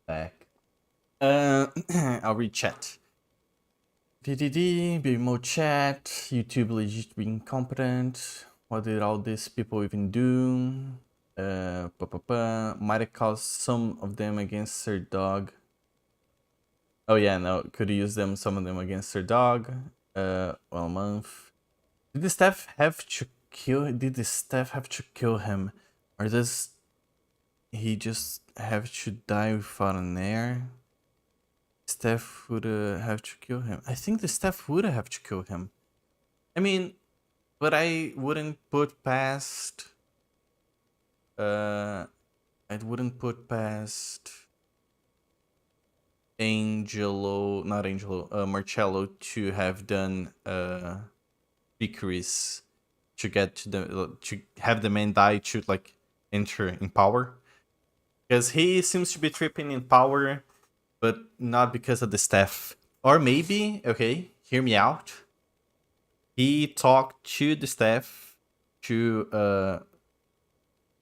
Back. I'll read chat. DDD, BMO chat, YouTube legit being incompetent. What did all these people even do? Might have caused some of them against their dog. Oh yeah, no, could use them, some of them against their dog. Well, a month. Did the staff have to kill him? Or does he just have to die without an heir? Staff would have to kill him. I think the staff would have to kill him. I mean, but I wouldn't put past... I wouldn't put past... Marcello to have done victories to get to have the man die to like enter in power, because he seems to be tripping in power, but not because of the staff. Or maybe, okay, hear me out. He talked to the staff, to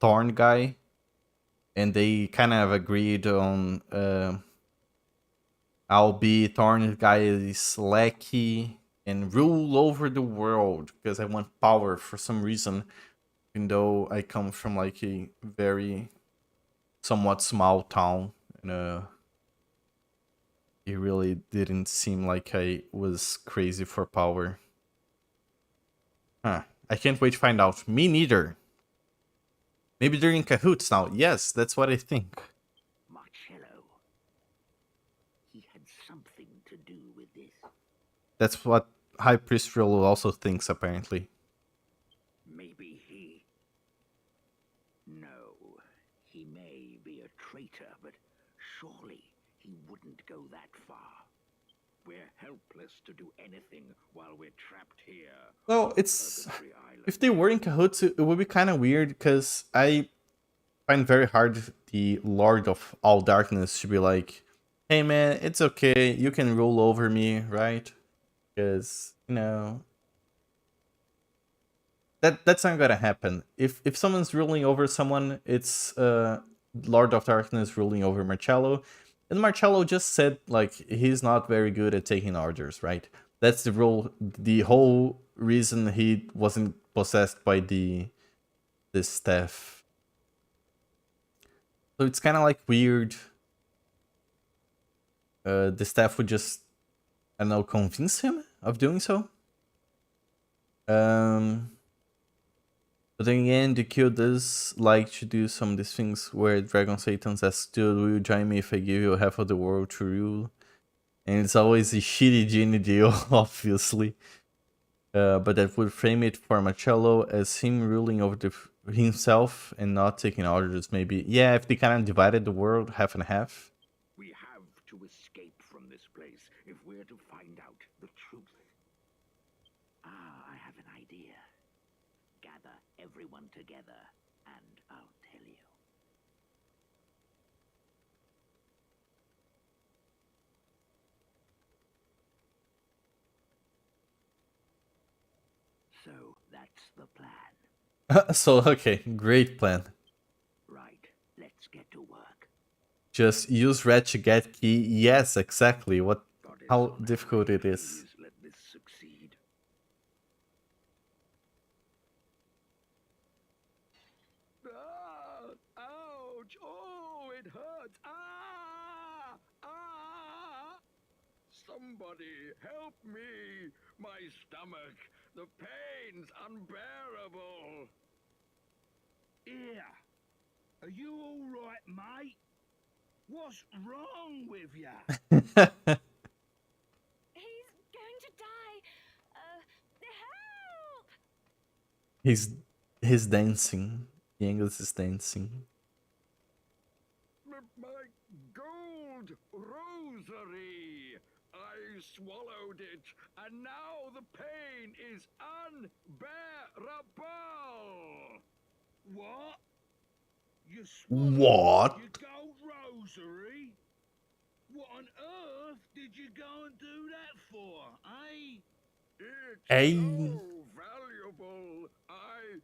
Thorn guy, and they kind of agreed on I'll be Thorn guy's lackey and rule over the world because I want power for some reason, even though I come from like a very somewhat small town, and it really didn't seem like I was crazy for power. Huh. I can't wait to find out. Me neither. Maybe they're in cahoots now. Yes, that's what I think. Marcello. He had something to do with this. That's what High Priest Rolo also thinks, apparently. Maybe he... No, he may be a traitor, but surely he wouldn't go that far. We're helpless to do anything while we're trapped here. Well, it's... If they were in cahoots, it would be kind of weird, because I find very hard the Lord of all Darkness to be like, hey man, it's okay, you can rule over me, right? Because, you know... That's not gonna happen. If someone's ruling over someone, it's Lord of Darkness ruling over Marcello. And Marcello just said, like, he's not very good at taking orders, right? That's the rule, the whole reason he wasn't possessed by the staff. So it's kind of like weird. The staff would just, I don't know, convince him of doing so. But then again, the Q does like to do some of these things where Dragon Satans asks, dude, will you join me if I give you half of the world to rule? And it's always a shitty genie deal, obviously. But that would frame it for Marcello as him ruling over himself and not taking orders. Maybe, yeah, if they kind of divided the world half and half. We have to escape from this place if we're to find out the truth. Ah, I have an idea. Gather everyone together, and I'll tell you. So that's the plan. So okay, great plan. Right, let's get to work. Just use red to get key. Yes, exactly. What? Goddess How on difficult high, it is. please let this succeed. Ah! Ouch! Oh, it hurts! Ah! Ah! Somebody help me! My stomach! The pain's unbearable! Here. Are you all right, mate? What's wrong with ya? He's going to die. Help! he's he's dancing. Yangus is dancing. My gold rosary! I swallowed it, and now the pain is unbearable! What? You swallowed What? your gold rosary? What on earth did you go and do that for, eh? It's Hey. so valuable. I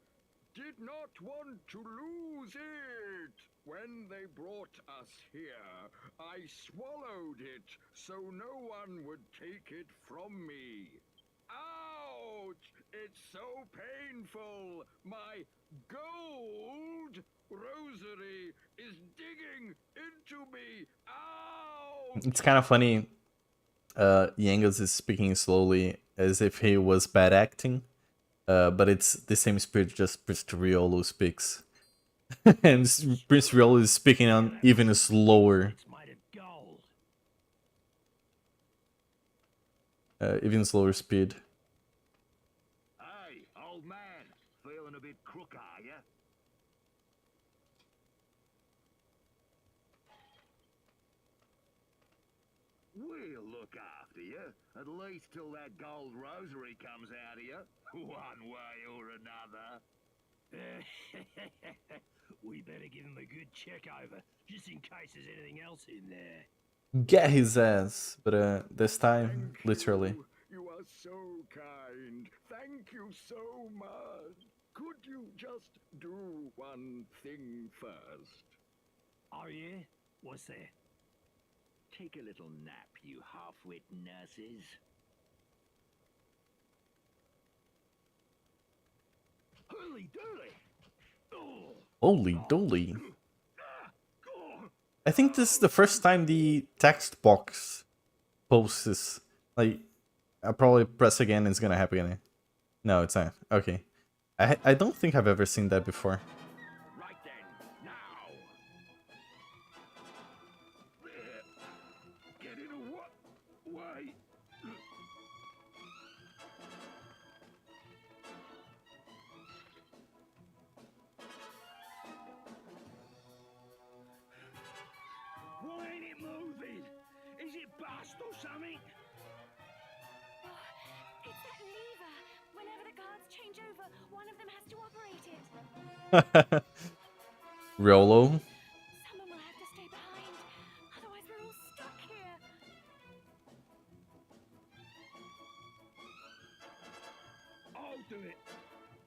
did not want to lose it. When they brought us here, I swallowed it so no one would take it from me. Ouch! It's so painful. My gold rosary is digging into me. Ouch! It's kind of funny. Yangus is speaking slowly as if he was bad acting. But it's the same spirit, just Prince Riolo speaks. And Prince Riolo is speaking on even slower. It's made of gold. Even slower speed. Hey, old man, feeling a bit crook, are ya? We'll look after you, at least till that gold rosary comes out of you, one way or another. We better give him a good check over, just in case there's anything else in there. Get his ass. But this time, Thank literally. you. You are so kind. Thank you so much. Could you just do one thing first? Oh yeah? What's that? Take a little nap, you half-wit nurses. Holy dooly! Oh. Holy dooly. I think this is the first time the text box posts this. Like, I'll probably press again and it's gonna happen again. No, it's not. Okay. I don't think I've ever seen that before. Right then, now! Get in a way! Why ain't it moving? Is it bust or something? Oh, it's that lever. Whenever the guards change over, one of them has to operate it. Rolo. Someone will have to stay behind. Otherwise, we're all stuck here. I'll do it.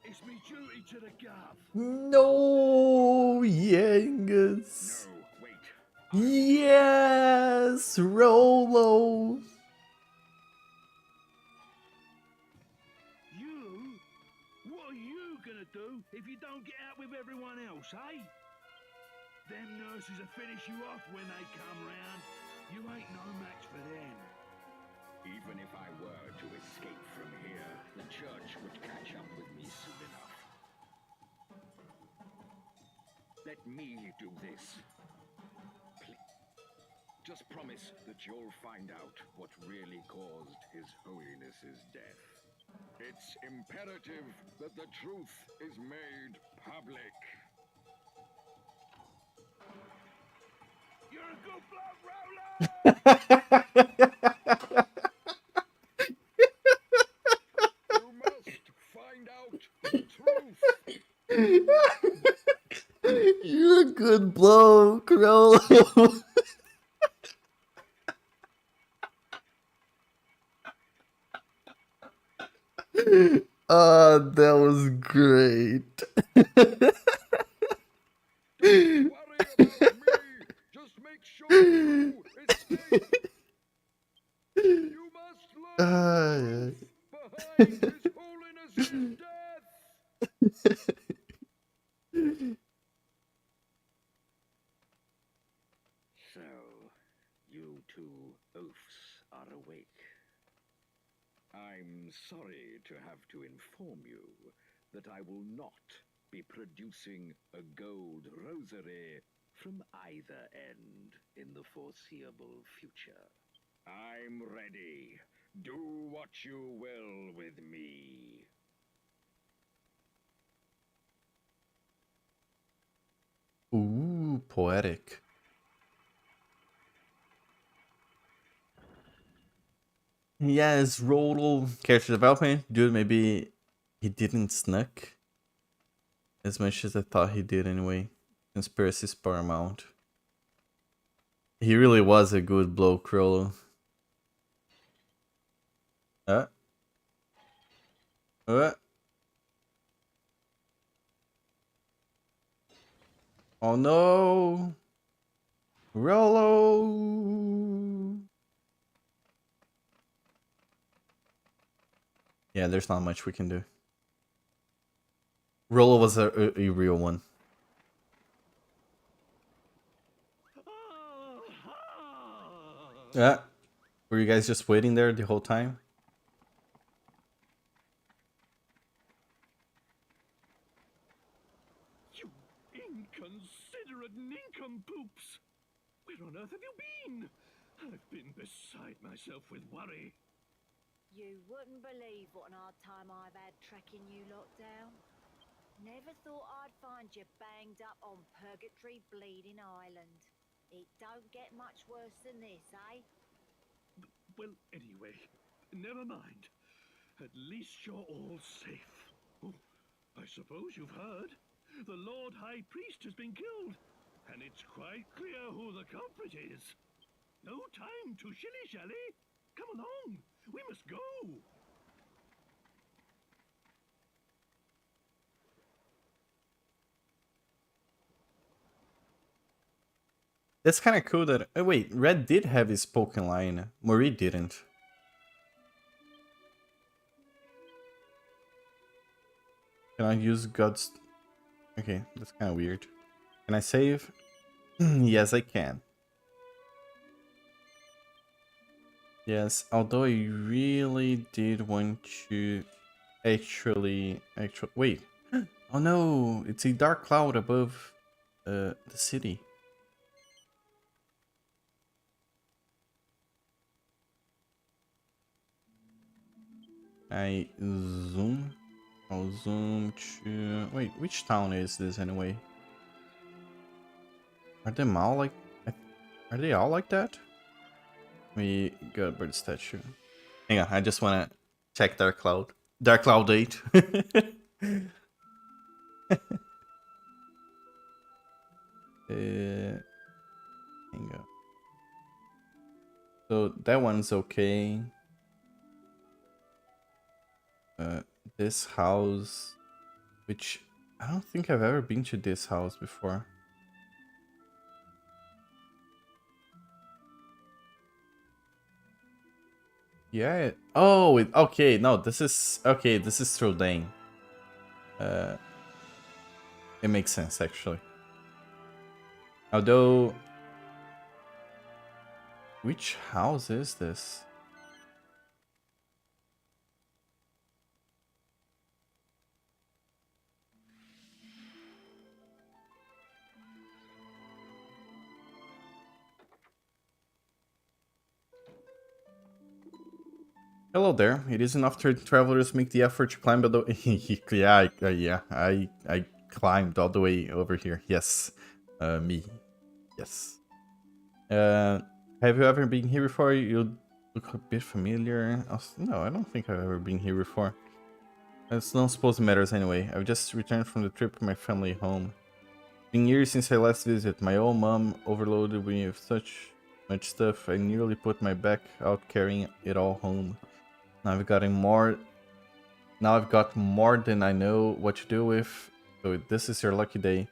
It's me duty to the gov. No, Yangus. No, wait. Yes, Rolo. You? What are you gonna do if you don't get out with everyone else, eh? Them nurses will finish you off when they come round. You ain't no match for them. Even if I were to escape from here, the church would catch up with me soon enough. Let me do this. Please. Just promise that you'll find out what really caused His Holiness's death. It's imperative that the truth is made public. You're a good bloke, Rowland! You must find out the truth. You're a good bloke, Rolo. That was great. Don't worry about me. Just make sure you escape. You must learn the truth behind His Holiness's death. So, you two oafs are awake. I'm sorry to have to inform you that I will not be producing a gold rosary from either end in the foreseeable future. I'm ready. Do what you will with me. Ooh, poetic. Yes, Rodel character development. Dude, maybe he didn't snuck as much as I thought he did anyway. Conspiracy's paramount. He really was a good bloke, Rolo. Uh. Uh. Oh no! Rolo! Yeah, there's not much we can do. Rolo was a real one. Yeah. Were you guys just waiting there the whole time? You inconsiderate nincompoops! Where on earth have you been? I've been beside myself with worry. You wouldn't believe what an hard time I've had tracking you lot down. Never thought I'd find you banged up on Purgatory Bleeding Island. It don't get much worse than this, eh? Well, anyway, never mind. At least you're all safe. Oh, I suppose you've heard. The Lord High Priest has been killed, and it's quite clear who the culprit is. No time to shilly-shally. Come along, we must go. That's kind of cool that... Oh, wait, Red did have his spoken line. Marie didn't. Can I use God's... Okay, that's kind of weird. Can I save? Yes, I can. Yes, although I really did want to actually... Wait. Oh no, it's a dark cloud above the city. I zoom. I'll zoom to... Wait, which town is this anyway? Are they all like... Are they all like that? We got a bird statue. Hang on, I just want to check Dark Cloud. Dark Cloud 8. Hang on. So that one's okay. This house, which I don't think I've ever been to this house before. Yeah. Oh, okay. No, this is okay. This is Stroldain. It makes sense actually. Although, which house is this? Hello there. It isn't often travelers make the effort to climb the... yeah, I climbed all the way over here. Yes. Me. Yes. Have you ever been here before? You look a bit familiar. No, I don't think I've ever been here before. It's not supposed to matters anyway. I've just returned from the trip with my family home. Been years since I last visited. My old mom overloaded me with such much stuff. I nearly put my back out carrying it all home. Now I've gotten more. Now I've got more than I know what to do with. So this is your lucky day.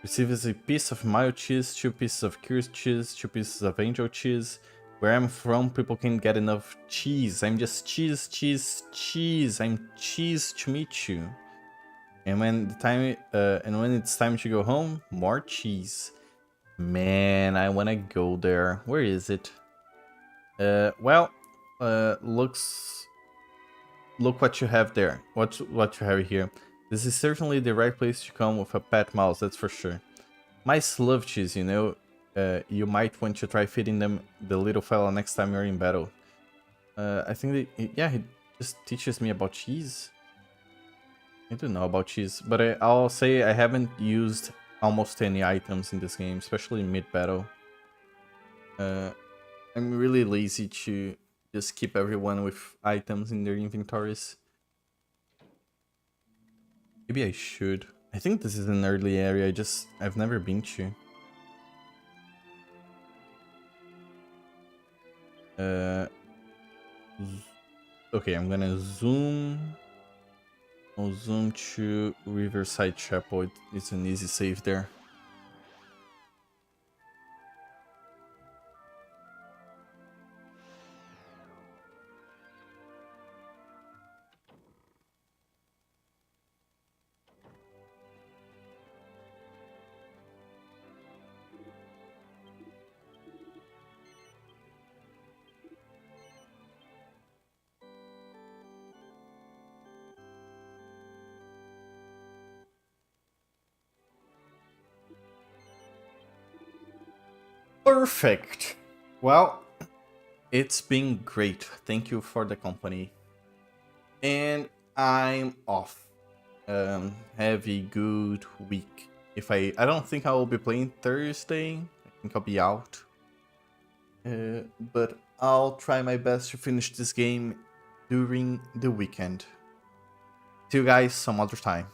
Receives a piece of mild cheese, 2 pieces of cursed cheese, 2 pieces of angel cheese. Where I'm from, people can't get enough cheese. I'm just cheese, cheese, cheese. I'm cheese to meet you. And when it's time to go home, more cheese. Man, I wanna go there. Where is it? Well, look what you have there. What you have here. This is certainly the right place to come with a pet mouse, that's for sure. Mice love cheese, you know. You might want to try feeding them the little fella next time you're in battle. I think that, he just teaches me about cheese. I do know about cheese, but I'll say I haven't used almost any items in this game, especially mid-battle. I'm really lazy to just keep everyone with items in their inventories. Maybe I should. I think this is an early area, I've never been to. Okay, I'm gonna zoom. I'll zoom to Riverside Chapel. It's an easy save there. Perfect. Well, it's been great. Thank you for the company. And I'm off. Have a good week. I don't think I will be playing Thursday. I think I'll be out. But I'll try my best to finish this game during the weekend. See you guys some other time.